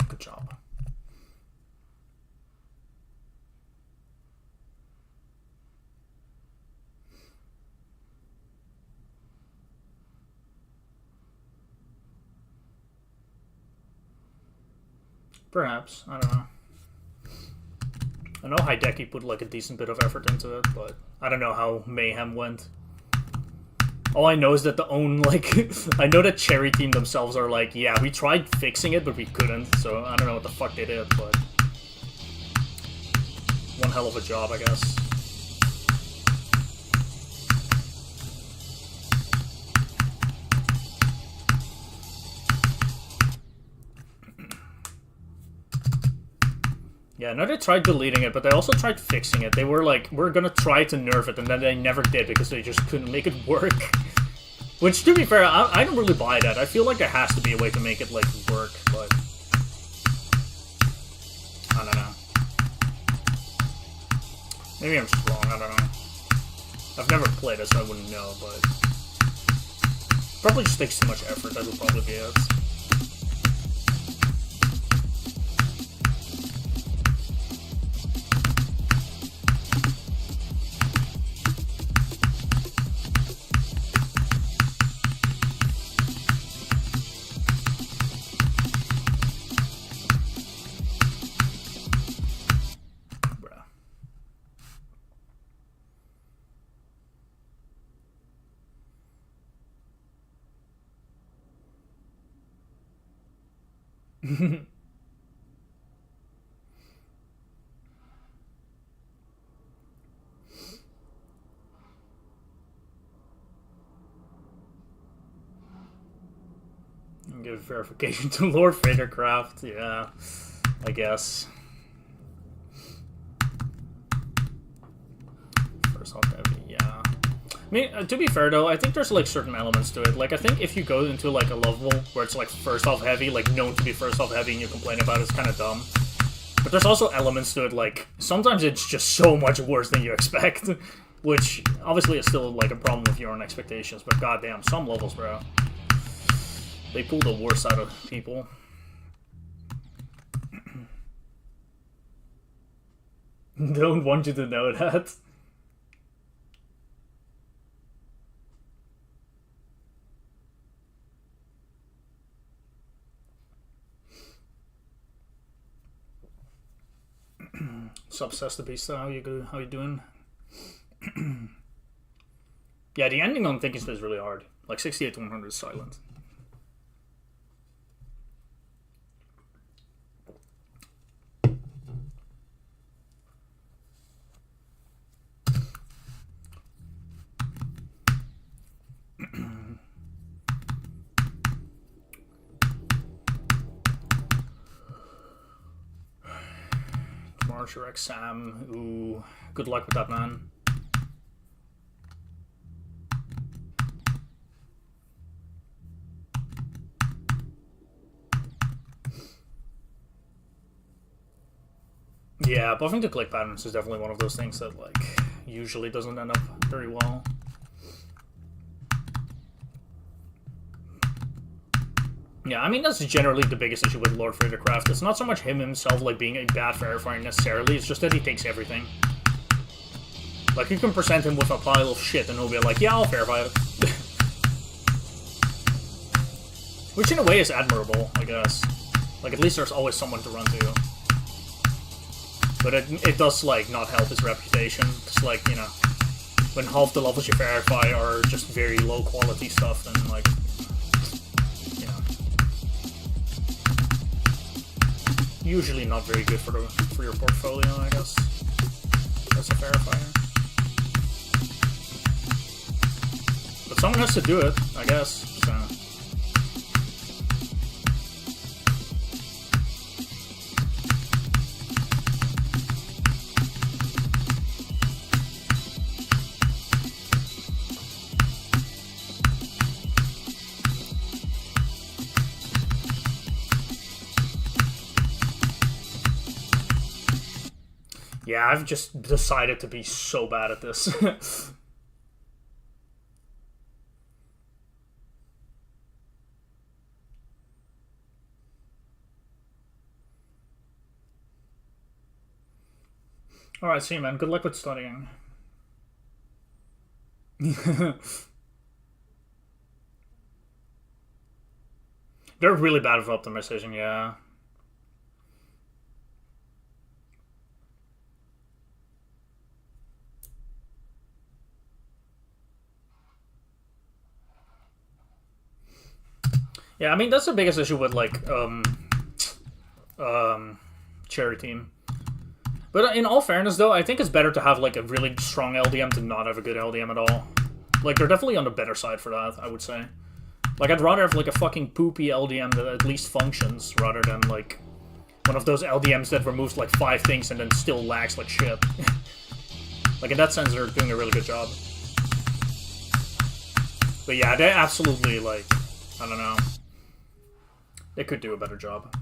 Good job. Perhaps. I don't know. I know Hideki put like a decent bit of effort into it, but I don't know how Mayhem went. All I know is that the own, like, I know that Cherry Team themselves are like, yeah, we tried fixing it, but we couldn't, so I don't know what the fuck they did, but one hell of a job, I guess. Yeah, no, they tried deleting it, but they also tried fixing it. They were like, we're gonna try to nerf it, and then they never did because they just couldn't make it work. Which, to be fair, I don't really buy that. I feel like there has to be a way to make it, like, work, but I don't know. Maybe I'm just wrong, I don't know. I've never played it, so I wouldn't know, but probably just takes too much effort, that would probably be it. Give verification to Lord Vadercraft, yeah, I guess. First off heavy, yeah. I mean, to be fair though, I think there's like certain elements to it. Like, I think if you go into like a level where it's like first off heavy, like known to be first off heavy, and you complain about it, it's kind of dumb. But there's also elements to it, like sometimes it's just so much worse than you expect, which obviously is still like a problem with your own expectations. But goddamn, some levels, bro, they pull the worst out of people. Don't want you to know that. Subsess the beast, how you doing? Yeah, the ending on Thinking is really hard. Like 68 to 100 is silent. Marshall X Sam, ooh, good luck with that, man. Yeah, buffing to click patterns is definitely one of those things that like usually doesn't end up very well. Yeah, I mean, that's generally the biggest issue with Lord Vadercraft. It's not so much him himself, like, being a bad verifier necessarily, it's just that he takes everything. Like, you can present him with a pile of shit and he'll be like, yeah, I'll verify it. Which in a way is admirable, I guess. Like, at least there's always someone to run to. But it does, like, not help his reputation. It's like, you know, when half the levels you verify are just very low quality stuff, then, like, usually not very good for your portfolio, I guess, as a verifier. But someone has to do it, I guess, so. Yeah, I've just decided to be so bad at this. Alright, see you, man. Good luck with studying. They're really bad with optimization, yeah. Yeah, I mean, that's the biggest issue with, like, Cherry Team. But in all fairness, though, I think it's better to have, like, a really strong LDM to not have a good LDM at all. Like, they're definitely on the better side for that, I would say. Like, I'd rather have, like, a fucking poopy LDM that at least functions, rather than, like, one of those LDMs that removes, like, 5 things and then still lags like shit. Like, in that sense, they're doing a really good job. But yeah, they absolutely, like, I don't know. They could do a better job.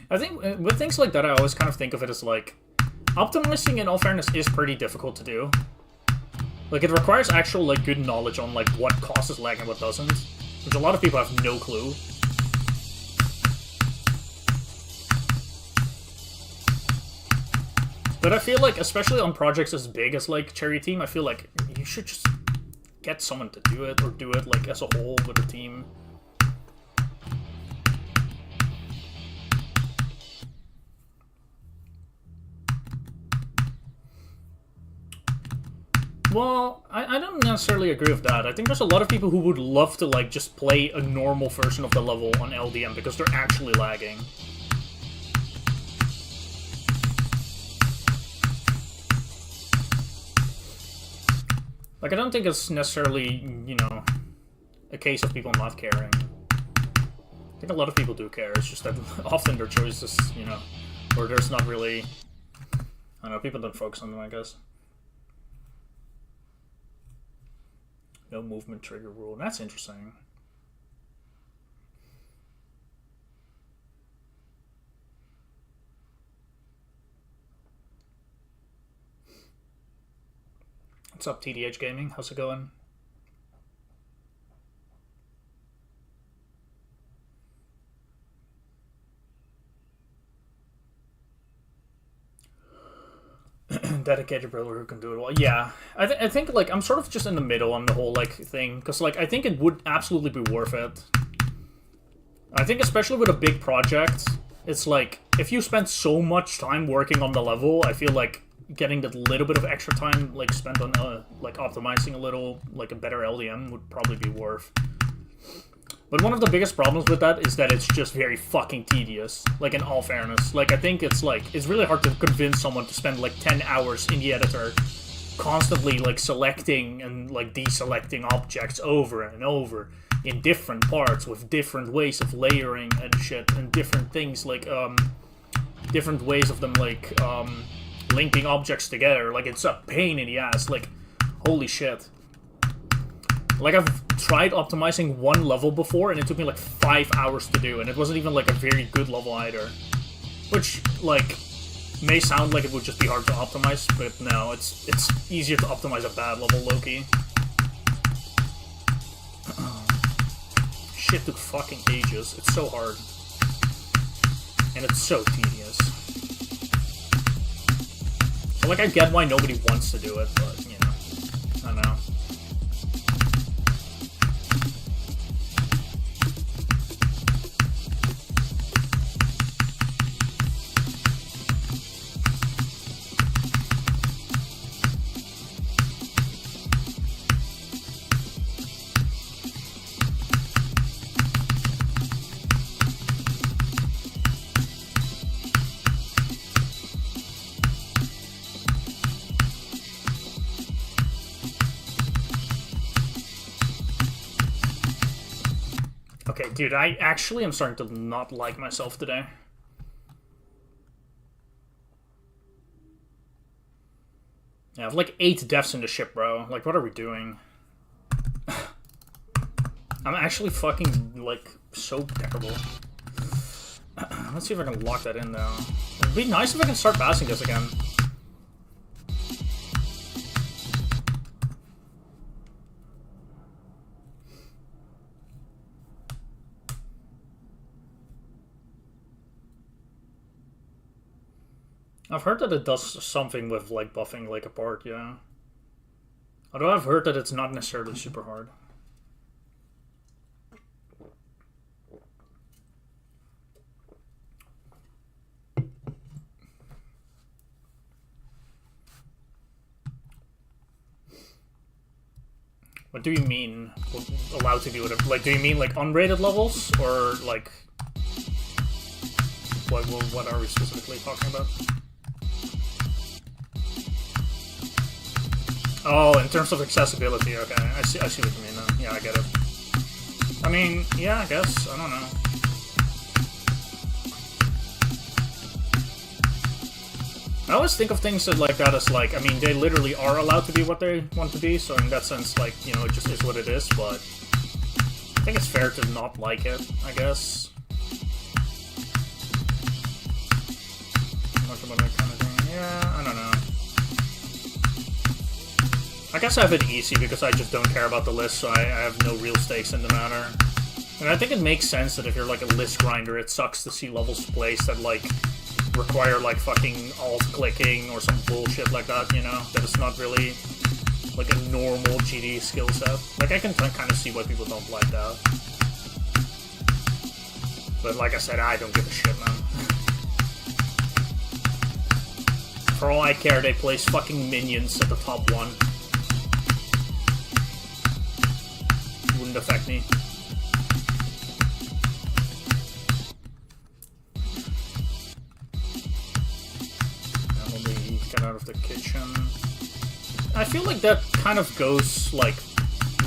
I think with things like that, I always kind of think of it as like, optimizing in all fairness is pretty difficult to do. Like, it requires actual, like, good knowledge on, like, what causes lag and what doesn't. Which a lot of people have no clue. But I feel like, especially on projects as big as, like, Cherry Team, I feel like you should just get someone to do it, or do it, like, as a whole with a team. Well, I don't necessarily agree with that. I think there's a lot of people who would love to, like, just play a normal version of the level on LDM because they're actually lagging. Like, I don't think it's necessarily, you know, a case of people not caring. I think a lot of people do care. It's just that often their choices, you know, or there's not really... I don't know, people don't focus on them, I guess. No movement trigger rule. That's interesting. What's up, TDH Gaming? How's it going? Dedicated builder who can do it well. Yeah, I think like I'm sort of just in the middle on the whole like thing because like I think it would absolutely be worth it. I think especially with a big project, it's like if you spend so much time working on the level, I feel like getting that little bit of extra time like spent on like optimizing a little like a better LDM would probably be worth. But one of the biggest problems with that is that it's just very fucking tedious. Like, in all fairness. Like, I think it's, like, it's really hard to convince someone to spend, like, 10 hours in the editor constantly, like, selecting and, like, deselecting objects over and over in different parts with different ways of layering and shit and different things, like, different ways of them, like, linking objects together. Like, it's a pain in the ass. Like, holy shit. Like, I've tried optimizing one level before, and it took me, like, 5 hours to do, and it wasn't even, like, a very good level either. Which, like, may sound like it would just be hard to optimize, but no, it's easier to optimize a bad level, low-key. Shit took fucking ages. It's so hard. And it's so tedious. So, like, I get why nobody wants to do it, but, you know, I don't know. Okay, dude, I actually am starting to not like myself today. Yeah, I have like 8 deaths in the ship, bro. Like, what are we doing? I'm actually fucking, like, so terrible. Let's see if I can lock that in, though. It'd be nice if I can start passing this again. I've heard that it does something with, like, buffing, like, a part, yeah. Although I've heard that it's not necessarily super hard. What do you mean, allowed to do whatever? Like, do you mean, like, unrated levels? Or, like... What are we specifically talking about? Oh, in terms of accessibility, okay. I see what you mean now. Yeah, I get it. I mean, yeah, I guess. I don't know. I always think of things like that as, like, I mean, they literally are allowed to be what they want to be, so in that sense, like, you know, it just is what it is, but I think it's fair to not like it, I guess. Much about that kind of thing. Yeah, I don't know. I guess I have it easy because I just don't care about the list, so I have no real stakes in the matter. And I think it makes sense that if you're like a list grinder, it sucks to see levels placed that like require like fucking alt-clicking or some bullshit like that, you know? That it's not really like a normal GD skill set. Like I can kind of see why people don't like that. But like I said, I don't give a shit, man. For all I care, they place fucking minions at the top 1. wouldn't affect me. Let me get out of the kitchen. I feel like that kind of goes, like,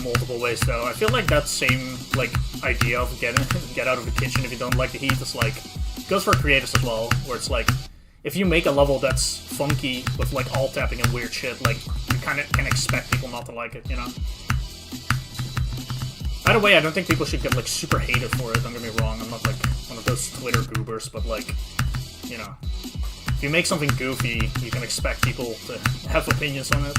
multiple ways, though. I feel like that same, like, idea of get out of the kitchen if you don't like the heat is, like, goes for creators as well, where it's like, if you make a level that's funky with, like, alt-tapping and weird shit, like, you kind of can expect people not to like it, you know? Either way, I don't think people should get, like, super hated for it, don't get me wrong. I'm not, like, one of those Twitter goobers, but, like, you know, if you make something goofy, you can expect people to have opinions on it.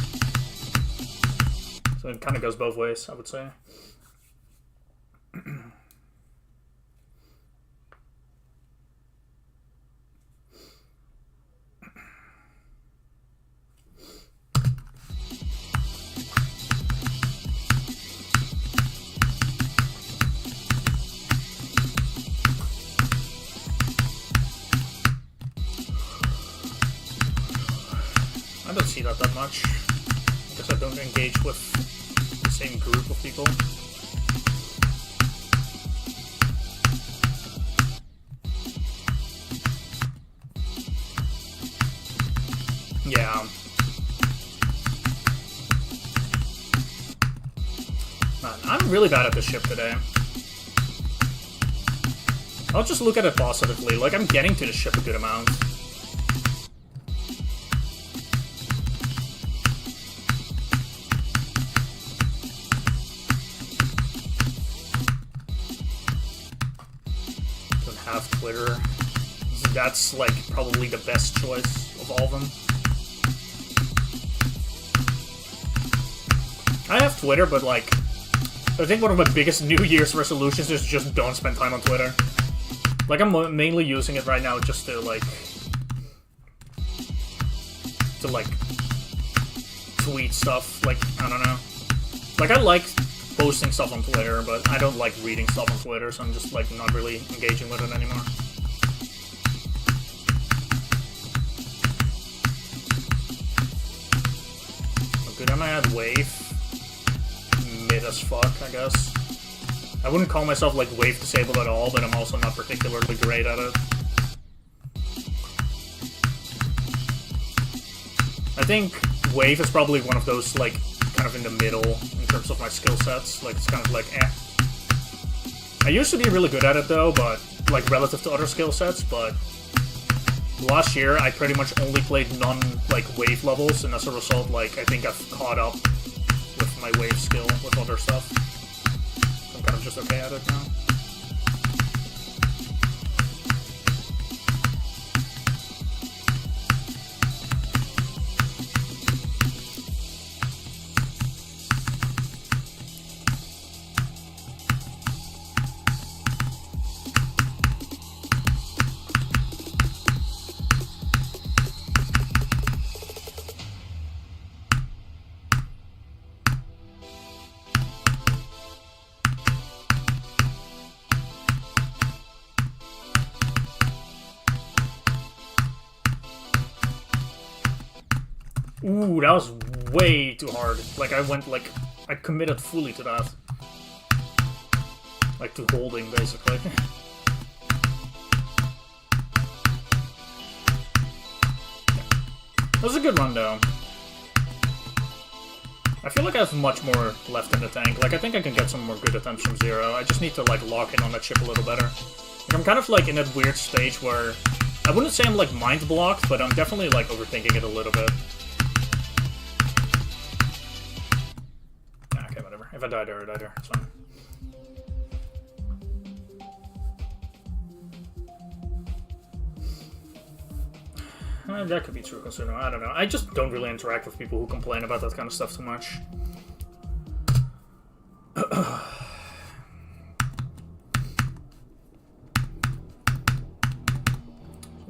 So it kind of goes both ways, I would say. I don't see that much. I guess I don't engage with the same group of people. Yeah. Man, I'm really bad at this ship today. I'll just look at it positively. Like, I'm getting to the ship a good amount. Don't have Twitter. That's, like, probably the best choice of all of them. I have Twitter, but, like, I think one of my biggest New Year's resolutions is just don't spend time on Twitter. Like, I'm mainly using it right now just to, like, tweet stuff. Like, I don't know. Like, I like posting stuff on Twitter, but I don't like reading stuff on Twitter, so I'm just, like, not really engaging with it anymore. How good am I at Wave? Mid as fuck, I guess. I wouldn't call myself, like, wave disabled at all, but I'm also not particularly great at it. I think wave is probably one of those, like, kind of in the middle in terms of my skill sets. Like, it's kind of like, eh. I used to be really good at it, though, but, like, relative to other skill sets, but last year I pretty much only played like, wave levels, and as a result, like, I think I've caught up with my wave skill with other stuff. I'm kind of just okay at it now. Ooh, that was way too hard. Like, I committed fully to that. Like, to holding, basically. That was a good run, though. I feel like I have much more left in the tank. Like, I think I can get some more good attempts from zero. I just need to, like, lock in on that chip a little better. Like, I'm kind of, like, in that weird stage where I wouldn't say I'm, like, mind-blocked, but I'm definitely, like, overthinking it a little bit. Okay, whatever. If I die there, I die there. It's fine. That could be true, considering. I don't know. I just don't really interact with people who complain about that kind of stuff too much.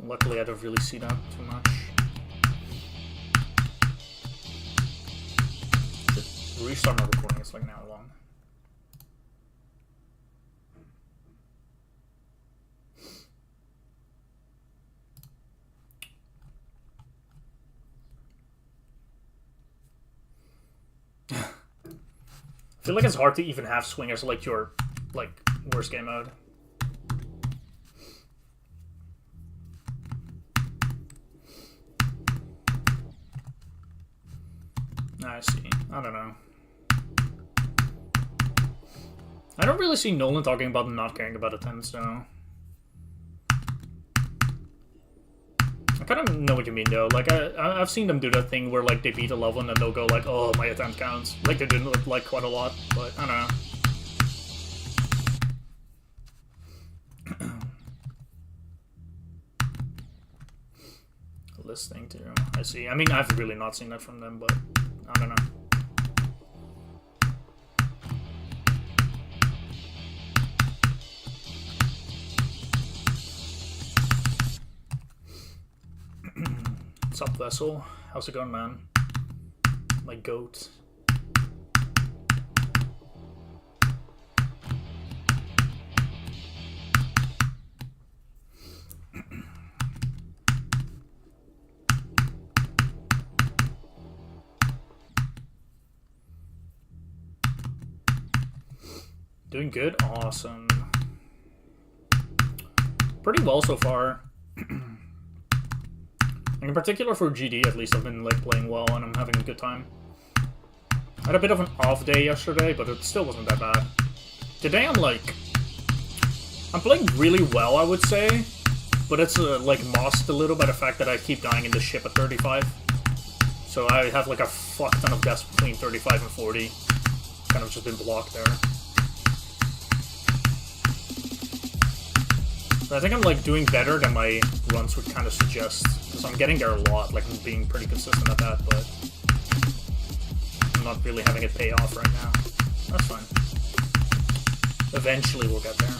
Luckily, I don't really see that too much. Should restart my recording. It's like an hour long. I feel like it's hard to even have swing as like your like worst game mode. I see. I don't know. I don't really see Nolan talking about not caring about attempts, though. I kind of know what you mean, though. Like, I've seen them do that thing where, like, they beat a level and then they'll go, like, oh, my attempt counts. Like, they're doing it, like, quite a lot, but I don't know. Listening to, I see. I mean, I've really not seen that from them, but I don't know. What's up, Vessel? How's it going, man? My goat. Doing good? Awesome. Pretty well so far. In particular for GD, at least, I've been like playing well and I'm having a good time. I had a bit of an off day yesterday, but it still wasn't that bad. Today I'm playing really well, I would say, but it's like masked a little by the fact that I keep dying in the ship at 35. So I have like a fuck ton of deaths between 35 and 40. Kind of just been blocked there. But I think I'm like doing better than my runs would kind of suggest, because I'm getting there a lot, like I'm being pretty consistent at that, but I'm not really having it pay off right now. That's fine. Eventually we'll get there.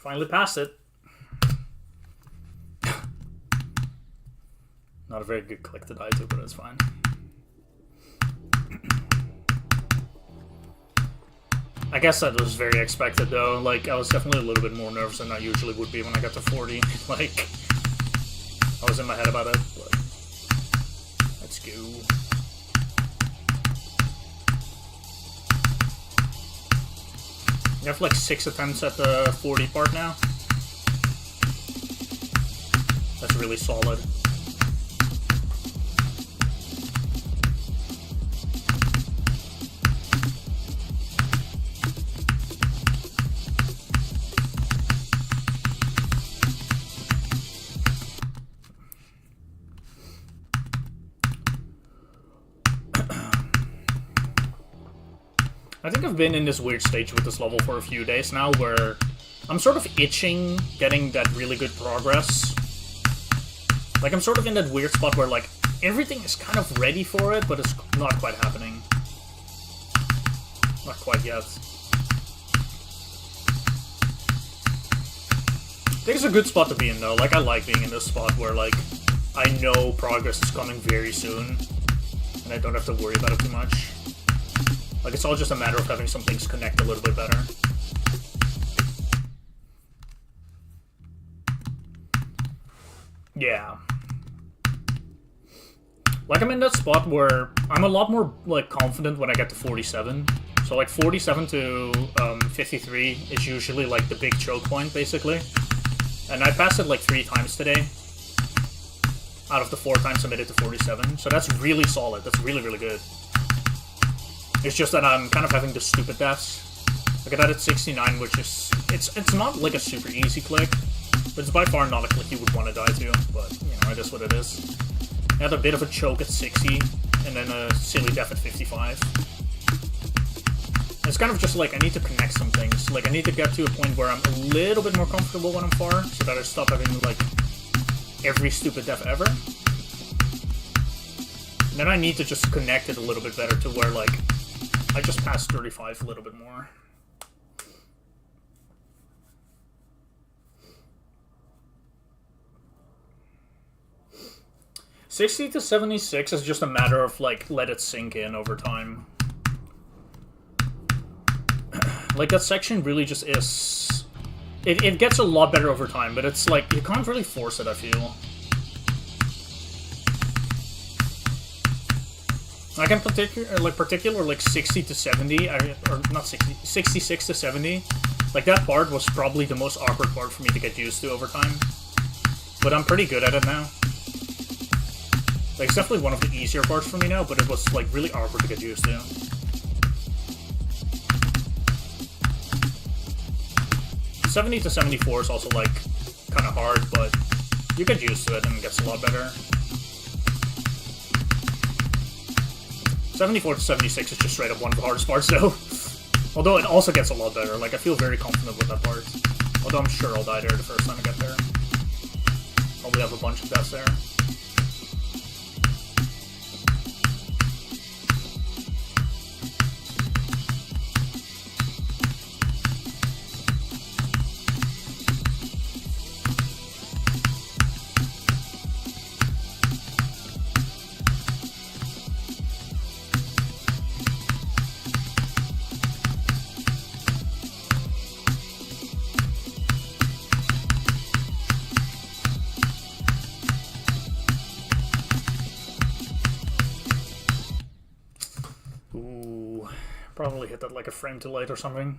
Finally passed it. Not a very good click to die to, but it's fine. I guess that was very expected, though. Like, I was definitely a little bit more nervous than I usually would be when I got to 40. Like, I was in my head about it, but let's go. You have like 6 attempts at the 40 part now. That's really solid. I think I've been in this weird stage with this level for a few days now where I'm sort of itching getting that really good progress. Like, I'm sort of in that weird spot where, like, everything is kind of ready for it, but it's not quite happening. Not quite yet. I think it's a good spot to be in, though. Like, I like being in this spot where, like, I know progress is coming very soon, and I don't have to worry about it too much. Like, it's all just a matter of having some things connect a little bit better. Yeah. Like, I'm in that spot where I'm a lot more, like, confident when I get to 47. So, like, 47 to 53 is usually, like, the big choke point, basically. And I passed it, like, 3 times today. Out of the 4 times I made it to 47. So that's really solid. That's really, really good. It's just that I'm kind of having the stupid deaths. I got that at 69, which is... It's not, like, a super easy click. But it's by far not a click you would want to die to. But, you know, it is what it is. I had a bit of a choke at 60, and then a silly death at 55. It's kind of just like, I need to connect some things. Like, I need to get to a point where I'm a little bit more comfortable when I'm far, so that I stop having, like, every stupid death ever. Then I need to just connect it a little bit better to where, like, I just passed 35 a little bit more. $60 to $76 is just a matter of, like, let it sink in over time. Like, that section really just is... It gets a lot better over time, but it's like, you can't really force it, I feel. Like, in particular, like 60 to 70, or not 60, 66 to 70, like, that part was probably the most awkward part for me to get used to over time. But I'm pretty good at it now. Like, it's definitely one of the easier parts for me now, but it was, like, really awkward to get used to. $70 to $74 is also, like, kind of hard, but you get used to it and it gets a lot better. $74 to $76 is just straight up one of the hardest parts, though. Although it also gets a lot better. Like, I feel very confident with that part. Although I'm sure I'll die there the first time I get there. Probably have a bunch of deaths there. Probably hit that like a frame too late or something.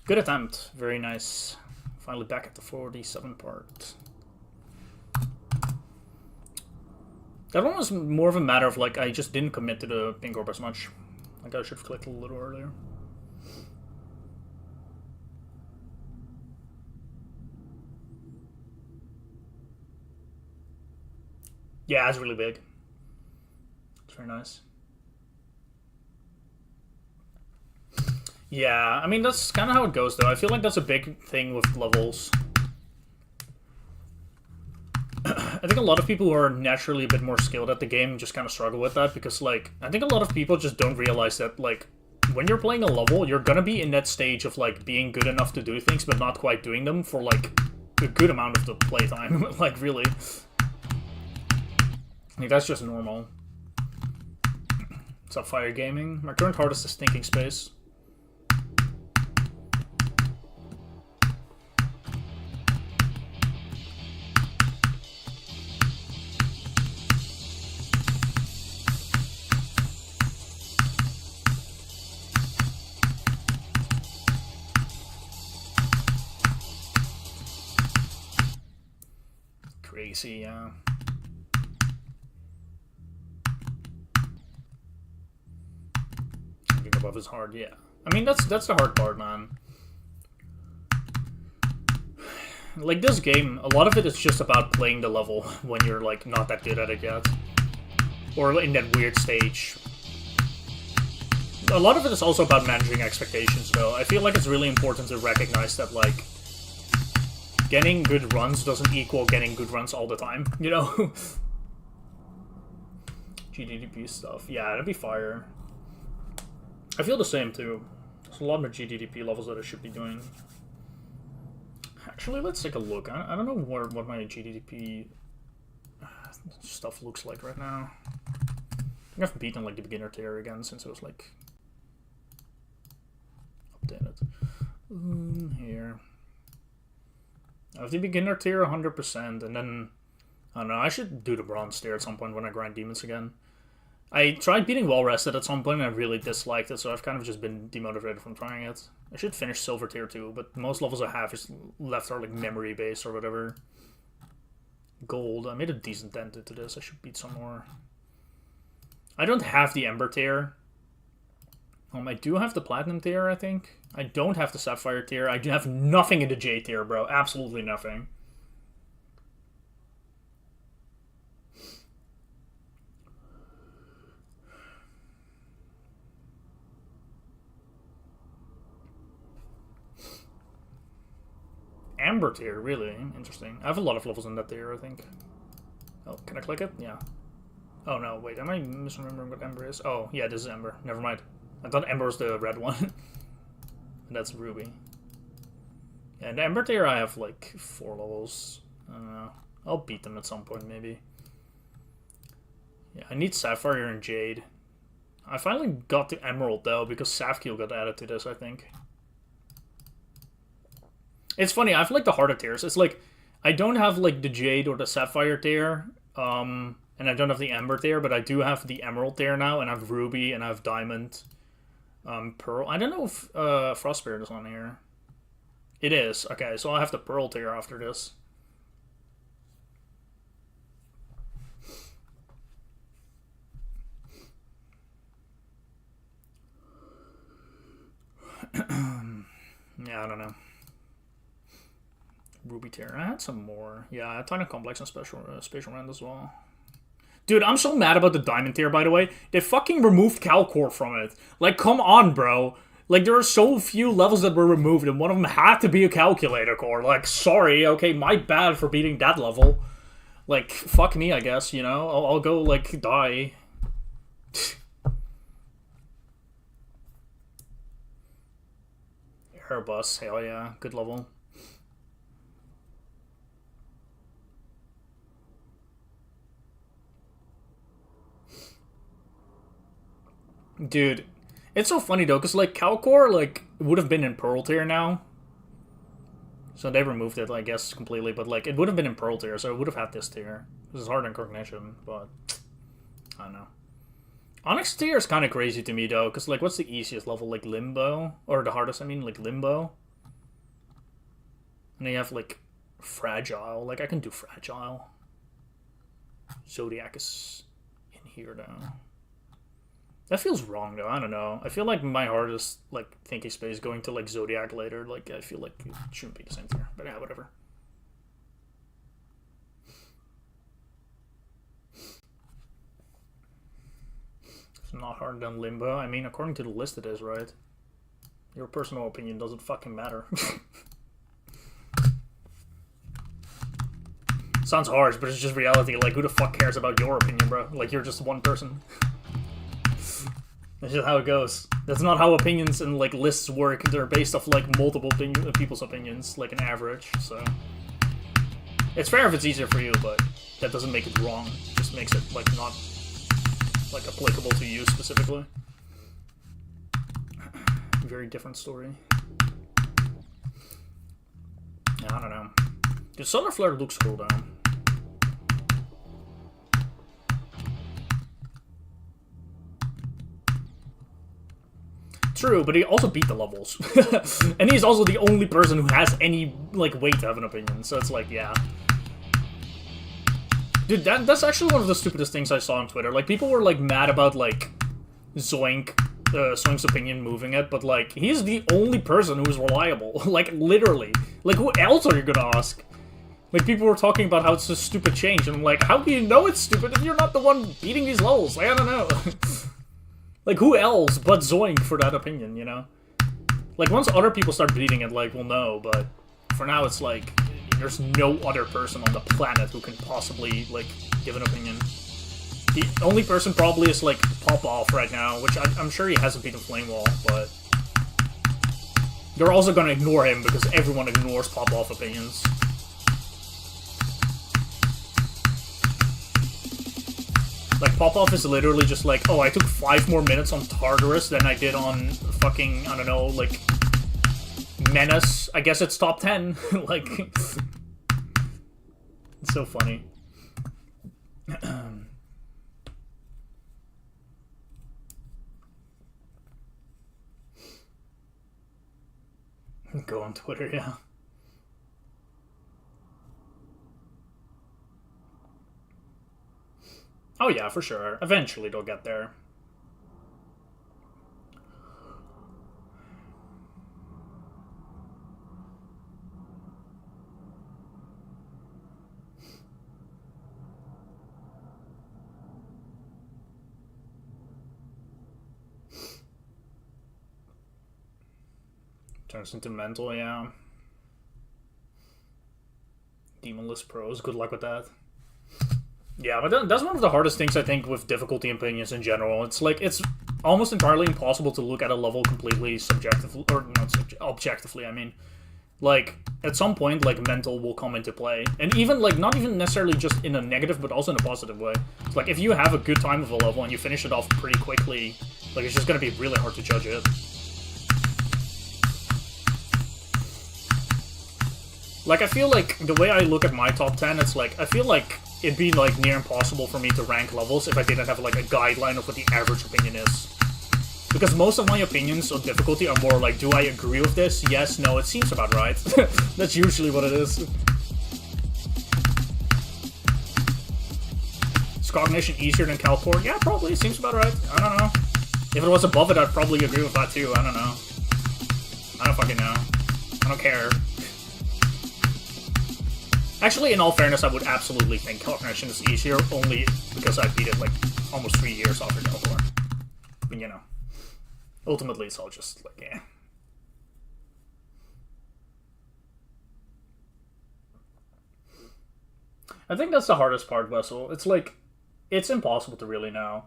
Good attempt. Very nice. Finally back at the 47 part. That one was more of a matter of like I just didn't commit to the pink orb as much. Like I should have clicked a little earlier. Yeah, it's really big. It's very nice. Yeah, I mean, that's kind of how it goes, though. I feel like that's a big thing with levels. I think a lot of people who are naturally a bit more skilled at the game just kind of struggle with that, because, like, I think a lot of people just don't realize that, like, when you're playing a level, you're gonna be in that stage of, like, being good enough to do things, but not quite doing them for, like, a good amount of the playtime. Like, really. Like, that's just normal. What's up, Fire Gaming? My current hardest is Thinking Space. Crazy, yeah. Getting above is hard, yeah. I mean, that's the hard part, man. Like, this game, a lot of it is just about playing the level when you're, like, not that good at it yet. Or in that weird stage. A lot of it is also about managing expectations, though. I feel like it's really important to recognize that, like, getting good runs doesn't equal getting good runs all the time, you know? GDDP stuff. Yeah, that'd be fire. I feel the same, too. There's a lot more GDDP levels that I should be doing. Actually, let's take a look. I don't know what my GDDP stuff looks like right now. I think I've beaten, like, the beginner tier again since it was, like, updated. Here. I have the beginner tier 100%, and then, I don't know, I should do the bronze tier at some point when I grind demons again. I tried beating Well Rested at some point and I really disliked it, so I've kind of just been demotivated from trying it. I should finish silver tier too, but most levels I have is left are like memory based or whatever. Gold, I made a decent dent into this, I should beat some more. I don't have the Ember tier. I do have the Platinum tier, I think. I don't have the Sapphire tier. I do have nothing in the J tier, bro. Absolutely nothing. Amber tier, really interesting. I have a lot of levels in that tier, I think. Oh, can I click it? Yeah. Oh no, wait, am I misremembering what Ember is? Oh, yeah, this is Ember. Never mind. I thought Ember was the red one. And that's Ruby. Yeah, and Ember tier I have like 4 levels. I don't know. I'll beat them at some point, maybe. Yeah, I need Sapphire and Jade. I finally got the Emerald, though, because Safkiel got added to this, I think. It's funny, I have, like, the harder tiers. It's like, I don't have, like, the Jade or the Sapphire tier, and I don't have the Ember tier, but I do have the Emerald tier now, and I have Ruby, and I have Diamond, Pearl. I don't know if Frost Spirit is on here. It is. Okay, so I'll have the Pearl tier after this. Yeah, I don't know. Ruby tier. I had some more. Yeah, I had Titan Complex and Spatial Rend as well. Dude, I'm so mad about the Diamond tier, by the way. They fucking removed Calcor from it. Like, come on, bro. Like, there are so few levels that were removed, and one of them had to be a Calculator core. Like, sorry, okay, my bad for beating that level. Like, fuck me, I guess, you know? I'll go, like, die. Airbus, hell yeah, good level. Dude, it's so funny though, because like Calcor like would have been in Pearl tier now. So they removed it, I guess, completely, but like it would have been in Pearl tier, so it would have had this tier. This is hard in Cognition, but I don't know. Onyx tier is kind of crazy to me though, because like what's the easiest level? Like Limbo? Or the hardest, I mean, like Limbo. And then you have like Fragile. Like I can do Fragile. Zodiac is in here though. That feels wrong though, I don't know. I feel like my hardest like thinking space going to like Zodiac later, like I feel like it shouldn't be the same tier. But yeah, whatever. It's not harder than Limbo. I mean, according to the list it is, right? Your personal opinion doesn't fucking matter. Sounds harsh, but it's just reality. Like, who the fuck cares about your opinion, bro? Like, you're just one person. That's just how it goes. That's not how opinions and like lists work. They're based off like multiple people's opinions, like an average. So it's fair if it's easier for you, but that doesn't make it wrong. It just makes it like not like applicable to you specifically. Very different story. Yeah, I don't know. The Solar Flare looks cool though. True, but he also beat the levels. And he's also the only person who has any, like, weight to have an opinion, so it's like, yeah. Dude, that's actually one of the stupidest things I saw on Twitter. Like, people were, like, mad about, like, Zoink's opinion moving it, but, like, he's the only person who is reliable. Like, literally. Like, who else are you gonna ask? Like, people were talking about how it's a stupid change, and I'm like, how do you know it's stupid if you're not the one beating these levels? Like, I don't know. Like, who else but Zoink for that opinion, you know? Like, once other people start beating it, like, we'll know, but for now it's like, there's no other person on the planet who can possibly, like, give an opinion. The only person probably is, like, Pop-Off right now, which I'm sure he hasn't beaten Flame Wall, but they're also gonna ignore him because everyone ignores Pop-Off opinions. Like, Pop-Off is literally just like, oh, I took 5 more minutes on Tartarus than I did on fucking, I don't know, like, Menace. I guess it's top 10. Like, it's so funny. Go on Twitter, yeah. Oh yeah, for sure. Eventually they'll get there. Turns into mental, yeah. Demonless pros, good luck with that. Yeah, but that's one of the hardest things I think with difficulty opinions in general. It's like it's almost entirely impossible to look at a level completely subjectively, or not objectively. I mean, like at some point, like mental will come into play, and even like not even necessarily just in a negative, but also in a positive way. It's like if you have a good time with a level and you finish it off pretty quickly, like it's just gonna be really hard to judge it. Like I feel like the way I look at my top 10, it's like I feel like it'd be like near impossible for me to rank levels if I didn't have like a guideline of what the average opinion is. Because most of my opinions on difficulty are more like, do I agree with this? Yes, no, it seems about right. That's usually what it is. Is Cognition easier than Calcor? Yeah, probably, it seems about right. I don't know. If it was above it, I'd probably agree with that too, I don't know. I don't fucking know. I don't care. Actually, in all fairness, I would absolutely think Cognition is easier, only because I beat it like almost 3 years after Calcor. But you know. Ultimately, it's all just like, yeah. I think that's the hardest part, Wessel. It's like, it's impossible to really know.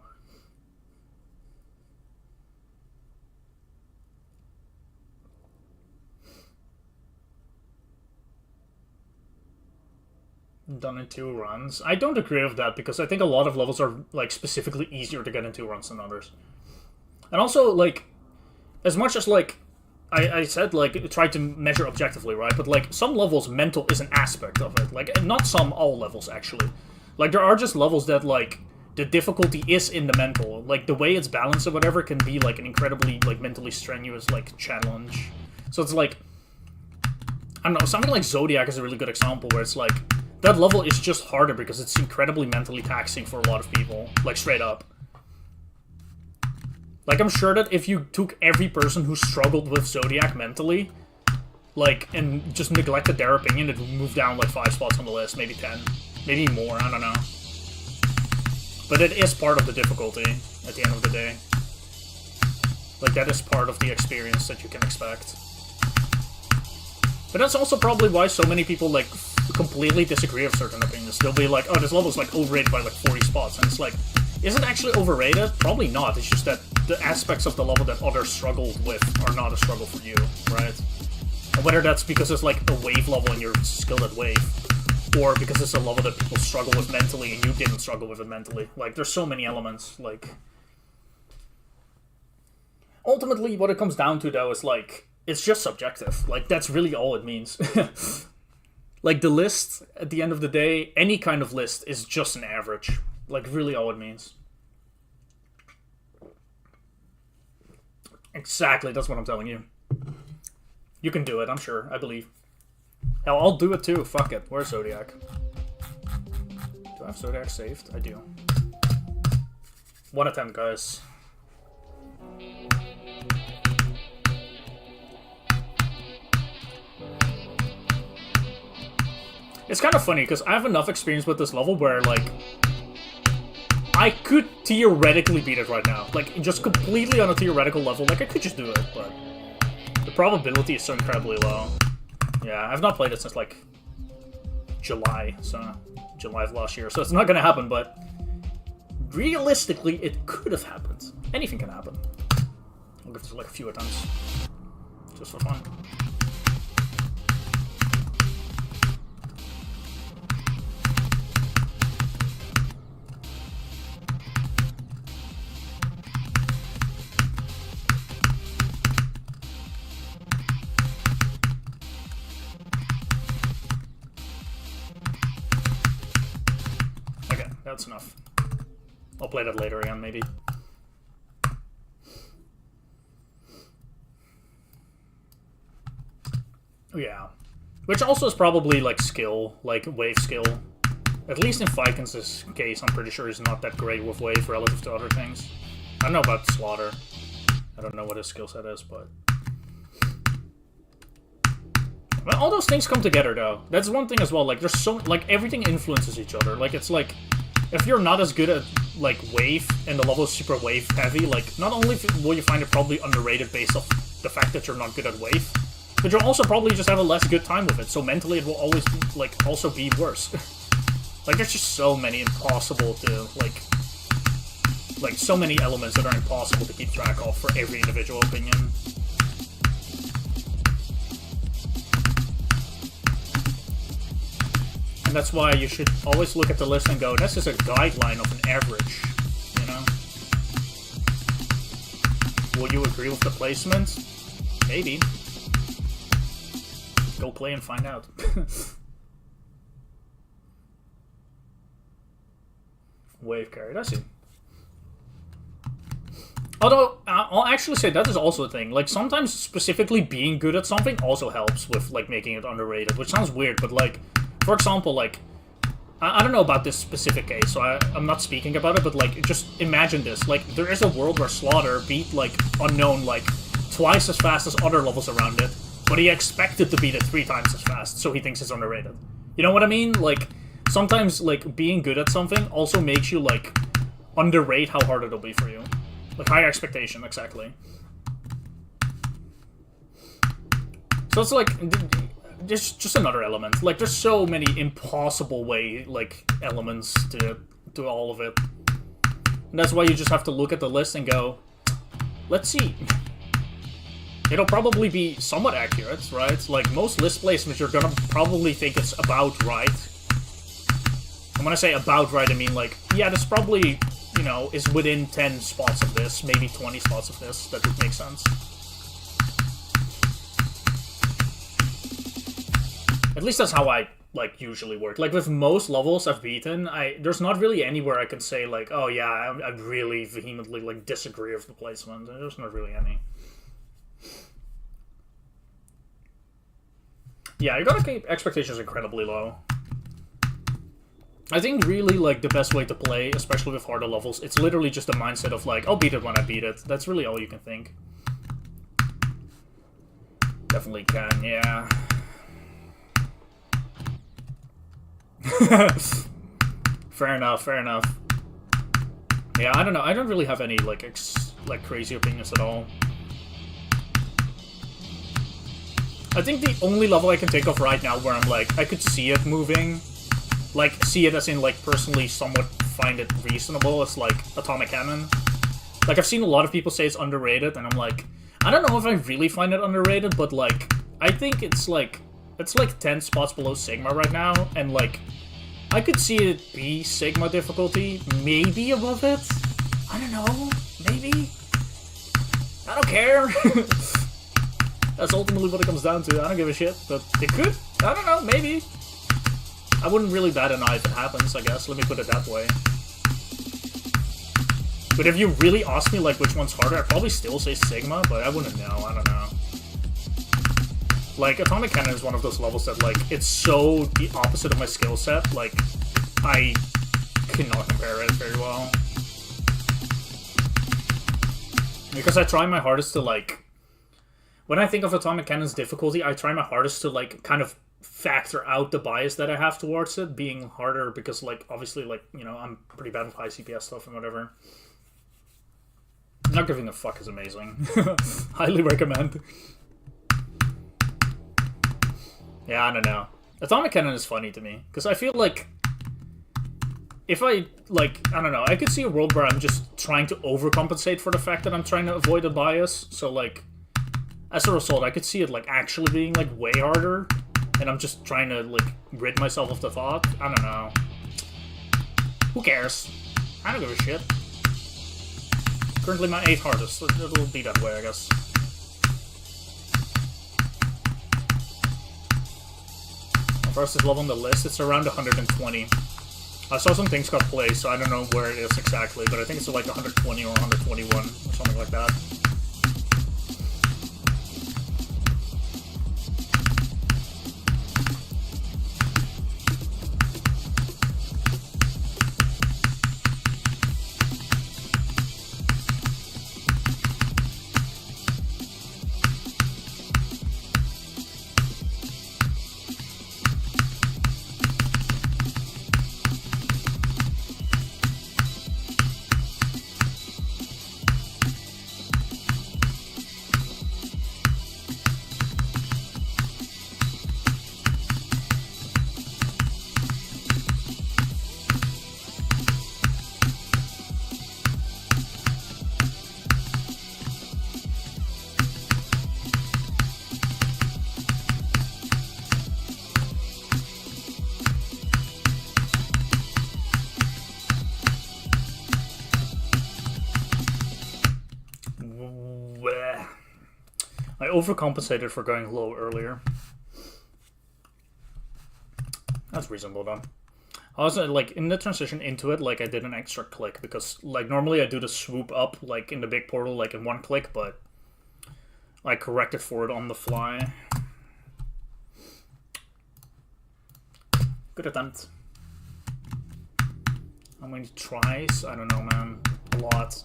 Done in 2 runs. I don't agree with that, because I think a lot of levels are like specifically easier to get in 2 runs than others. And also, like, as much as, like, I said, like, try to measure objectively, right? But, like, some levels, mental is an aspect of it. Like, not some, all levels, actually. Like, there are just levels that, like, the difficulty is in the mental. Like, the way it's balanced or whatever can be, like, an incredibly, like, mentally strenuous, like, challenge. So it's, like, I don't know, something like Zodiac is a really good example, where it's, like, that level is just harder because it's incredibly mentally taxing for a lot of people. Like, straight up. Like, I'm sure that if you took every person who struggled with Zodiac mentally, like, and just neglected their opinion, it would move down, like, 5 spots on the list, maybe 10. Maybe more, I don't know. But it is part of the difficulty, at the end of the day. Like, that is part of the experience that you can expect. But that's also probably why so many people, like, completely disagree with certain opinions. They'll be like, oh, this level's, like, overrated by, like, 40 spots, and it's like, is it actually overrated? Probably not. It's just that the aspects of the level that others struggled with are not a struggle for you, right? And whether that's because it's like a wave level and you're skilled at wave, or because it's a level that people struggle with mentally and you didn't struggle with it mentally. Like, there's so many elements, like... Ultimately, what it comes down to, though, is, like, it's just subjective. Like, that's really all it means. Like, the list, at the end of the day, any kind of list is just an average. Like, really all it means. Exactly, that's what I'm telling you. You can do it, I'm sure. I believe. Hell, I'll do it too. Fuck it. Where's Zodiac? Do I have Zodiac saved? I do. 1 attempt, guys. It's kind of funny, because I have enough experience with this level where, like... I could theoretically beat it right now. Like, just completely on a theoretical level. Like, I could just do it, but... the probability is so incredibly low. Yeah, I've not played it since, like... July, so... July of last year, so it's not gonna happen, but... realistically, it could have happened. Anything can happen. I'll give this, like, a few attempts. Just for fun. That's enough. I'll play that later again, maybe. Yeah. Which also is probably, like, skill. Like, wave skill. At least in Vikings' case, I'm pretty sure he's not that great with wave relative to other things. I don't know about Slaughter. I don't know what his skill set is, but... well, all those things come together, though. That's one thing as well. Like, there's so... like, everything influences each other. Like, it's like... if you're not as good at, like, wave, and the level is super wave heavy, like, not only will you find it probably underrated based off the fact that you're not good at wave, but you'll also probably just have a less good time with it, so mentally it will always, like, also be worse. Like, there's just so many impossible to, like so many elements that are impossible to keep track of for every individual opinion. And that's why you should always look at the list and go, this is a guideline of an average, you know? Will you agree with the placement? Maybe. Go play and find out. Wave carried, I see. Although, I'll actually say that is also a thing. Like, sometimes specifically being good at something also helps with, like, making it underrated. Which sounds weird, but, like, for example, like, I don't know about this specific case, so I'm not speaking about it, but, like, just imagine this. Like, there is a world where Slaughter beat, like, Unknown, like, twice as fast as other levels around it, but he expected to beat it 3 times as fast, so he thinks it's underrated. You know what I mean? Like, sometimes, like, being good at something also makes you, like, underrate how hard it'll be for you. Like, higher expectation, exactly. So it's like, just another element. Like, there's so many impossible elements to all of it. And that's why you just have to look at the list and go, let's see. It'll probably be somewhat accurate, right? Like, most list placements, you're gonna probably think it's about right. And when I say about right, I mean, like, yeah, this probably, you know, is within 10 spots of this, maybe 20 spots of this. That would make sense. At least that's how I, like, usually work. Like, with most levels I've beaten, there's not really anywhere I can say, like, oh yeah, I really vehemently, like, disagree with the placement. There's not really any. Yeah, you gotta keep expectations incredibly low. I think really, like, the best way to play, especially with harder levels, it's literally just a mindset of, like, I'll beat it when I beat it. That's really all you can think. Definitely can, yeah. Fair enough, fair enough. Yeah, I don't know. I don't really have any, like, crazy opinions at all. I think the only level I can think of right now where I'm like, I could see it moving, like, see it as in, like, personally somewhat find it reasonable, is, like, Atomic Cannon. Like, I've seen a lot of people say it's underrated, and I'm like, I don't know if I really find it underrated, but, like, I think it's, like 10 spots below Sigma right now, and, like, I could see it be Sigma difficulty, maybe above it? I don't know, maybe? I don't care. That's ultimately what it comes down to. I don't give a shit, but it could. I don't know, maybe. I wouldn't really bat an eye if it happens, I guess. Let me put it that way. But if you really ask me, like, which one's harder, I'd probably still say Sigma, but I wouldn't know. I don't know. Like, Atomic Cannon is one of those levels that, like, it's so the opposite of my skill set. Like, I cannot compare it very well. Because I try my hardest to, like... When I think of Atomic Cannon's difficulty, I try my hardest to, like, kind of factor out the bias that I have towards it being harder because, like, obviously, like, you know, I'm pretty bad with high CPS stuff and whatever. Not Giving a Fuck is amazing. Highly recommend. Yeah, I don't know. Atomic Cannon is funny to me because I feel like if I, like, I don't know, I could see a world where I'm just trying to overcompensate for the fact that I'm trying to avoid a bias. So, like, as a result, I could see it, like, actually being, like, way harder. And I'm just trying to, like, rid myself of the thought. I don't know. Who cares? I don't give a shit. Currently my 8th hardest. It'll be that way, I guess. The fastest level on the list, it's around 120. I saw some things got placed, so I don't know where it is exactly, but I think it's like 120 or 121 or something like that. I overcompensated for going low earlier. That's reasonable though. I was like in the transition into it, like I did an extra click because like normally I do the swoop up like in the big portal like in one click, but I corrected for it on the fly. Good attempt. How many tries? I don't know, man. A lot.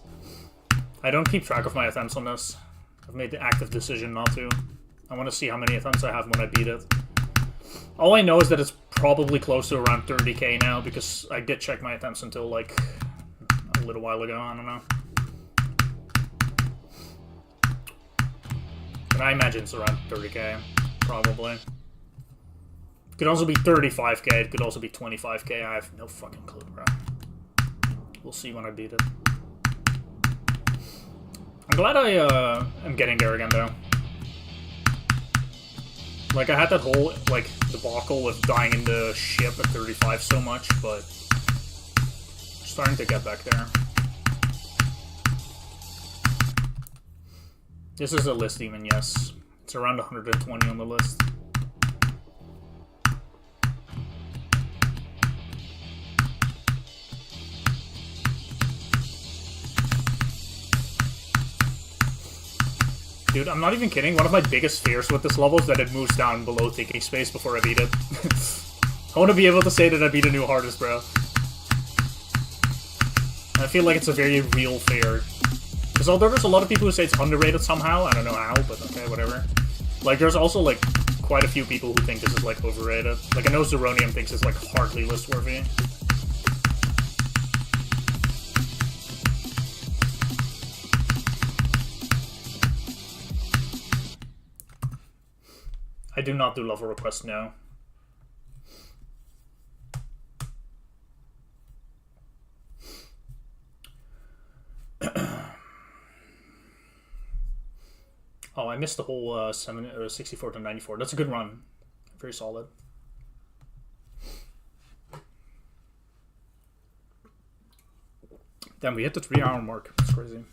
I don't keep track of my attempts on this. I've made the active decision not to. I want to see how many attempts I have when I beat it. All I know is that it's probably close to around 30k now because I did check my attempts until like a little while ago. I don't know. But I imagine it's around 30k, probably. It could also be 35k, it could also be 25k, I have no fucking clue, bro. We'll see when I beat it. I'm glad I am getting there again, though. Like, I had that whole, like, debacle with dying in the ship at 35 so much, but starting to get back there. This is a list demon, yes. It's around 120 on the list. Dude, I'm not even kidding. One of my biggest fears with this level is that it moves down below thinking space before I beat it. I want to be able to say that I beat a new hardest, bro. I feel like it's a very real fear. Because although there's a lot of people who say it's underrated somehow, I don't know how, but okay, whatever. Like, there's also, like, quite a few people who think this is, like, overrated. Like, I know Zeronium thinks it's, like, hardly list-worthy. I do not do level requests, no. Oh, I missed the whole 64 to 94. That's a good run. Very solid. Damn, we hit the 3-hour mark. That's crazy.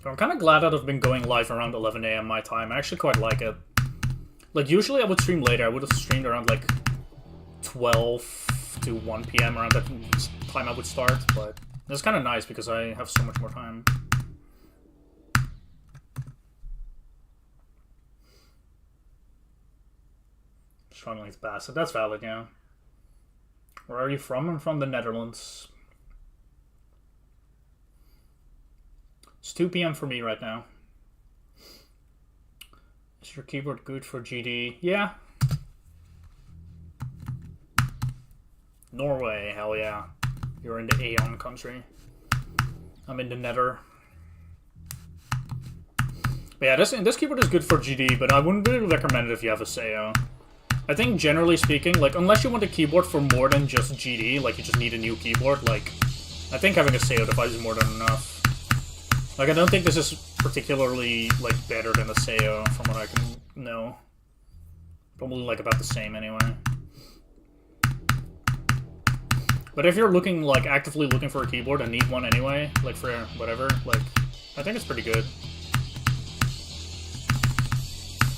I'm kind of glad that I've been going live around 11 AM my time. I actually quite like it. Like, usually I would stream later. I would have streamed around, like, 12 to 1 PM around that time I would start, but it's kind of nice because I have so much more time. Struggling with Bassett. That's valid, yeah. Where are you from? I'm from the Netherlands. It's 2 PM for me right now. Is your keyboard good for GD? Yeah. Norway, hell yeah. You're in the Aeon country. I'm in the Nether. But yeah, this keyboard is good for GD, but I wouldn't really recommend it if you have a Seo. I think generally speaking, like, unless you want a keyboard for more than just GD, like you just need a new keyboard, like, I think having a Seo device is more than enough. Like, I don't think this is particularly, like, better than a Seo, from what I can know. Probably, like, about the same, anyway. But if you're looking, like, actively looking for a keyboard and need one anyway, like, for whatever, like, I think it's pretty good.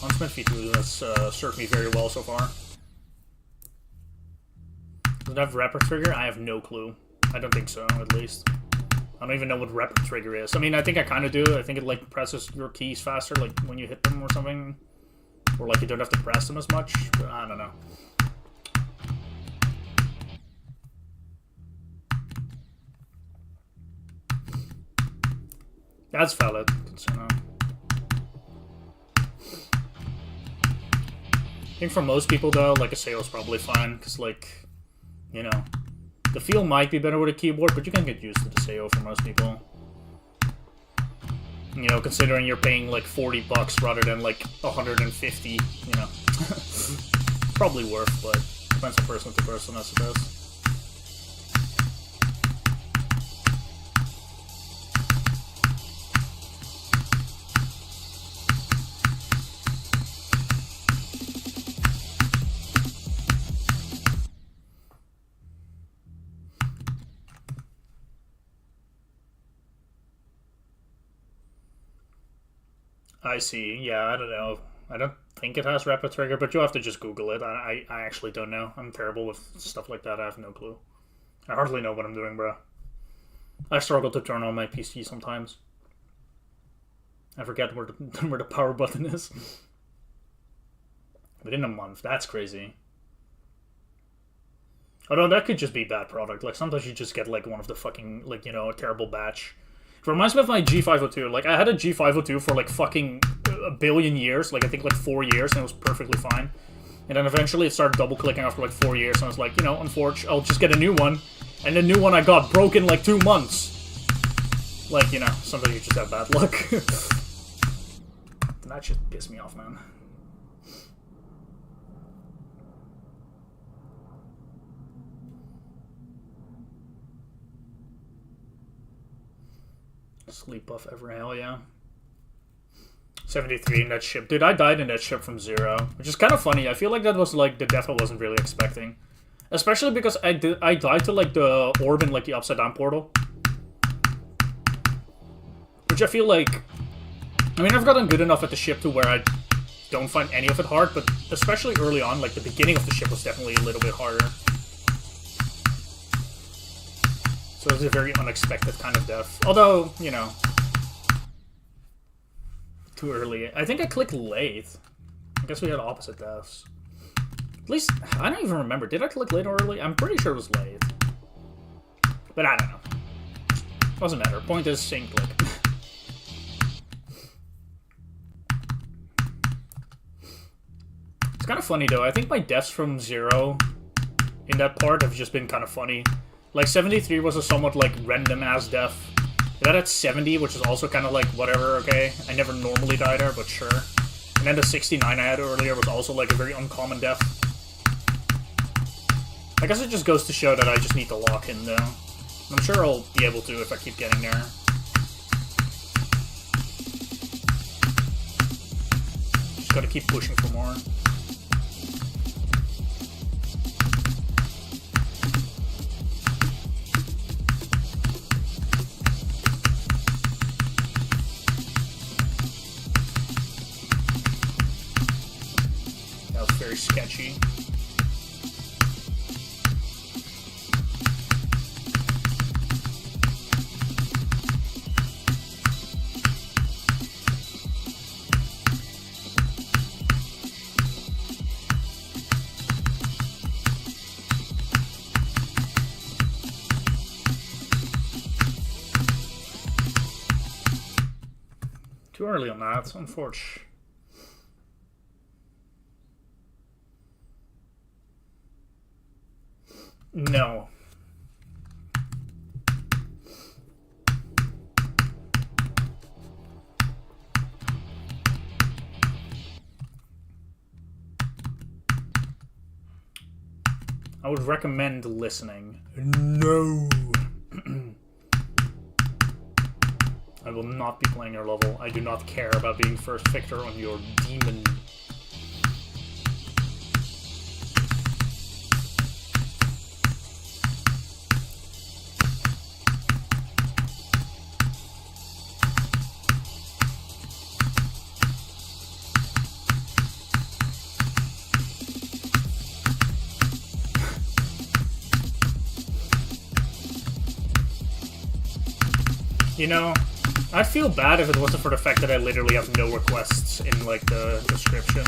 Huntsman V2 has served me very well so far. Does it have rapid trigger? I have no clue. I don't think so, at least. I don't even know what rapid trigger is. I mean, I think I kind of do. I think it, like, presses your keys faster, like, when you hit them or something. Or, like, you don't have to press them as much. But I don't know. That's valid. So, no. I think for most people, though, like, a Seo is probably fine. Because, like, you know... The feel might be better with a keyboard, but you can get used to the Seo for most people. You know, considering you're paying like $40 rather than like 150, you know. Probably worth, but depends on person to person, I suppose. I see. Yeah, I don't know. I don't think it has rapid trigger, but you have to just Google it. I actually don't know. I'm terrible with stuff like that. I have no clue. I hardly know what I'm doing, bro. I struggle to turn on my PC sometimes. I forget where the where the power button is. Within a month, that's crazy. Although that could just be bad product. Like sometimes you just get like one of the fucking like a terrible batch. It reminds me of my G502. Like I had a G502 for like fucking a billion years. Like I think like 4 years, and it was perfectly fine. And then eventually it started double clicking after like 4 years, and I was like, unfortunately, I'll just get a new one. And the new one I got broke in like 2 months. Like sometimes you just have bad luck. That shit pissed me off, man. Sleep buff ever, hell yeah. 73 in that ship. Dude, I died in that ship from 0. Which is kind of funny. I feel like that was like the death I wasn't really expecting. Especially because I died to like the orb in like the upside down portal. Which I feel like... I mean, I've gotten good enough at the ship to where I don't find any of it hard, but especially early on, like the beginning of the ship was definitely a little bit harder. So it was a very unexpected kind of death. Although, too early. I think I clicked late. I guess we had opposite deaths. At least, I don't even remember. Did I click late or early? I'm pretty sure it was late. But I don't know. Doesn't matter. Point is, same click. It's kind of funny, though. I think my deaths from 0 in that part have just been kind of funny. Like, 73 was a somewhat, like, random-ass death. That at 70, which is also kind of like, whatever, okay? I never normally die there, but sure. And then the 69 I had earlier was also, like, a very uncommon death. I guess it just goes to show that I just need to lock in, though. I'm sure I'll be able to if I keep getting there. Just gotta keep pushing for more. Very sketchy. Too early on that, unfortunately. No. I would recommend listening. No. I will not be playing your level. I do not care about being first victor on your demon. I'd feel bad if it wasn't for the fact that I literally have no requests in, like, the description.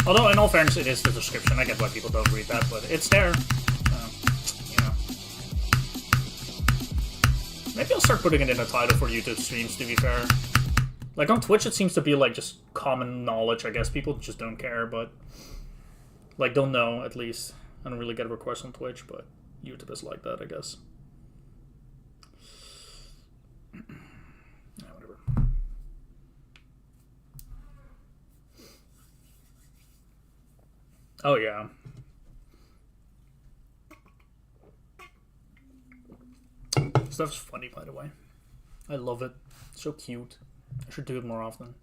Although, in all fairness, it is the description. I get why people don't read that, but it's there. Maybe I'll start putting it in the title for YouTube streams, to be fair. Like, on Twitch, it seems to be, like, just common knowledge, I guess. People just don't care, but... Like, they'll know, at least. I don't really get requests on Twitch, but YouTube is like that, I guess. Yeah, whatever. Oh, yeah. Stuff's funny, by the way. I love it. It's so cute. I should do it more often.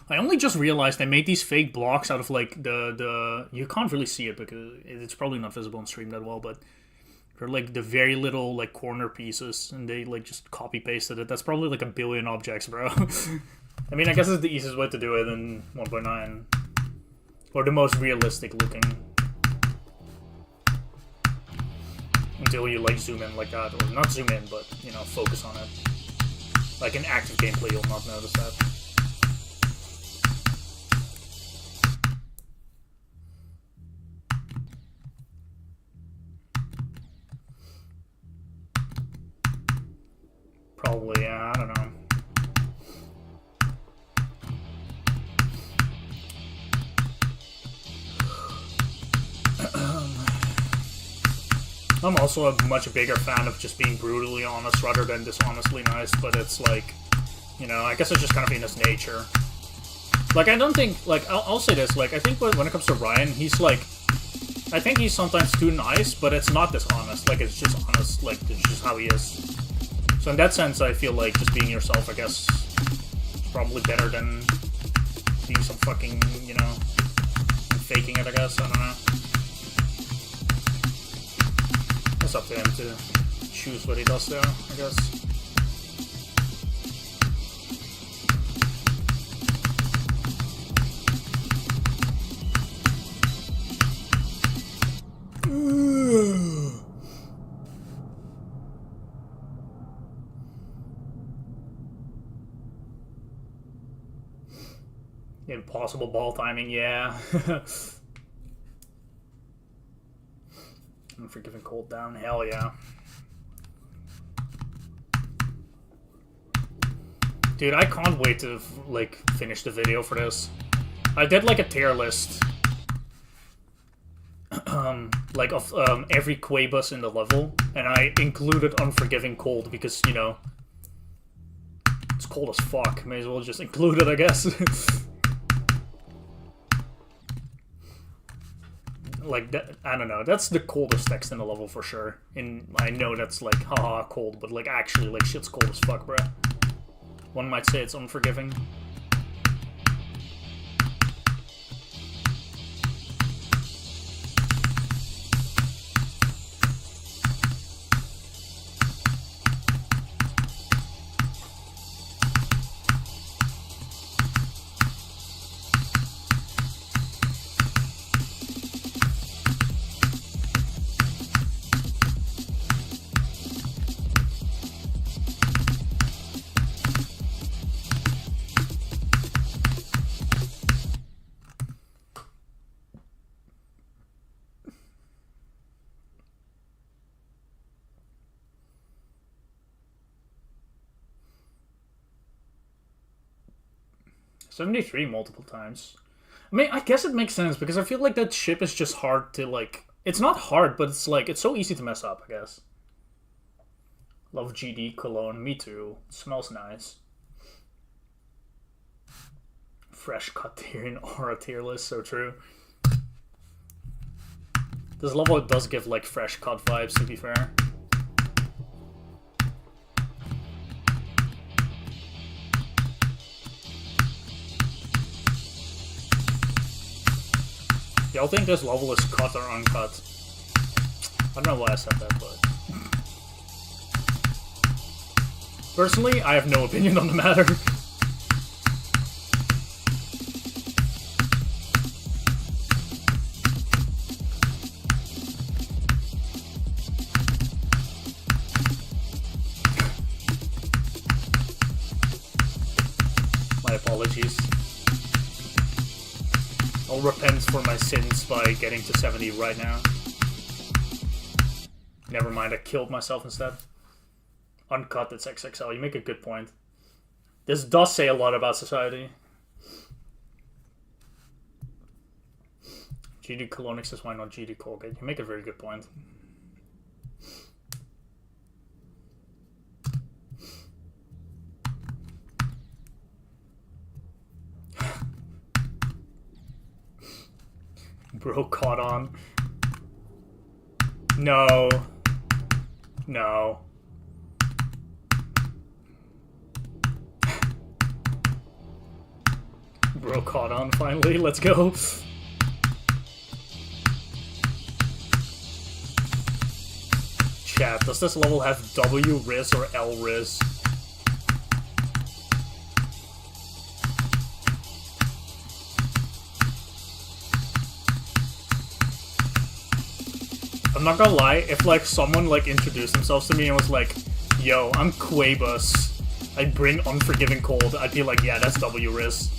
I only just realized I made these fake blocks out of, like, the... You can't really see it because it's probably not visible on stream that well, but... They're, like, the very little, like, corner pieces, and they, like, just copy-pasted it. That's probably, like, a billion objects, bro. I mean, I guess it's the easiest way to do it in 1.9. Or the most realistic looking. Until you like zoom in like that, or not zoom in, but you know, focus on it. Like in active gameplay, you'll not notice that. Probably, yeah, I don't know. I'm also a much bigger fan of just being brutally honest rather than dishonestly nice, but it's like, you know, I guess it's just kind of in his nature. Like, I don't think, like, I'll say this, like, I think when it comes to Ryan, he's like, I think he's sometimes too nice, but it's not dishonest, like, it's just honest, like, it's just how he is. So in that sense, I feel like just being yourself, I guess, is probably better than being some fucking, you know, faking it, I guess, I don't know. It's up to him to choose what he does there, I guess. Impossible ball timing, yeah. Unforgiving cold down, hell yeah. Dude, I can't wait to, like, finish the video for this. I did, like, a tier list. Like, of every Quabus in the level. And I included Unforgiving Cold because, you know, it's cold as fuck. May as well just include it, I guess. Like, that, I don't know, that's the coldest text in the level for sure. And I know that's like, haha, cold, but like, actually, like, shit's cold as fuck, bruh. One might say it's unforgiving. $73 multiple times. I mean, I guess it makes sense because I feel like that ship is just hard to, like... It's not hard, but it's like, it's so easy to mess up, I guess. Love GD cologne. Me too. It smells nice. Fresh cut tier in aura tier list, so true. This level does give, like, fresh cut vibes, to be fair. Y'all think this level is cut or uncut? I don't know why I said that, but... Personally, I have no opinion on the matter. My apologies. I'll repent for my sins by getting to 70 right now. Never mind, I killed myself instead. Uncut, it's XXL. You make a good point. This does say a lot about society. GD Colonic says, why not GD Colgate? You make a very good point. Bro caught on. No. No. Bro caught on finally. Let's go. Chat, does this level have W Riz or L Riz? I'm not gonna lie, if like someone like introduced themselves to me and was like, yo, I'm Quabus, I bring Unforgiving Cold, I'd be like, yeah, that's W Riz.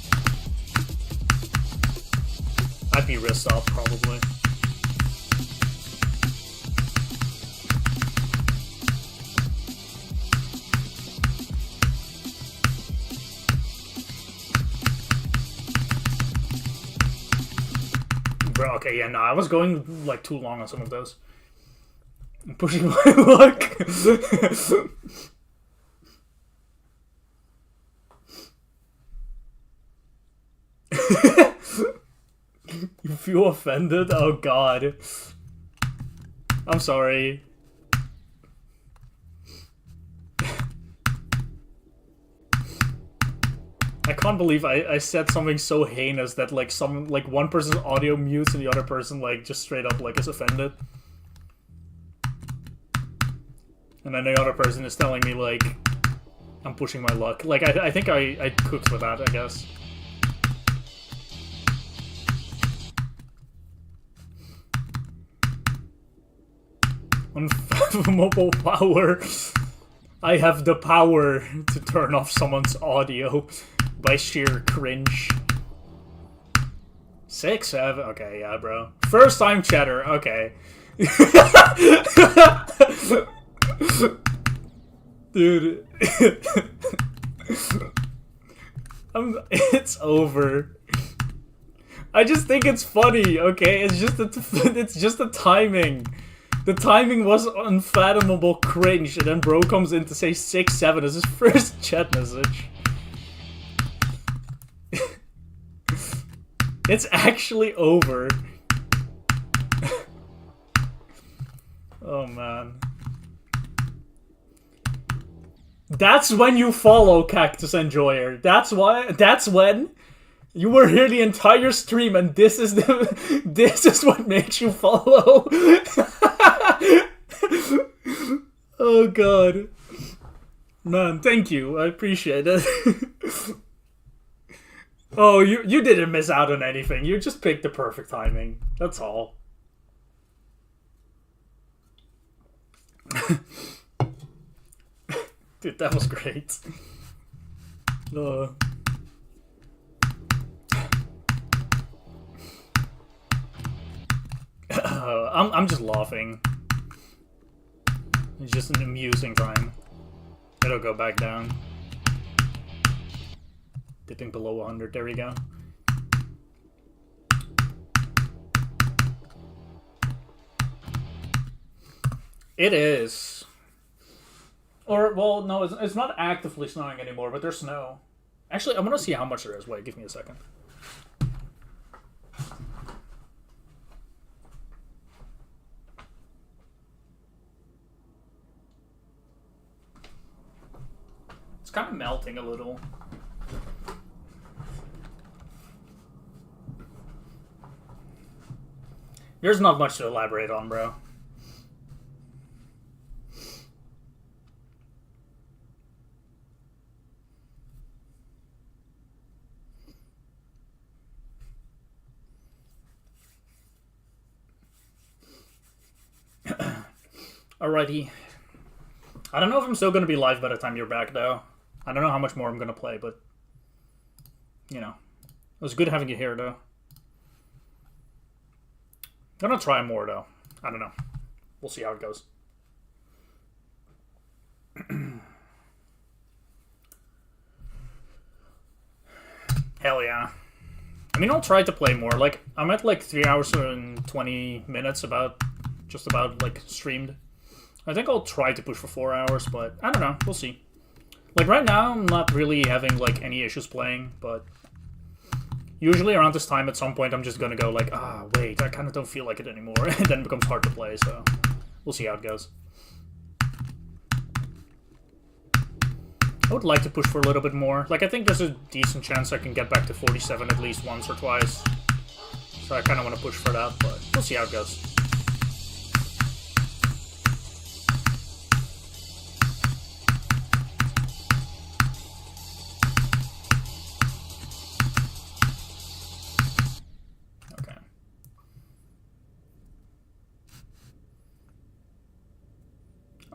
I'd be Riz up, probably. Bro, okay, yeah, no, I was going like too long on some of those. I'm pushing my luck. You feel offended? Oh god. I'm sorry. I can't believe I said something so heinous that like one person's audio mutes and the other person like just straight up like is offended. And then the other person is telling me like I'm pushing my luck. Like I think I cooked with that, I guess. Unfathomable power. I have the power to turn off someone's audio by sheer cringe. 6, 7, okay, yeah, bro. First time chatter, okay. Dude. It's over. I just think it's funny, okay? It's just the timing. The timing was unfathomable cringe, and then bro comes in to say 6, 7 as his first chat message. It's actually over. Oh man. That's when you follow Cactus Enjoyer. That's when you were here the entire stream, and this is what makes you follow. Oh god. Man, thank you. I appreciate it. Oh, you didn't miss out on anything. You just picked the perfect timing. That's all. Dude, that was great. I'm just laughing. It's just an amusing time. It'll go back down. Dipping below 100. There we go. It is. Or, well, no, it's not actively snowing anymore, but there's snow. Actually, I want to see how much there is. Wait, give me a second. It's kind of melting a little. There's not much to elaborate on, bro. Alrighty. I don't know if I'm still going to be live by the time you're back, though. I don't know how much more I'm going to play, but... You know. It was good having you here, though. I'm going to try more, though. I don't know. We'll see how it goes. Hell yeah. I mean, I'll try to play more. Like, I'm at like 3 hours and 20 minutes just about like streamed. I think I'll try to push for 4 hours, but I don't know. We'll see. Like right now, I'm not really having like any issues playing, but usually around this time at some point I'm just gonna go like, wait, I kind of don't feel like it anymore, and then it becomes hard to play, so we'll see how it goes. I would like to push for a little bit more. Like, I think there's a decent chance I can get back to 47 at least once or twice. So I kind of want to push for that, but we'll see how it goes.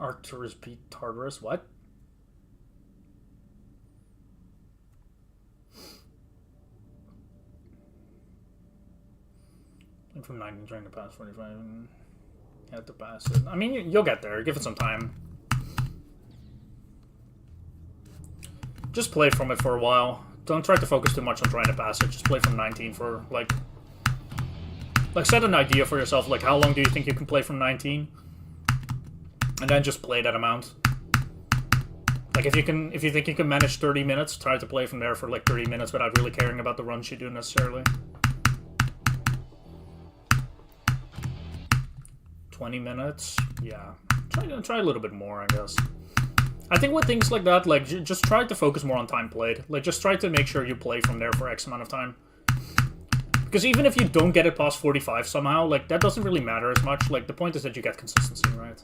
Arcturus beat Tartarus. What? From 19 trying to pass 45 and had to pass it. I mean, you'll get there. Give it some time. Just play from it for a while. Don't try to focus too much on trying to pass it. Just play from 19 for, like set an idea for yourself. Like, how long do you think you can play from 19? And then just play that amount. Like, if you think you can manage 30 minutes, try to play from there for, like, 30 minutes without really caring about the runs you do necessarily. 20 minutes? Yeah. Try a little bit more, I guess. I think with things like that, like, just try to focus more on time played. Like, just try to make sure you play from there for X amount of time. Because even if you don't get it past 45 somehow, like, that doesn't really matter as much. Like, the point is that you get consistency, right?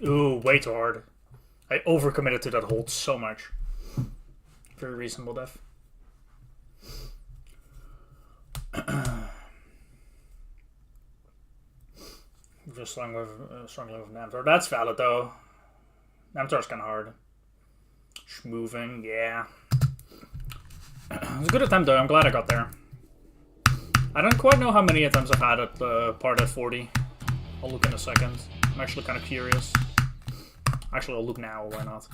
Ooh, way too hard. I overcommitted to that hold so much. Very reasonable, Def. Just struggling with Namtar. That's valid, though. Namtar's kind of hard. Schmoving, yeah. It was a good attempt, though. I'm glad I got there. I don't quite know how many attempts I've had at the part at 40. I'll look in a second. I'm actually kind of curious. Actually, I'll look now. Why not?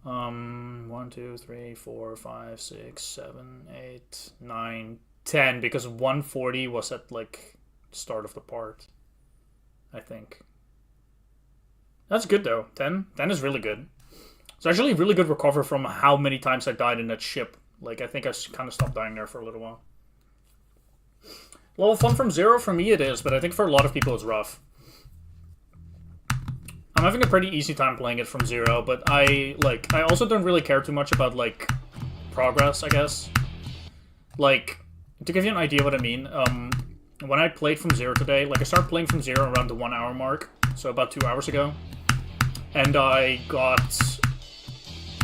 1, 2, 3, 4, 5, 6, 7, 8, 9, 10. Because 140 was at, like, start of the part. I think. That's good, though. 10? 10 is really good. It's actually a really good recover from how many times I died in that ship. Like, I think I kind of stopped dying there for a little while. Well, fun from 0 for me it is, but I think for a lot of people it's rough. I'm having a pretty easy time playing it from 0, but I also don't really care too much about, like, progress, I guess. Like, to give you an idea what I mean, when I played from 0 today, like, I started playing from 0 around the 1 hour mark, so about 2 hours ago, and I got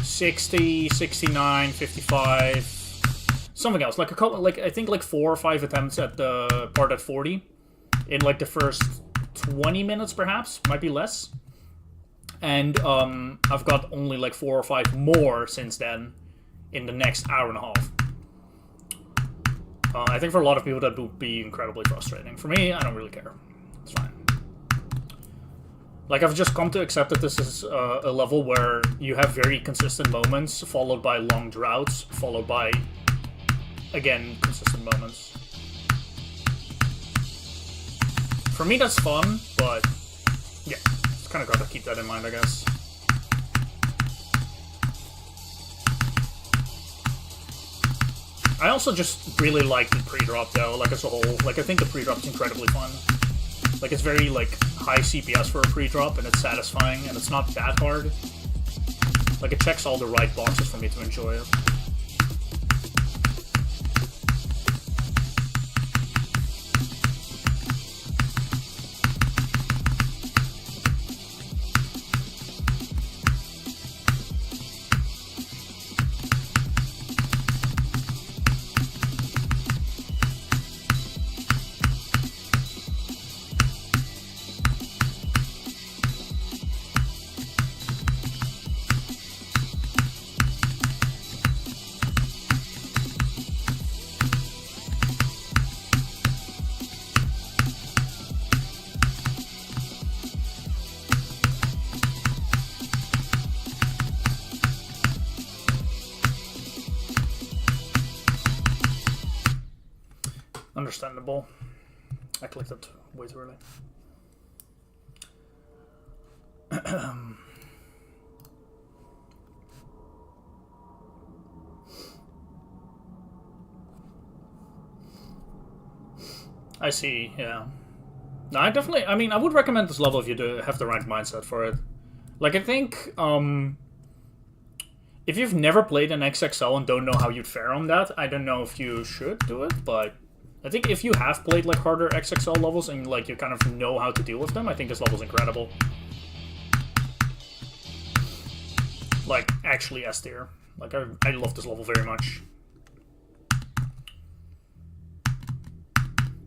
60, 69, 55, something else, like a couple, like, I think like 4 or 5 attempts at the part at 40, in, like, the first 20 minutes, perhaps, might be less. And I've got only like 4 or 5 more since then in the next hour and a half. I think for a lot of people that would be incredibly frustrating. For me, I don't really care. It's fine. Like, I've just come to accept that this is a level where you have very consistent moments, followed by long droughts, followed by, again, consistent moments. For me, that's fun, but yeah. Kind of got to keep that in mind, I guess. I also just really like the pre-drop, though, like, as a whole. Like, I think the pre-drop's incredibly fun. Like, it's very, like, high CPS for a pre-drop, and it's satisfying, and it's not that hard. Like, it checks all the right boxes for me to enjoy it. Understandable. I clicked it way too early. I see, yeah. No, I definitely, I mean, I would recommend this level if you do have the right mindset for it. Like, I think, if you've never played an XXL and don't know how you'd fare on that, I don't know if you should do it, but I think if you have played, like, harder XXL levels and, like, you kind of know how to deal with them, I think this level's incredible. Like, actually S tier. Like, I love this level very much.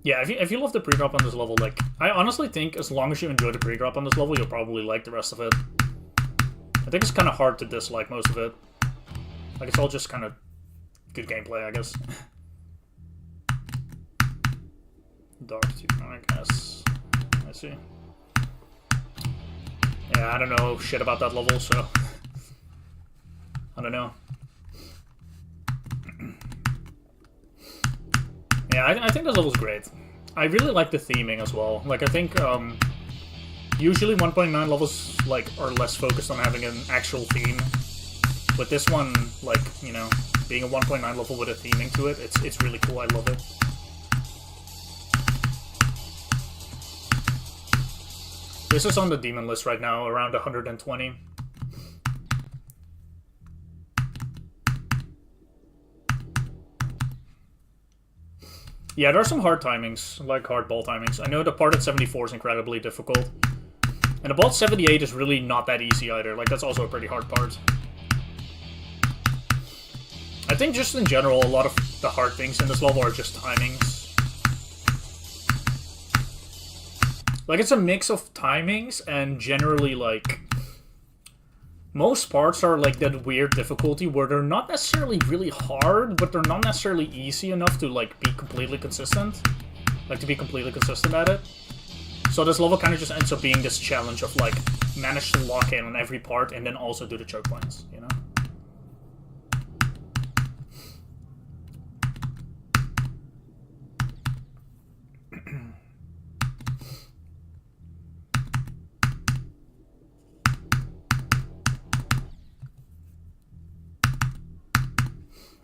Yeah, if you love the pre-drop on this level, like, I honestly think as long as you enjoy the pre-drop on this level, you'll probably like the rest of it. I think it's kind of hard to dislike most of it. Like, it's all just kind of good gameplay, I guess. Dark 2, I guess. I see. Yeah, I don't know shit about that level, so... I don't know. Yeah, I think this level's great. I really like the theming as well. Like, I think, usually 1.9 levels, like, are less focused on having an actual theme. But this one, like, you know, being a 1.9 level with a theming to it, it's really cool. I love it. This is on the demon list right now, around 120. Yeah, there are some hard timings, like hard ball timings. I know the part at 74 is incredibly difficult. And the ball at 78 is really not that easy either. Like, that's also a pretty hard part. I think just in general, a lot of the hard things in this level are just timings. Like, it's a mix of timings and generally, like... Most parts are like that weird difficulty where they're not necessarily really hard, but they're not necessarily easy enough to like be completely consistent. Like to be completely consistent at it. So this level kind of just ends up being this challenge of like manage to lock in on every part and then also do the choke points, you know?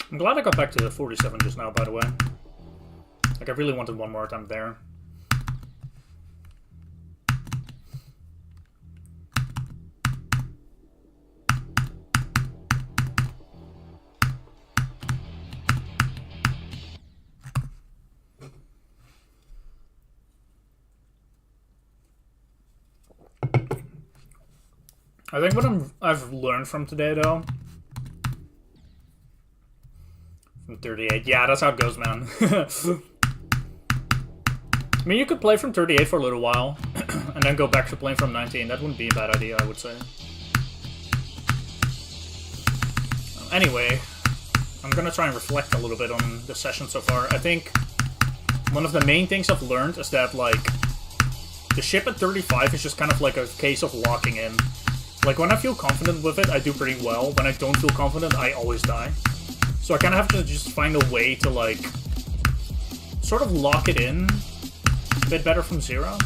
I'm glad I got back to the 47 just now, by the way. Like, I really wanted one more attempt there. I think what I've learned from today, though... From 38. Yeah, that's how it goes, man. I mean, you could play from 38 for a little while, and then go back to playing from 19. That wouldn't be a bad idea, I would say. Anyway, I'm gonna try and reflect a little bit on the session so far. I think one of the main things I've learned is that, like, the ship at 35 is just kind of like a case of locking in. Like, when I feel confident with it, I do pretty well. When I don't feel confident, I always die. So I kind of have to just find a way to, like, sort of lock it in a bit better from zero.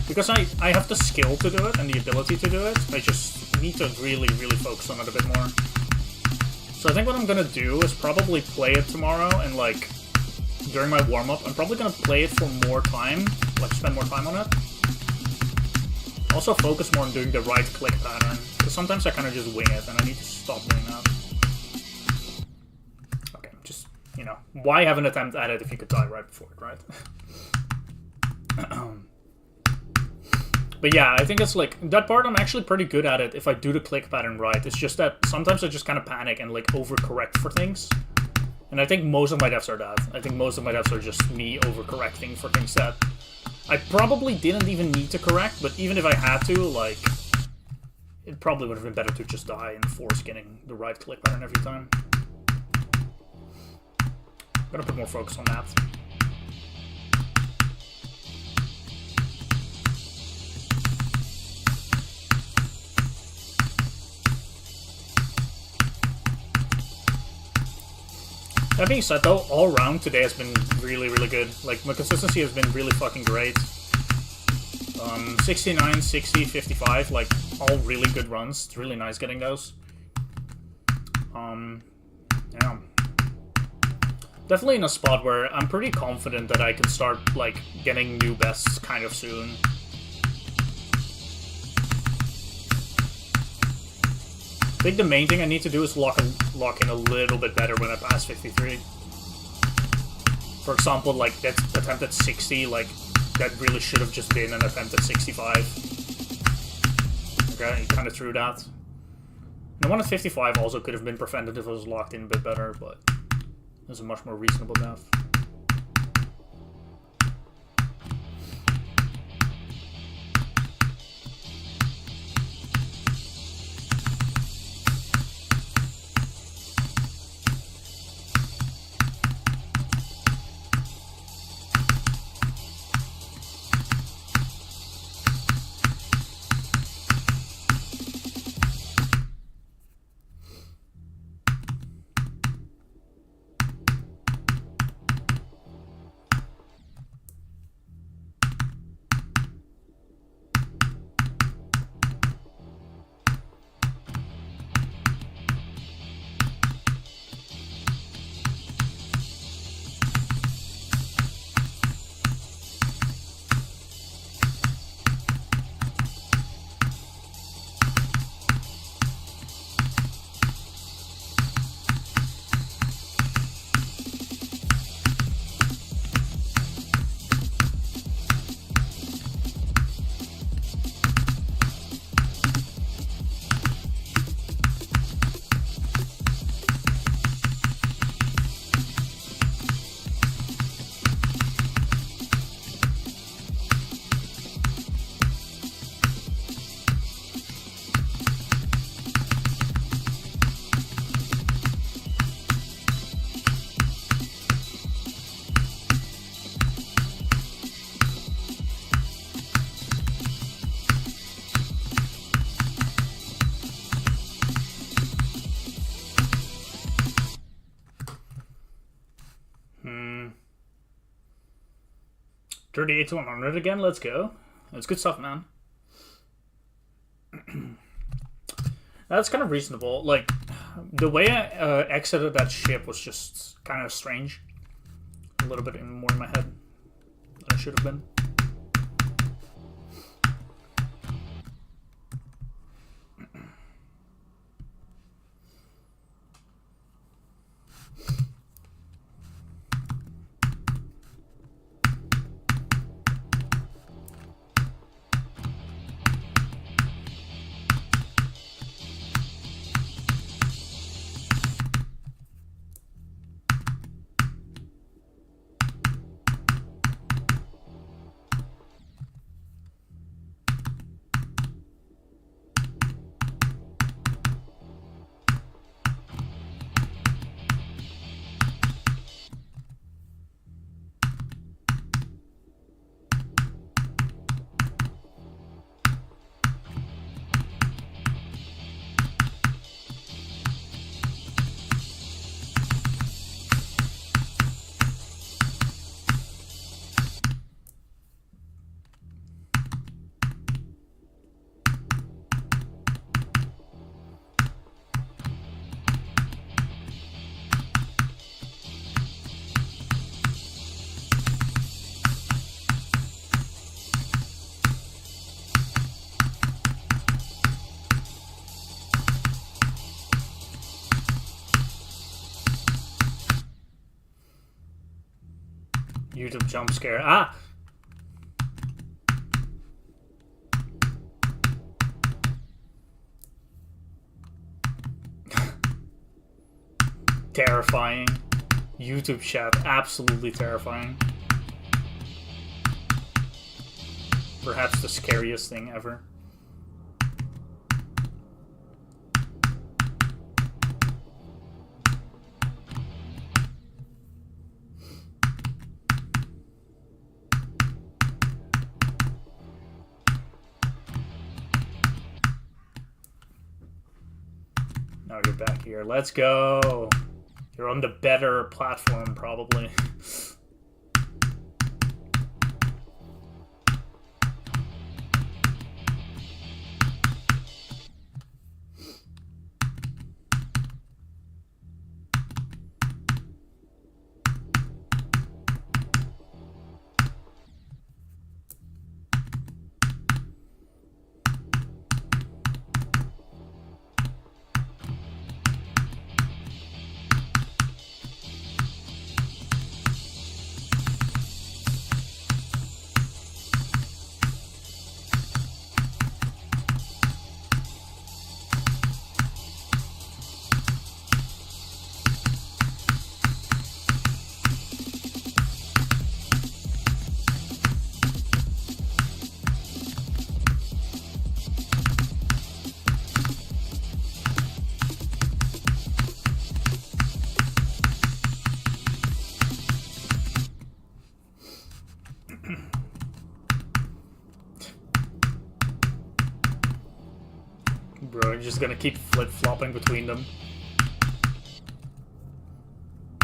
Because I have the skill to do it and the ability to do it. I just need to really, really focus on it a bit more. So I think what I'm gonna do is probably play it tomorrow and, like, during my warm-up, I'm probably gonna play it for more time. Like, spend more time on it. Also focus more on doing the right click pattern. Because sometimes I kind of just wing it and I need to stop doing that. You know, why have an attempt at it if you could die right before it, right? But yeah, I think it's like, that part I'm actually pretty good at it if I do the click pattern right. It's just that sometimes I just kind of panic and like overcorrect for things. And I think most of my deaths are that. I think most of my deaths are just me overcorrecting for things that I probably didn't even need to correct, but even if I had to, like, it probably would have been better to just die and force getting the right click pattern every time. Gotta put more focus on that. That being said, though, all round today has been really, really good. Like, my consistency has been really fucking great. 69, 60, 55, like, all really good runs. It's really nice getting those. Yeah. Definitely in a spot where I'm pretty confident that I can start, like, getting new bests kind of soon. I think the main thing I need to do is lock in a little bit better when I pass 53. For example, like, that attempt at 60, like, that really should have just been an attempt at 65. Okay, he kind of threw that. And the one at 55 also could have been prevented if it was locked in a bit better, but it was a much more reasonable death. Hmm. 38 to 100 again, let's go. That's good stuff, man. That's kind of reasonable. Like, the way I exited that ship was just kind of strange. A little bit more in my head than I should have been. YouTube jump scare. Ah! Terrifying. YouTube chat, absolutely terrifying. Perhaps the scariest thing ever. Now get back here. Let's go. You're on the better platform, probably. Bro, you're just gonna keep flip-flopping between them.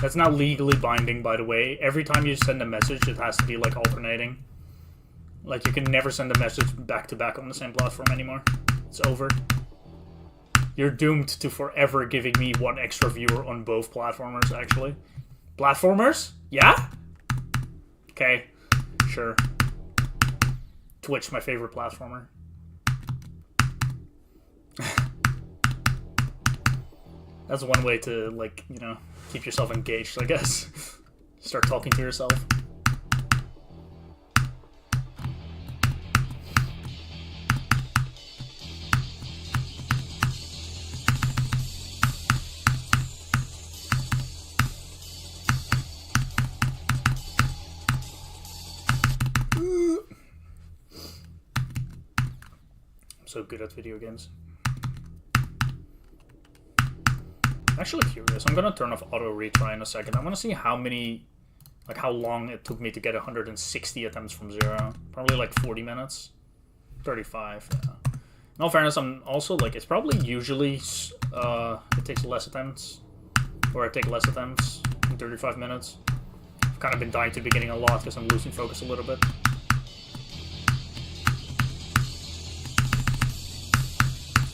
That's now legally binding, by the way. Every time you send a message, it has to be, like, alternating. Like, you can never send a message back-to-back on the same platform anymore. It's over. You're doomed to forever giving me one extra viewer on both platformers, actually. Platformers? Yeah? Okay. Sure. Twitch, my favorite platformer. That's one way to, like, you know, keep yourself engaged, I guess. Start talking to yourself. I'm so good at video games. I'm actually curious. I'm gonna turn off auto retry in a second. I want to see how many, like how long it took me to get 160 attempts from 0. Probably like 40 minutes, 35. Yeah. In all fairness, I'm also like it's probably usually it takes less attempts, or I take less attempts in 35 minutes. I've kind of been dying to the beginning a lot because I'm losing focus a little bit.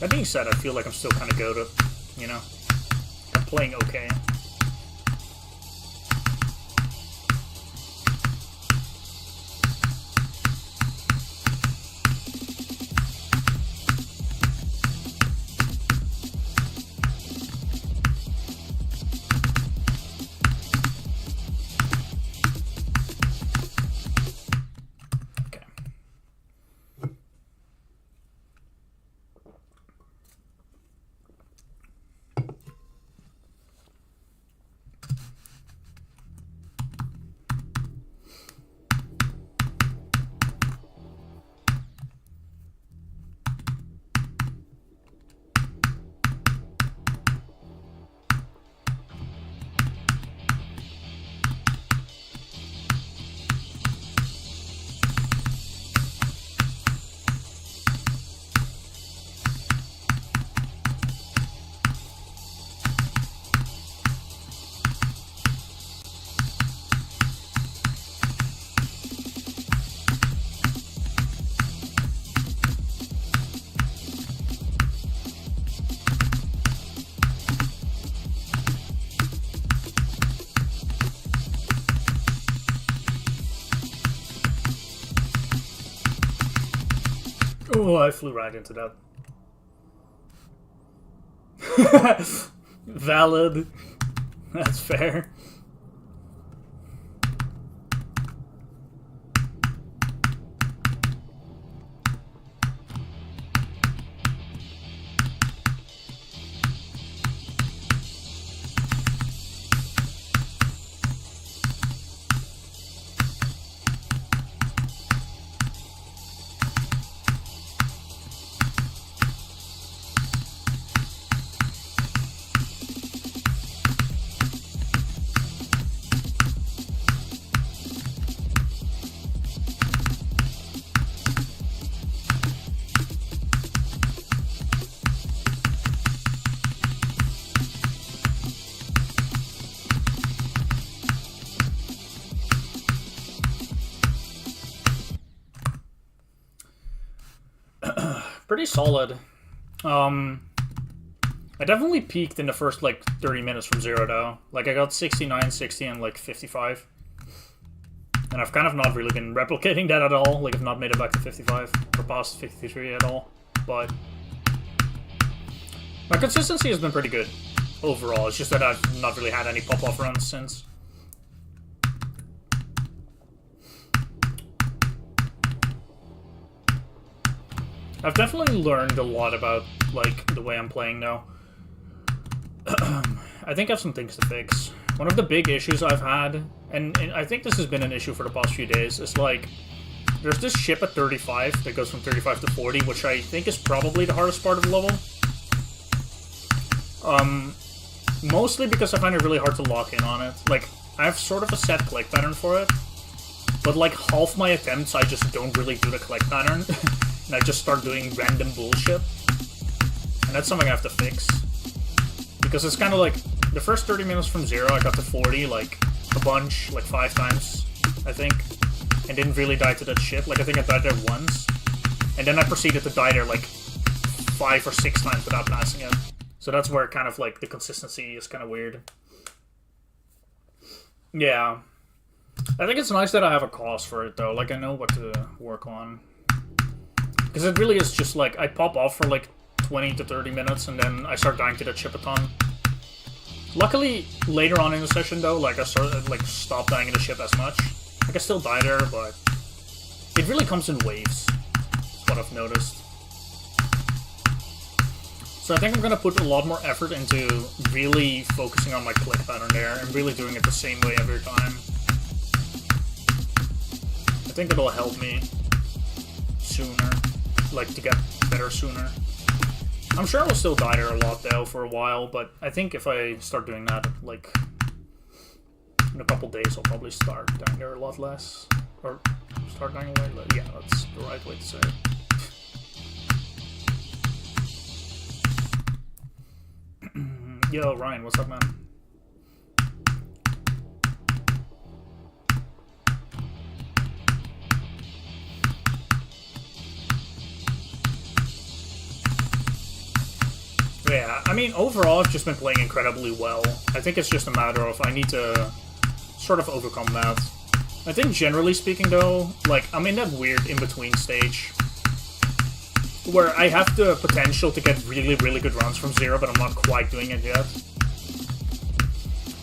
That being said, I feel like I'm still kind of goated, you know. I'm playing okay. Oh, I flew right into that. Valid. That's fair. pretty solid. I definitely peaked in the first, like, 30 minutes from 0, though. Like, I got 69, 60, and, like, 55. And I've kind of not really been replicating that at all. Like, I've not made it back to 55 or past 53 at all. But my consistency has been pretty good overall. It's just that I've not really had any pop-off runs since. I've definitely learned a lot about, like, the way I'm playing now. I think I have some things to fix. One of the big issues I've had, and I think this has been an issue for the past few days, is, like, there's this ship at 35 that goes from 35 to 40, which I think is probably the hardest part of the level. Mostly because I find it really hard to lock in on it. Like, I have sort of a set click pattern for it, but, like, half my attempts I just don't really do the click pattern. And I just start doing random bullshit. And that's something I have to fix. Because it's kind of like, the first 30 minutes from 0, I got to 40, like, a bunch, like 5 times, I think. And didn't really die to that shit. Like, I think I died there once. And then I proceeded to die there, like, 5 or 6 times without passing it. So that's where kind of, like, the consistency is kind of weird. Yeah. I think it's nice that I have a cause for it, though. Like, I know what to work on. Because it really is just, like, I pop off for, like, 20 to 30 minutes, and then I start dying to the chip a ton. Luckily, later on in the session, though, like, I started, like, stop dying in the ship as much. Like, I still die there, but it really comes in waves, is what I've noticed. So I think I'm gonna put a lot more effort into really focusing on my click pattern there, and really doing it the same way every time. I think it'll help me sooner, like, to get better sooner. I'm sure I'll still die there a lot, though, for a while, but I think if I start doing that, like, in a couple days, I'll probably start dying there a lot less. Or, start dying a lot less. Yeah, that's the right way to say it. Yo, Ryan, what's up, man? Yeah, I mean, overall, I've just been playing incredibly well. I think it's just a matter of I need to sort of overcome that. I think generally speaking, though, like, I'm in that weird in-between stage where I have the potential to get really, really good runs from 0, but I'm not quite doing it yet.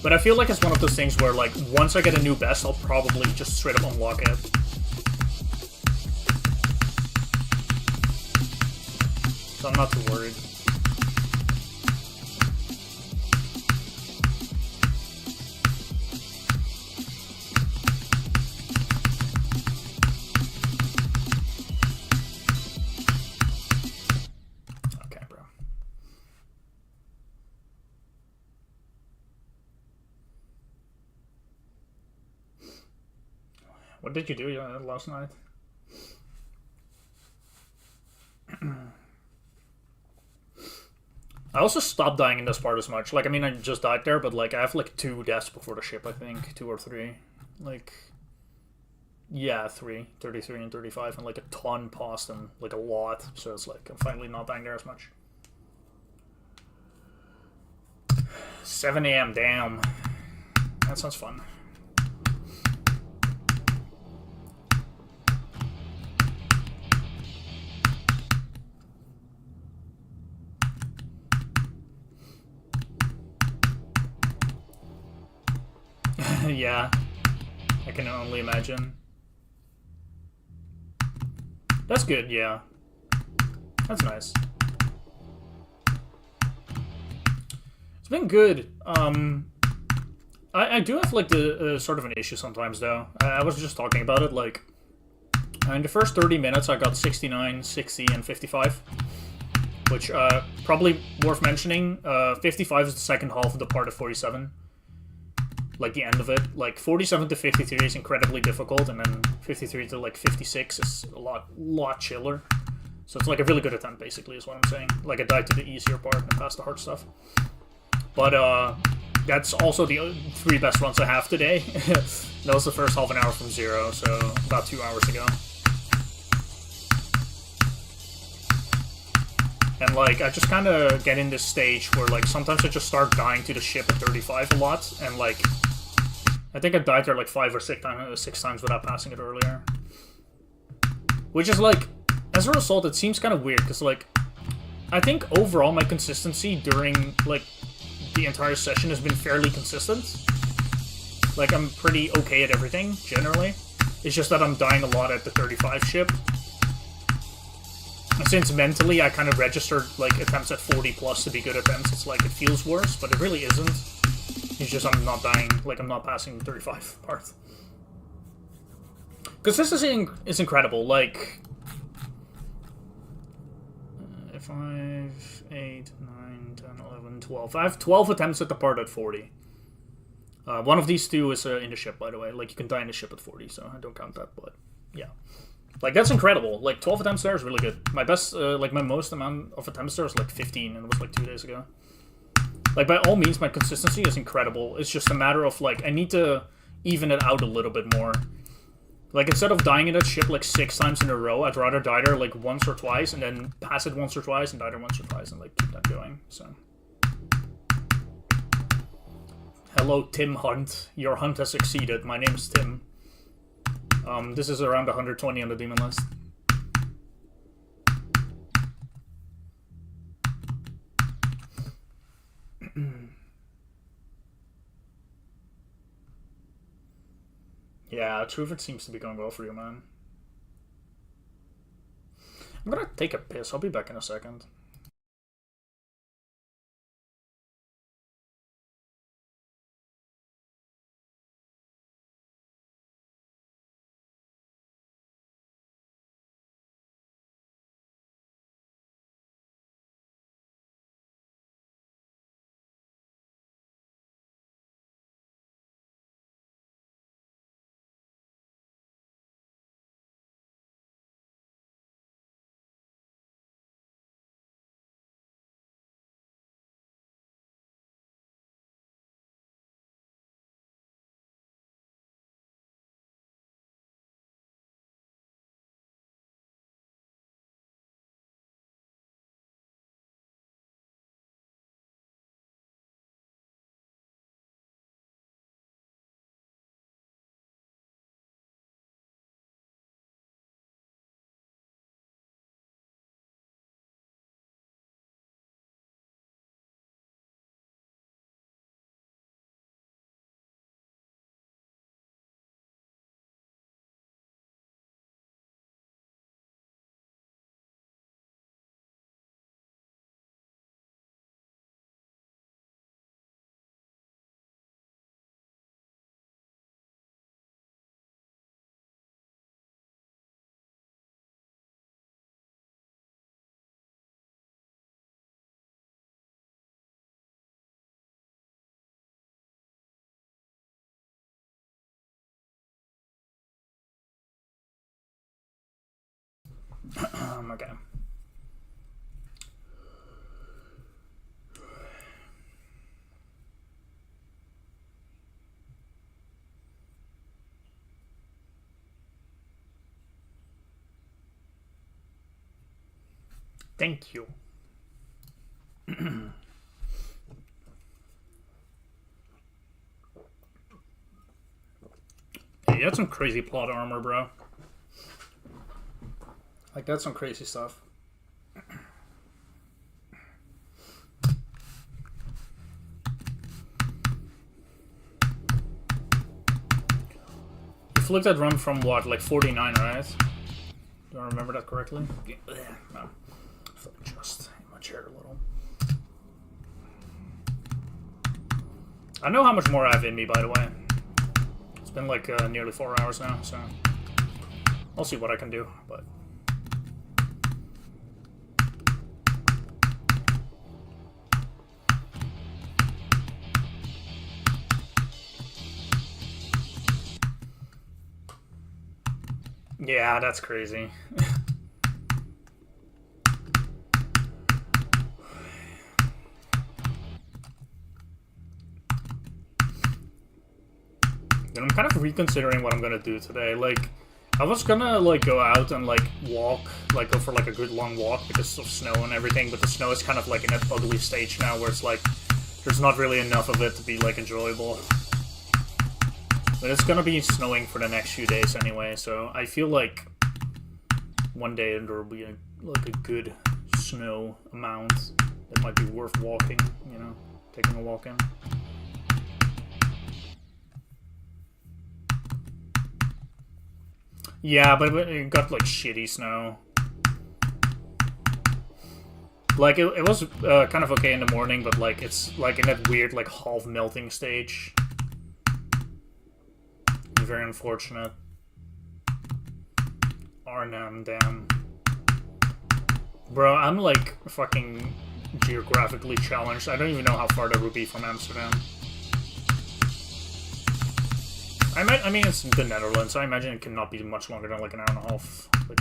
But I feel like it's one of those things where, like, once I get a new best, I'll probably just straight up unlock it. So I'm not too worried. What did you do last night? I also stopped dying in this part as much. Like, I mean, I just died there, but, like, I have, like, 2 deaths before the ship, I think. 2 or 3. Like, yeah, 3. 33 and 35, and, like, a ton past them. Like, a lot. So it's like, I'm finally not dying there as much. 7 AM, damn. That sounds fun. Yeah, I can only imagine. That's good, yeah. That's nice. It's been good. I do have, like, the sort of an issue sometimes, though. I was just talking about it, like, in the first 30 minutes I got 69, 60, and 55. Which, probably worth mentioning, 55 is the second half of the part of 47. Like, the end of it. Like, 47 to 53 is incredibly difficult, and then 53 to, like, 56 is a lot chiller. So it's, like, a really good attempt, basically, is what I'm saying. Like, I died to the easier part and passed the hard stuff. But, that's also the 3 best runs I have today. That was the first half an hour from 0, so about 2 hours ago. And, like, I just kind of get in this stage where, like, sometimes I just start dying to the ship at 35 a lot, and, like, I think I died there, like, 5 or 6 times without passing it earlier. Which is, like, as a result, it seems kind of weird, because, like, I think overall my consistency during, like, the entire session has been fairly consistent. Like, I'm pretty okay at everything, generally. It's just that I'm dying a lot at the 35 ship. And since mentally I kind of registered, like, attempts at 40 plus to be good attempts, it's like, it feels worse, but it really isn't. It's just I'm not dying, like, I'm not passing the 35 part. Because this is incredible, like... 5, 8, 9, 10, 11, 12. I have 12 attempts at the part at 40. One of these two is in the ship, by the way. Like, you can die in the ship at 40, so I don't count that, but yeah. Like, that's incredible. Like, 12 attempts there is really good. My best, like, my most amount of attempts there was, like, 15, and it was, like, 2 days ago. Like, by all means, my consistency is incredible. It's just a matter of, like, I need to even it out a little bit more. Like, instead of dying in that ship, like, 6 times in a row, I'd rather die there, like, once or twice, and then pass it once or twice, and die there once or twice, and, like, keep that going, so... Hello, Tim Hunt. Your hunt has succeeded. My name is Tim. This is around 120 on the demon list. Yeah, Truth seems to be going well for you, man. I'm gonna take a piss. I'll be back in a second. Okay. Thank you. Hey, that's some crazy plot armor, bro. Like, that's some crazy stuff. You flicked that run from what, like 49, right? Do I remember that correctly? No. Just in my chair a little. I know how much more I have in me, by the way. It's been like nearly 4 hours now, so I'll see what I can do, but... Yeah, that's crazy. And I'm kind of reconsidering what I'm gonna do today. Like, I was gonna like go out and like walk, like go for like a good long walk because of snow and everything, but the snow is kind of like in an ugly stage now where it's like there's not really enough of it to be like enjoyable. But it's gonna be snowing for the next few days anyway, so I feel like one day there will be like a good snow amount that might be worth walking, you know, taking a walk in. Yeah, but it got like shitty snow. Like it was kind of okay in the morning, but like it's like in that weird like half melting stage. Very unfortunate. Arnhem, damn. Bro, I'm like fucking geographically challenged. I don't even know how far that would be from Amsterdam. I mean, it's the Netherlands, so I imagine it cannot be much longer than like an hour and a half, like,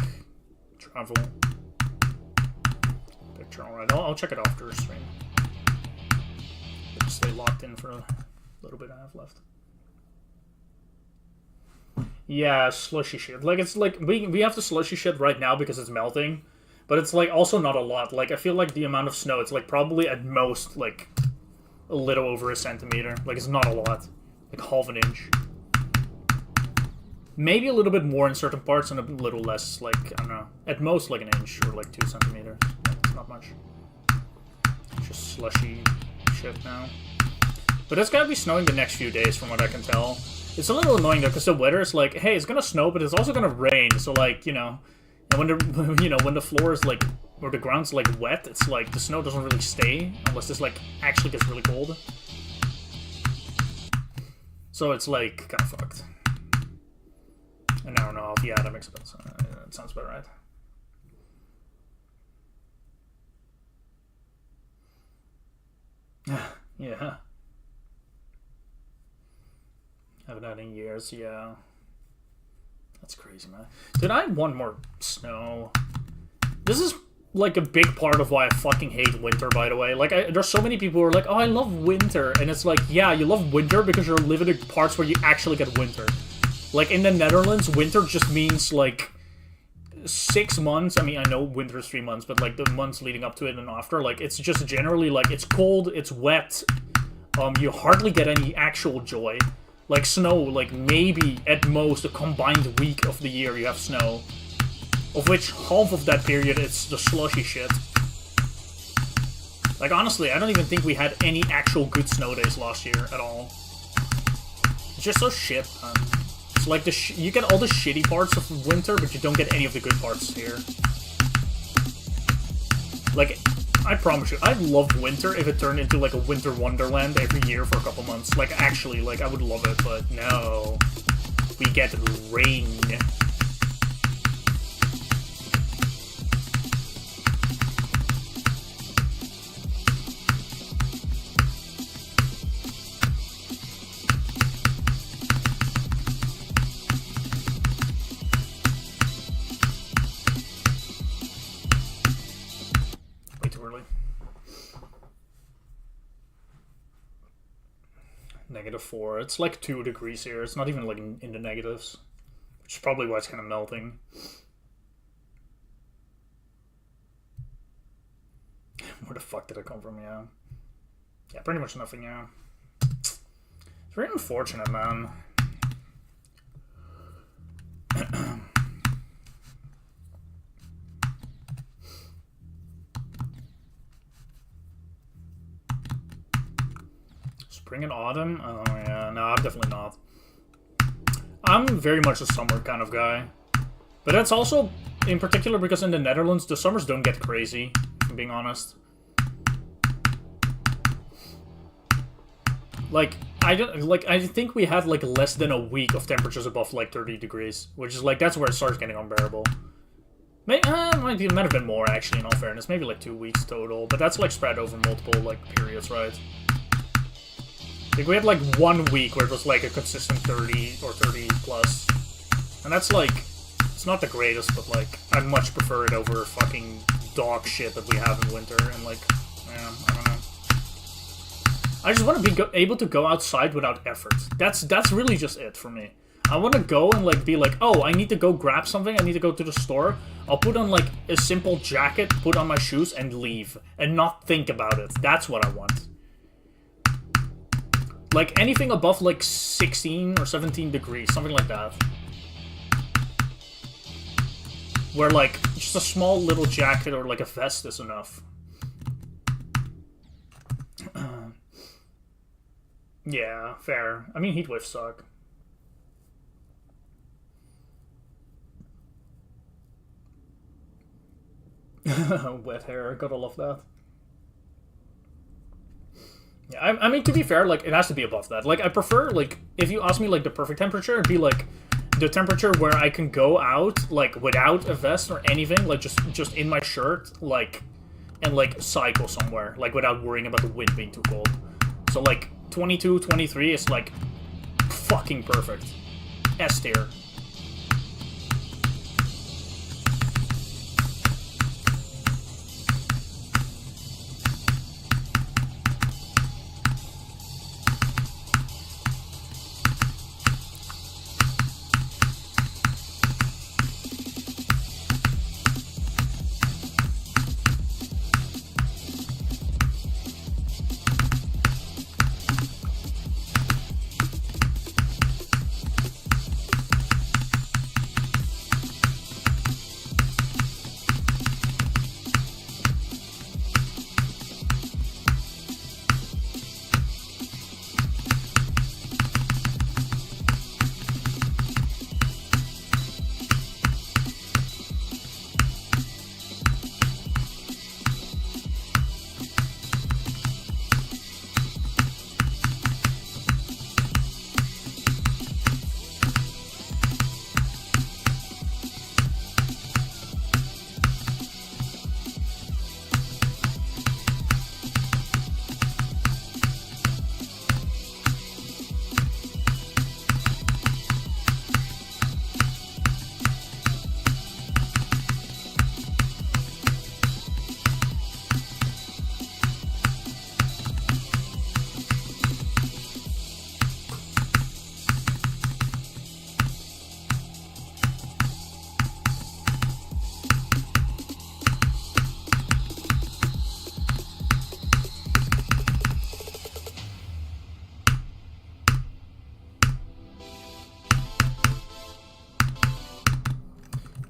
travel. Picture, alright. I'll check it after the stream. Just stay locked in for a little bit I have left. Yeah, slushy shit. Like, it's like, we have the slushy shit right now because it's melting, but it's like also not a lot. Like, I feel like the amount of snow, it's like probably at most like a little over a centimeter. Like, it's not a lot. Like half an inch. Maybe a little bit more in certain parts and a little less, like, I don't know, at most like an inch or like 2 centimeters. It's not much. It's just slushy shit now. But it's gonna be snowing the next few days from what I can tell. It's a little annoying though, because the weather is like, hey, it's gonna snow, but it's also gonna rain, so like, you know, and when the, you know, when the floor is like, or the ground's like wet, it's like, the snow doesn't really stay, unless this like, actually gets really cold. So it's like, kind of fucked. An hour and a half, yeah, that makes sense. That sounds about right. Yeah. Haven't had in years, yeah. That's crazy, man. Dude, I want more snow. This is like a big part of why I fucking hate winter, by the way. Like, there's so many people who are like, oh, I love winter. And it's like, yeah, you love winter because you're living in parts where you actually get winter. Like, in the Netherlands, winter just means, like, 6 months. I mean, I know winter is 3 months, but, like, the months leading up to it and after, like, it's just generally, like, it's cold, it's wet. You hardly get any actual joy. Like, snow, like, maybe, at most, a combined week of the year you have snow. Of which, half of that period, it's the slushy shit. Like, honestly, I don't even think we had any actual good snow days last year at all. It's just so shit, man. Like, you get all the shitty parts of winter, but you don't get any of the good parts here. Like, I promise you, I'd love winter if it turned into, like, a winter wonderland every year for a couple months. Like, actually, like, I would love it, but no. We get rain. -4. It's like 2 degrees here. It's not even like in the negatives. Which is probably why it's kind of melting. Where the fuck did I come from, yeah? Yeah, pretty much nothing, yeah. It's very unfortunate, man. Spring and autumn? Oh yeah, no, I'm definitely not. I'm very much a summer kind of guy. But that's also, in particular, because in the Netherlands, the summers don't get crazy, if I'm being honest. Like, I think we had, like, less than a week of temperatures above, like, 30 degrees. Which is, like, that's where it starts getting unbearable. Might have been more, actually, in all fairness. Maybe, like, 2 weeks total. But that's, like, spread over multiple, like, periods, right? Like, we had, like, 1 week where it was, like, a consistent 30 or 30 plus. And that's, like, it's not the greatest, but, like, I much prefer it over fucking dog shit that we have in winter. And, like, yeah, I don't know. I just want to be able to go outside without effort. That's really just it for me. I want to go and like be like, oh, I need to go grab something. I need to go to the store. I'll put on like a simple jacket, put on my shoes, and leave, and not think about it. That's what I want. Like anything above like 16 or 17 degrees, something like that. Where like just a small little jacket or like a vest is enough. Yeah, fair. I mean, heat waves suck. Wet hair, gotta love that. Yeah, I mean, to be fair, like, it has to be above that. Like, I prefer, like, if you ask me, like, the perfect temperature, it'd be, like, the temperature where I can go out, like, without a vest or anything, like, just in my shirt, like, and, like, cycle somewhere, like, without worrying about the wind being too cold. So, like, 22, 23 is, like, fucking perfect. S tier.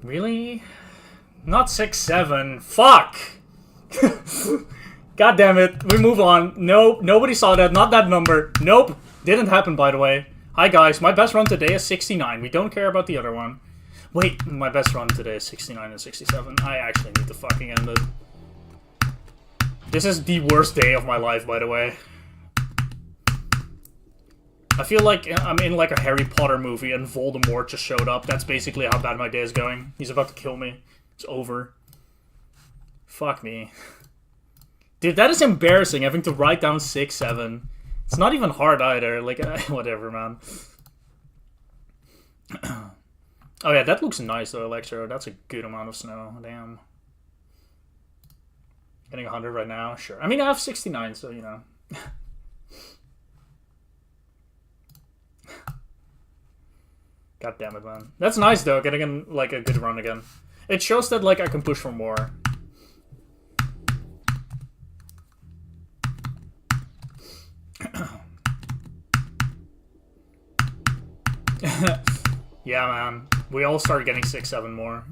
Really? Not 6'7". Fuck! God damn it. We move on. Nope. Nobody saw that. Not that number. Nope. Didn't happen, by the way. Hi, guys. My best run today is 69. We don't care about the other one. Wait. My best run today is 69 and 67. I actually need to fucking end it. This is the worst day of my life, by the way. I feel like I'm in like a Harry Potter movie and Voldemort just showed up. That's basically how bad my day is going. He's about to kill me. It's over. Fuck me. Dude, that is embarrassing, having to write down 6'7". It's not even hard either. Like, whatever, man. Oh yeah, that looks nice though, Electro. That's a good amount of snow. Damn. Getting 100 right now? Sure. I mean, I have 69, so, you know. God damn it, man. That's nice, though, getting in, like, a good run again. It shows that, like, I can push for more. Yeah, man. We all started getting 6-7 more.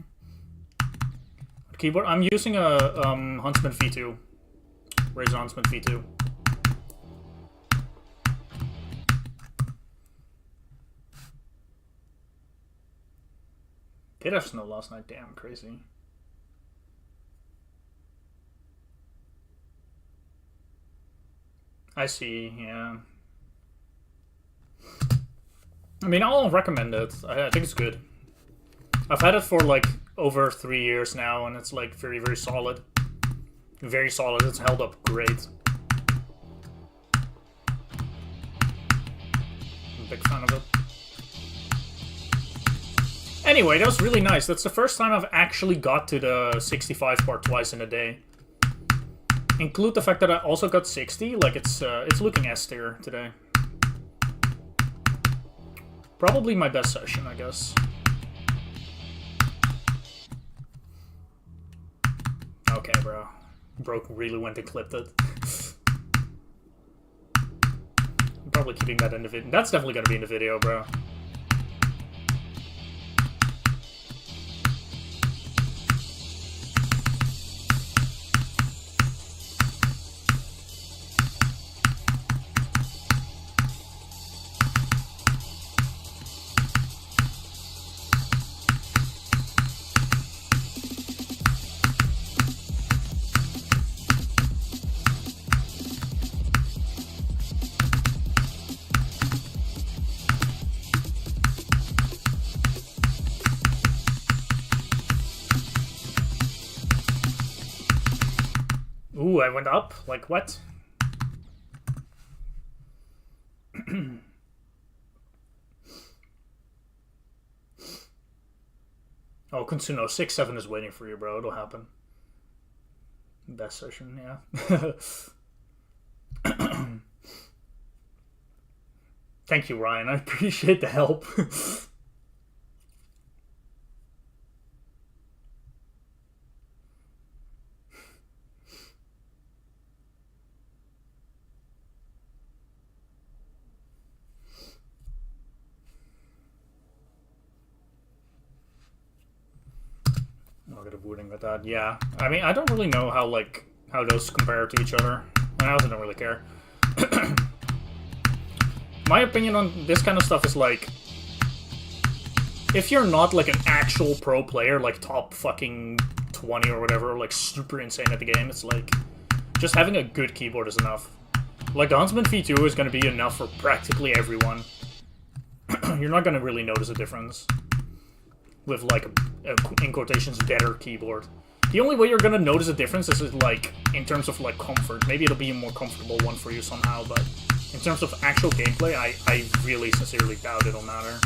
Keyboard. I'm using a Huntsman V2. Razer Huntsman V2. Did have snow last night. Damn, crazy. I see, yeah. I mean, I'll recommend it. I think it's good. I've had it for, like, over 3 years now, and it's, like, very, very solid. Very solid. It's held up great. I'm a big fan of it. Anyway, that was really nice. That's the first time I've actually got to the 65 part twice in a day. Include the fact that I also got 60. Like, it's looking S tier today. Probably my best session, I guess. Okay, bro. Broke really went and clipped it. I'm probably keeping that in the video. That's definitely gonna be in the video, bro. Ooh, I went up? Like, what? Oh, Kunsuno, 6-7 is waiting for you, bro. It'll happen. Best session, yeah. Thank you, Ryan. I appreciate the help. Wooting with that, yeah. I mean, I don't really know how those compare to each other. I also don't really care. My opinion on this kind of stuff is like, if you're not like an actual pro player, like top fucking 20 or whatever, like super insane at the game, it's like just having a good keyboard is enough. Like the Huntsman V2 is going to be enough for practically everyone. You're not going to really notice a difference with like a, in quotations, better keyboard. The only way you're gonna notice a difference is like in terms of like comfort. Maybe it'll be a more comfortable one for you somehow, but in terms of actual gameplay, I really sincerely doubt it'll matter.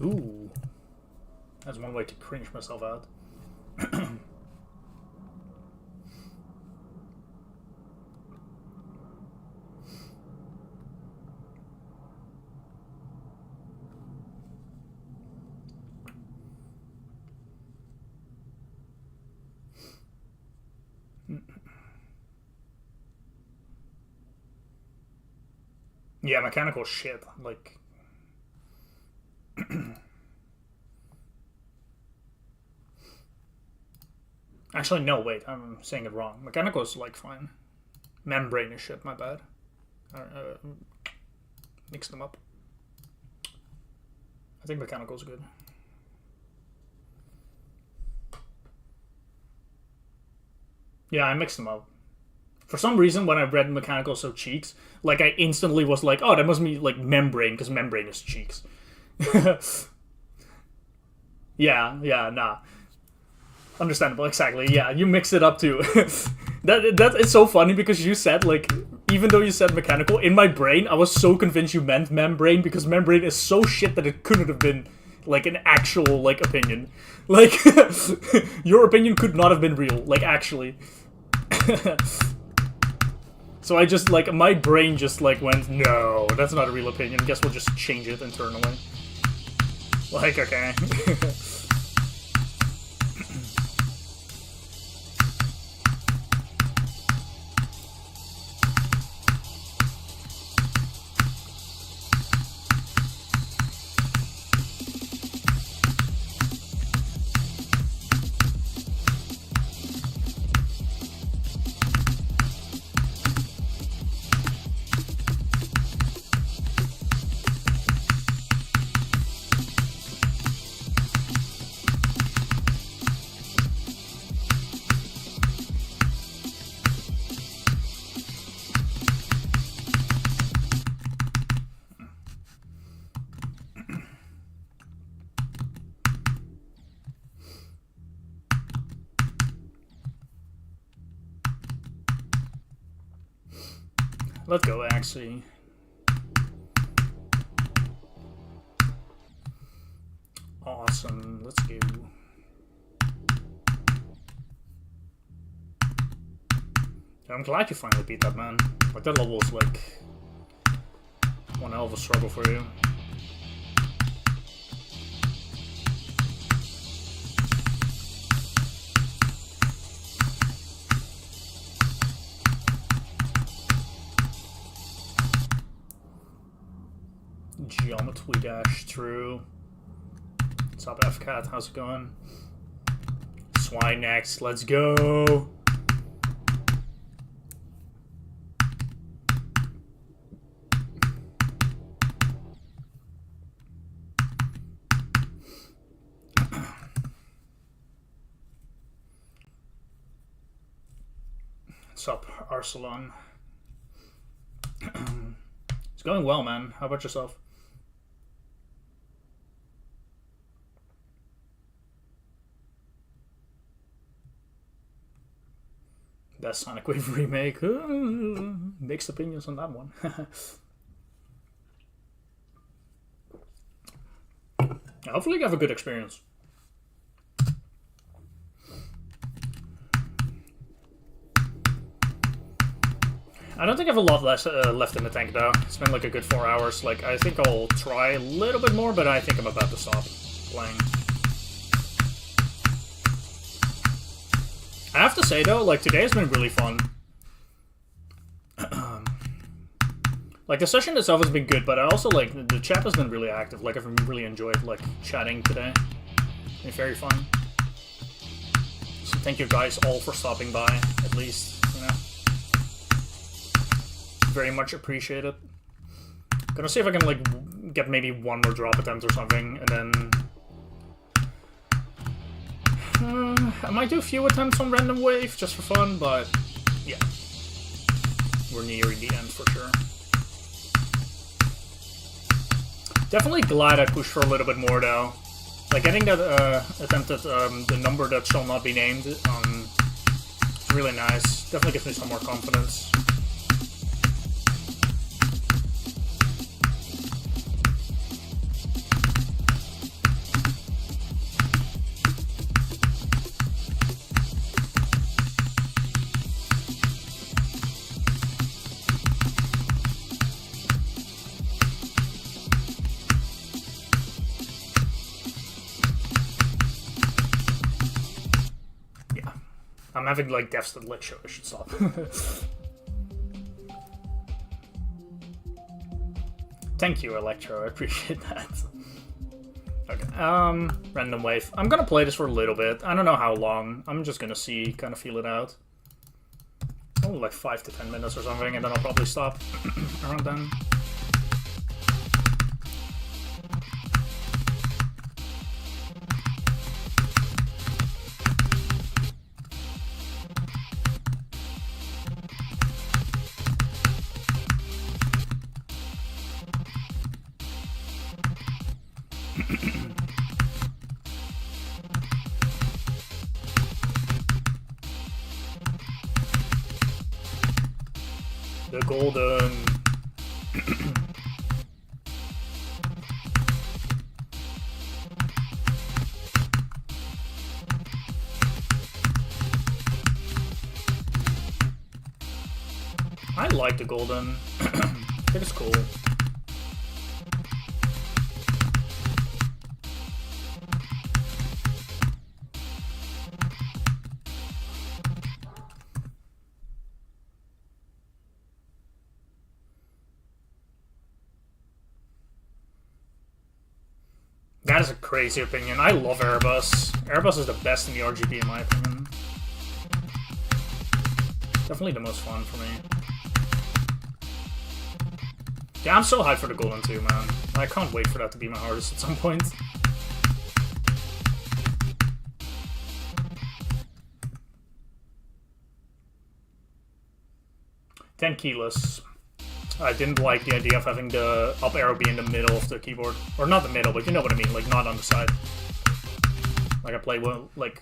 Ooh. That's one way to cringe myself out. Yeah, mechanical shit. Like... Actually, no, wait. I'm saying it wrong. Mechanical is, like, fine. Membrane is shit, my bad. Mix them up. I think mechanical is good. Yeah, I mixed them up. For some reason, when I read mechanical so cheeks, like, I instantly was like, oh, that must be, like, membrane, because membrane is cheeks. Yeah, nah. Understandable, exactly. Yeah, you mix it up too. that it's so funny because you said, like, even though you said mechanical, in my brain, I was so convinced you meant membrane because membrane is so shit that it couldn't have been, like, an actual, like, opinion. Like, your opinion could not have been real, like, actually. So I just, like, my brain just, like, went, no, that's not a real opinion. Guess we'll just change it internally. Like, okay. Let's go, actually. Awesome. Let's go. I'm glad you finally beat that, man. Like, that level was like one hell of a struggle for you. Geometry dash through. What's up, FCAT? How's it going? Swine next. Let's go. What's up, Arsalan? It's going well, man. How about yourself? Best Sonic Wave remake. Mixed opinions on that one. Hopefully you have a good experience. I don't think I have a lot less left in the tank though. It's been like a good 4 hours. Like, I think I'll try a little bit more, but I think I'm about to stop playing. I have to say though, like, today has been really fun. Like, the session itself has been good, but I also, like, the chat has been really active. Like, I've really enjoyed, like, chatting today. It's been very fun. So thank you guys all for stopping by, at least, you know. Very much appreciated. Gonna see if I can, like, get maybe one more drop attempt or something, and then... I might do a few attempts on Random Wave, just for fun, but... yeah. We're nearing the end, for sure. Definitely glad I pushed for a little bit more, though. Like, getting that attempt at the number that shall not be named, it's really nice. Definitely gives me some more confidence. I'm having, like, deficit lecture. I should stop. Thank you, Electro. I appreciate that. Okay. Random Wave. I'm gonna play this for a little bit. I don't know how long. I'm just gonna see, kind of feel it out. Oh, like 5 to 10 minutes or something, and then I'll probably stop around then. The golden. I like the golden. I think it's cool. That is a crazy opinion. I love Erebus. Erebus is the best in the RGB in my opinion. Definitely the most fun for me. Yeah, I'm so hyped for the golden too, man. I can't wait for that to be my hardest at some point. Ten keyless. I didn't like the idea of having the up arrow be in the middle of the keyboard. Or not the middle, but you know what I mean, like not on the side. Like I play well, like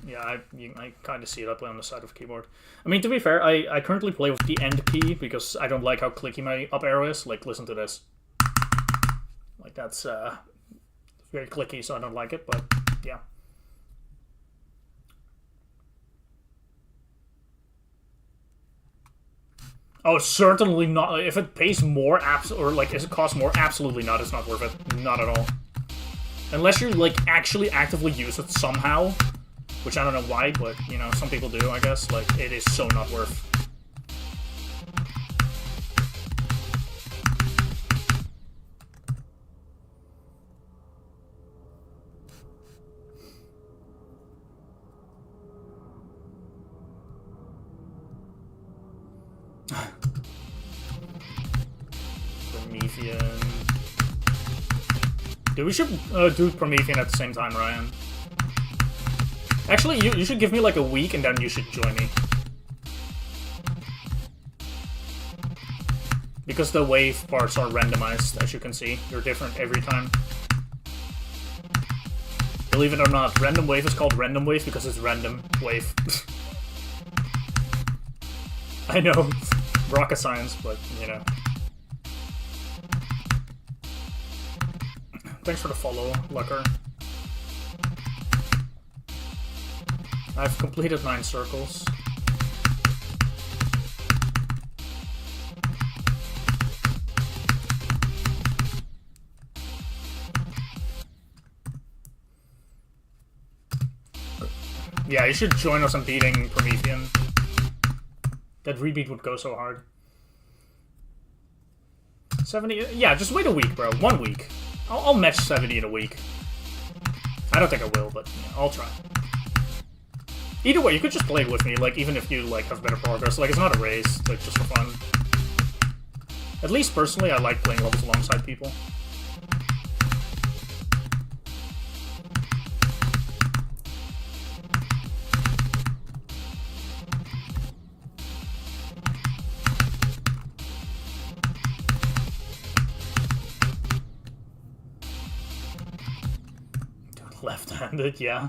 Yeah, I kind of see it. I play on the side of the keyboard. I mean, to be fair, I currently play with the end key because I don't like how clicky my up arrow is. Like, listen to this. Like, that's very clicky, so I don't like it, but yeah. Oh, certainly not. If it pays more, or like, if it costs more, absolutely not. It's not worth it. Not at all. Unless you, like, actually actively use it somehow. Which I don't know why, but, you know, some people do, I guess. Like, it is so not worth. Promethean. Dude, we should do Promethean at the same time, Ryan. Actually, you should give me like a week and then you should join me. Because the wave parts are randomized, as you can see. They're different every time. Believe it or not, random wave is called random wave because it's random wave. I know, rocket science, but, you know. Thanks for the follow, Lucker. I've completed 9 circles. Yeah, you should join us on beating Promethean. That rebeat would go so hard. 70? Yeah, just wait a week, bro. 1 week. I'll match 70 in a week. I don't think I will, but yeah, I'll try. Either way, you could just play with me, like, even if you, like, have better progress. Like, it's not a race, it's, like, just for fun. At least, personally, I like playing levels alongside people. Left-handed, yeah.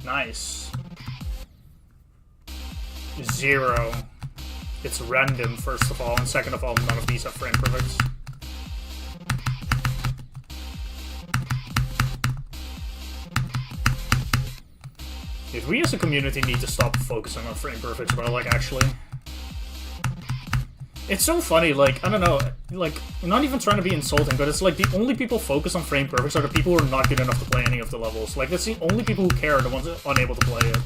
Nice. 0. It's random, first of all, and second of all, none of these have frame perfects. Dude, we as a community need to stop focusing on frame perfects, but like, actually. It's so funny, like, I don't know, like, I'm not even trying to be insulting, but it's like the only people focus on frame perfects are the people who are not good enough to play any of the levels. Like, that's the only people who care are the ones that are unable to play it.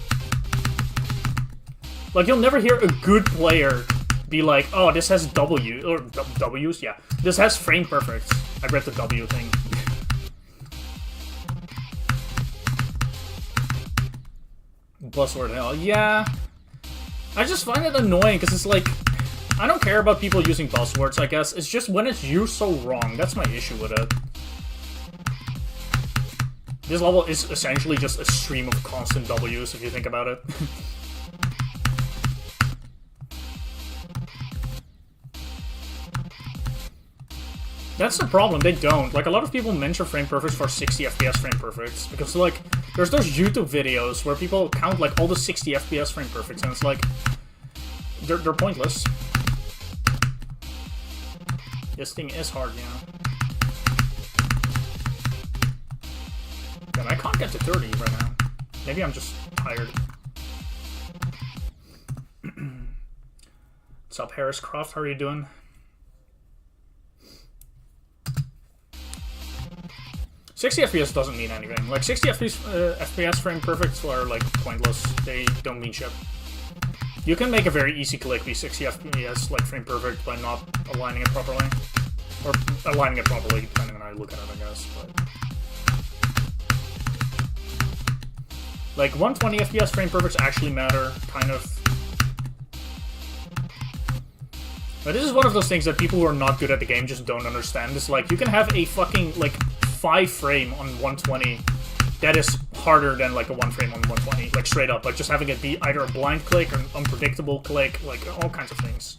Like, you'll never hear a good player be like, oh, this has W, or W's? Yeah. This has frame perfects. I read the W thing. Buzzword hell, yeah. I just find it annoying, because it's like, I don't care about people using buzzwords, I guess. It's just when it's used so wrong. That's my issue with it. This level is essentially just a stream of constant W's, if you think about it. That's the problem, they don't. Like, a lot of people mention frame perfects for 60 FPS frame perfects. Because, like, there's those YouTube videos where people count, like, all the 60 FPS frame perfects, and it's like, they're pointless. This thing is hard, you know. God, I can't get to 30 right now. Maybe I'm just tired. What's up, Harris Croft? How are you doing? $60 FPS doesn't mean anything. Like, 60 FPS frame perfects are, like, pointless. They don't mean shit. You can make a very easy click be 60 FPS, like, frame perfect by not aligning it properly. Or aligning it properly, depending on how you look at it, I guess. But like, 120 FPS frame perfects actually matter, kind of. But this is one of those things that people who are not good at the game just don't understand. It's like, you can have a fucking, like, 5 frame on 120 that is harder than like a 1 frame on 120, like straight up. Like just having it be either a blind click or an unpredictable click, like all kinds of things.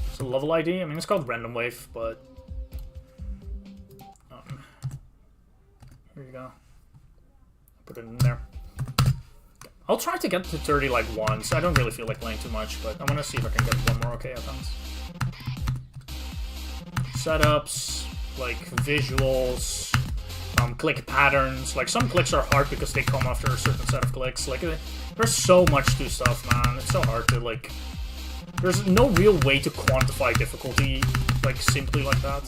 It's a level ID. I mean, it's called Random Wave, but here you go. Put it in there. I'll try to get to 30 like once. I don't really feel like playing too much, but I want to see if I can get one more okay attempts. Setups, like visuals, click patterns. Like some clicks are hard because they come after a certain set of clicks. Like there's so much to stuff, man. It's so hard to like. There's no real way to quantify difficulty like simply like that.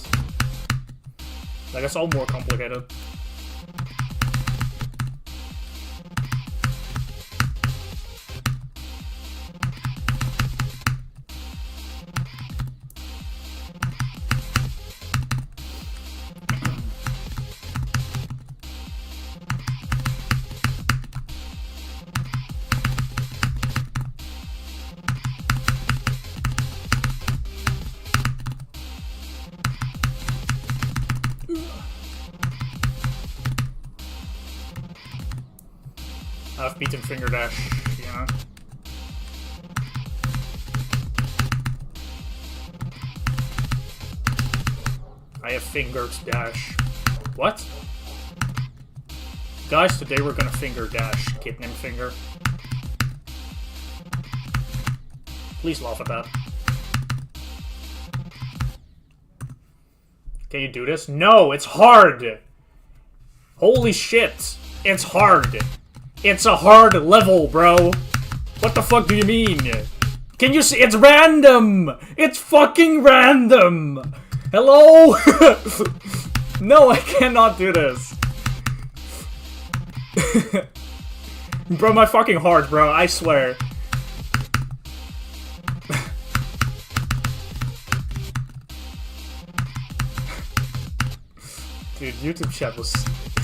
Like it's all more complicated. I've beaten Finger Dash, yeah. I have fingered Dash. What? Guys, today we're gonna finger Dash. Kid named Finger. Please laugh at that. Can you do this? No, it's hard! Holy shit! It's hard! It's a hard level, bro. What the fuck do you mean? Can you see? It's random! It's fucking random! Hello? No, I cannot do this. Bro, my fucking heart, bro. I swear. Dude, YouTube chat was...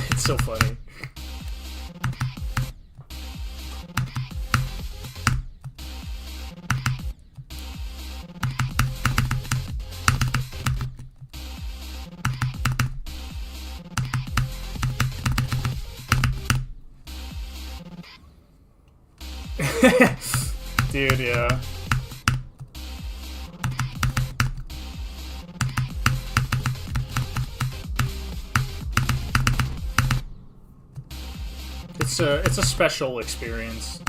It's so funny. Dude, yeah. It's a special experience.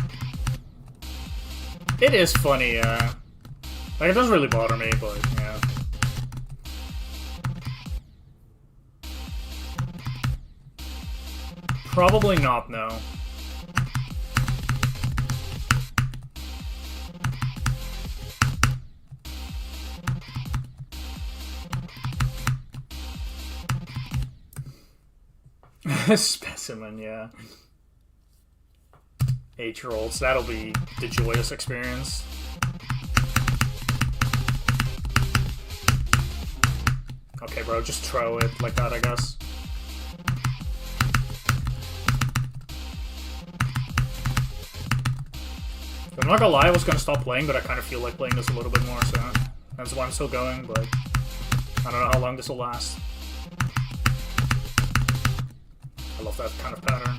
It is funny, yeah. Like, it doesn't really bother me, but, yeah. Probably not, no. Specimen, yeah. 8-year-olds, that'll be the joyous experience. Okay, bro, just throw it like that, I guess. I'm not gonna lie, I was gonna stop playing, but I kind of feel like playing this a little bit more, so that's why I'm still going, but I don't know how long this will last. I love that kind of pattern.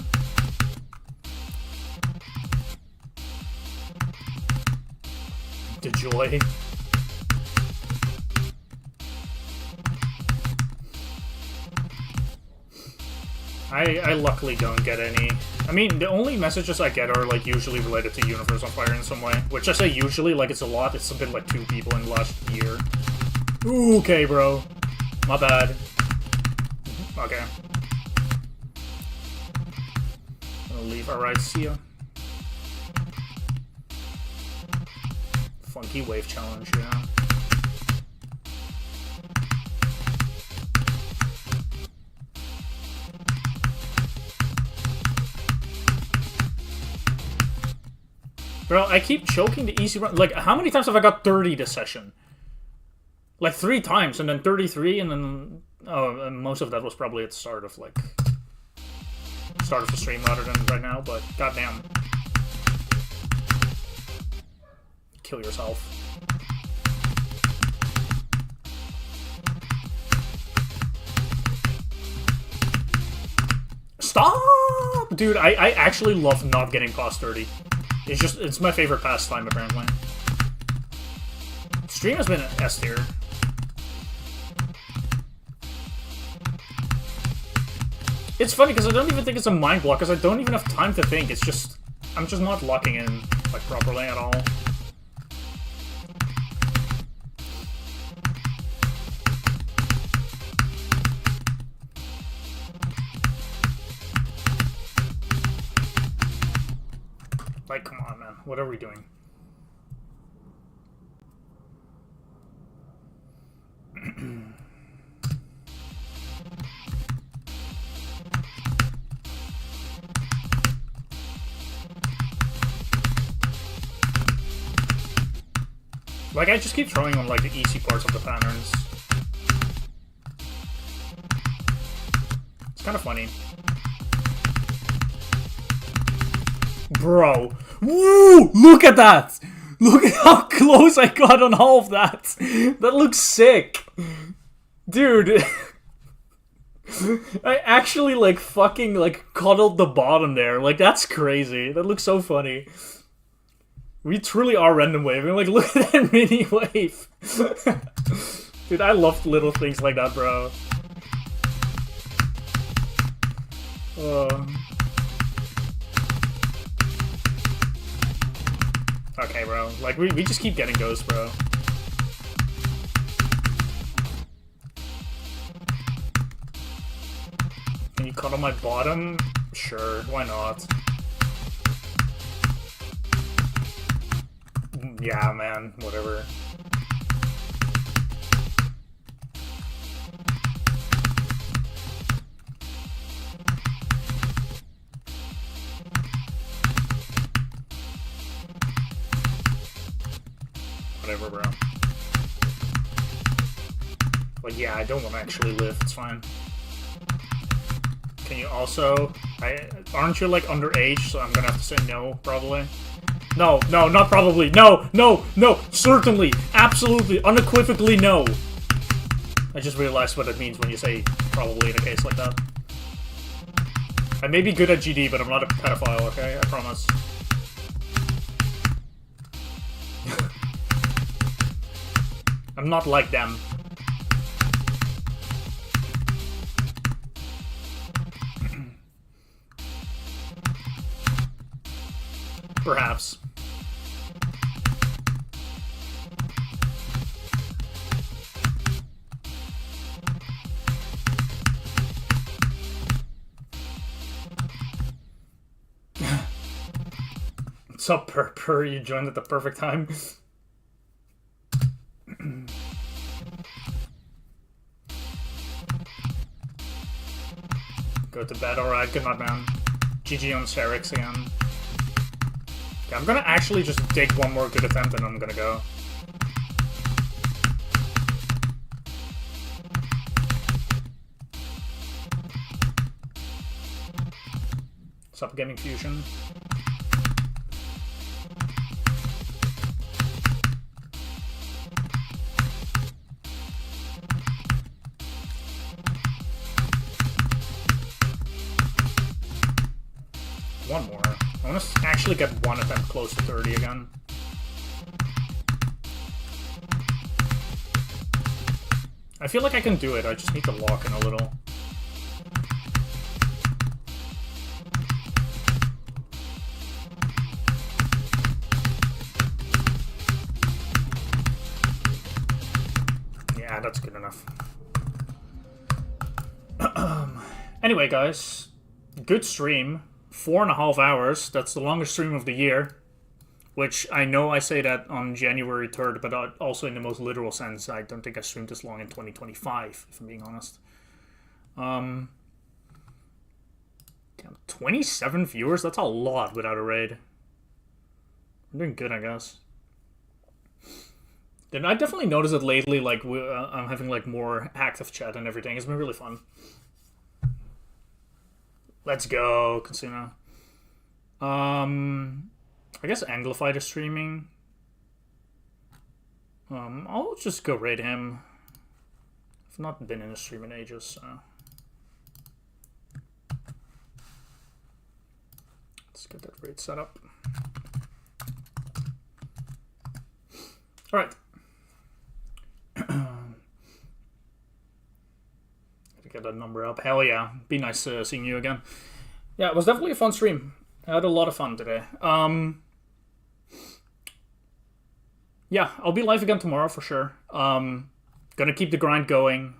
The joy. I luckily don't get any. I mean, the only messages I get are like usually related to Universe on Fire in some way. Which I say usually, like it's a lot. It's been like 2 people in the last year. Ooh, okay, bro. My bad. Okay. I'll leave. Alright, see ya. Funky wave challenge, yeah. Bro, I keep choking the easy run. Like, how many times have I got 30 this session? Like 3 times, and then 33, and then... Oh, and most of that was probably at the start of, like... Start of the stream rather than right now, but goddamn. Kill yourself. Stop! Dude, I actually love not getting past 30. It's my favorite pastime, apparently. Stream has been S tier. It's funny, because I don't even think it's a mind block, because I don't even have time to think. It's just... I'm just not locking in, like, properly at all. Like, come on, man. What are we doing? Like, I just keep throwing on, like, the easy parts of the patterns. It's kind of funny. Bro. Woo! Look at that! Look at how close I got on all of that! That looks sick! Dude. I actually, like, fucking, like, cuddled the bottom there. Like, that's crazy. That looks so funny. We truly are random waving. Like, look at that mini wave. Dude, I love little things like that, bro. Okay, bro. Like, we just keep getting ghosts, bro. Can you cut on my bottom? Sure, why not? Yeah, man, whatever. Whatever, bro. Like, yeah, I don't want to actually live, it's fine. Can you also... aren't you, like, underage, so I'm gonna have to say no, probably? No, no, not probably. No, no, no, certainly, absolutely, unequivocally no. I just realized what it means when you say probably in a case like that. I may be good at GD, but I'm not a pedophile, okay? I promise. I'm not like them. Perhaps. What's up, Purr? You joined at the perfect time. Go to bed, alright, good night, man. GG on Serix again. Okay, I'm gonna actually just dig one more good attempt and I'm gonna go. Stop getting fusion. One more. I want to actually get one attempt close to 30 again. I feel like I can do it, I just need to lock in a little. Yeah, that's good enough. Anyway, guys, good stream. 4.5 hours. That's the longest stream of the year. Which I know I say that on January 3rd, but also in the most literal sense, I don't think I streamed this long in 2025, if I'm being honest. 27 viewers? That's a lot without a raid. I'm doing good, I guess. Then I definitely noticed that lately, like, I'm having, like, more active chat and everything. It's been really fun. Let's go, Casino. I guess Anglified is streaming. I'll just go raid him. I've not been in a stream in ages, so. Let's get that raid set up. All right. Gotta get that number up. Hell yeah. Be nice seeing you again. Yeah, it was definitely a fun stream. I had a lot of fun today. Yeah, I'll be live again tomorrow for sure. Gonna keep the grind going.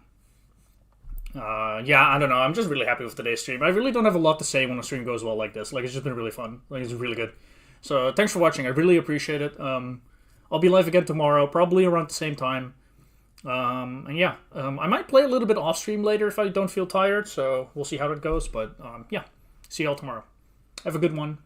Yeah, I don't know. I'm just really happy with today's stream. I really don't have a lot to say when a stream goes well like this. Like, it's just been really fun. Like, it's really good. So, thanks for watching. I really appreciate it. I'll be live again tomorrow, probably around the same time. And yeah, I might play a little bit off stream later if I don't feel tired. So, we'll see how that goes. But, yeah, see y'all tomorrow. Have a good one.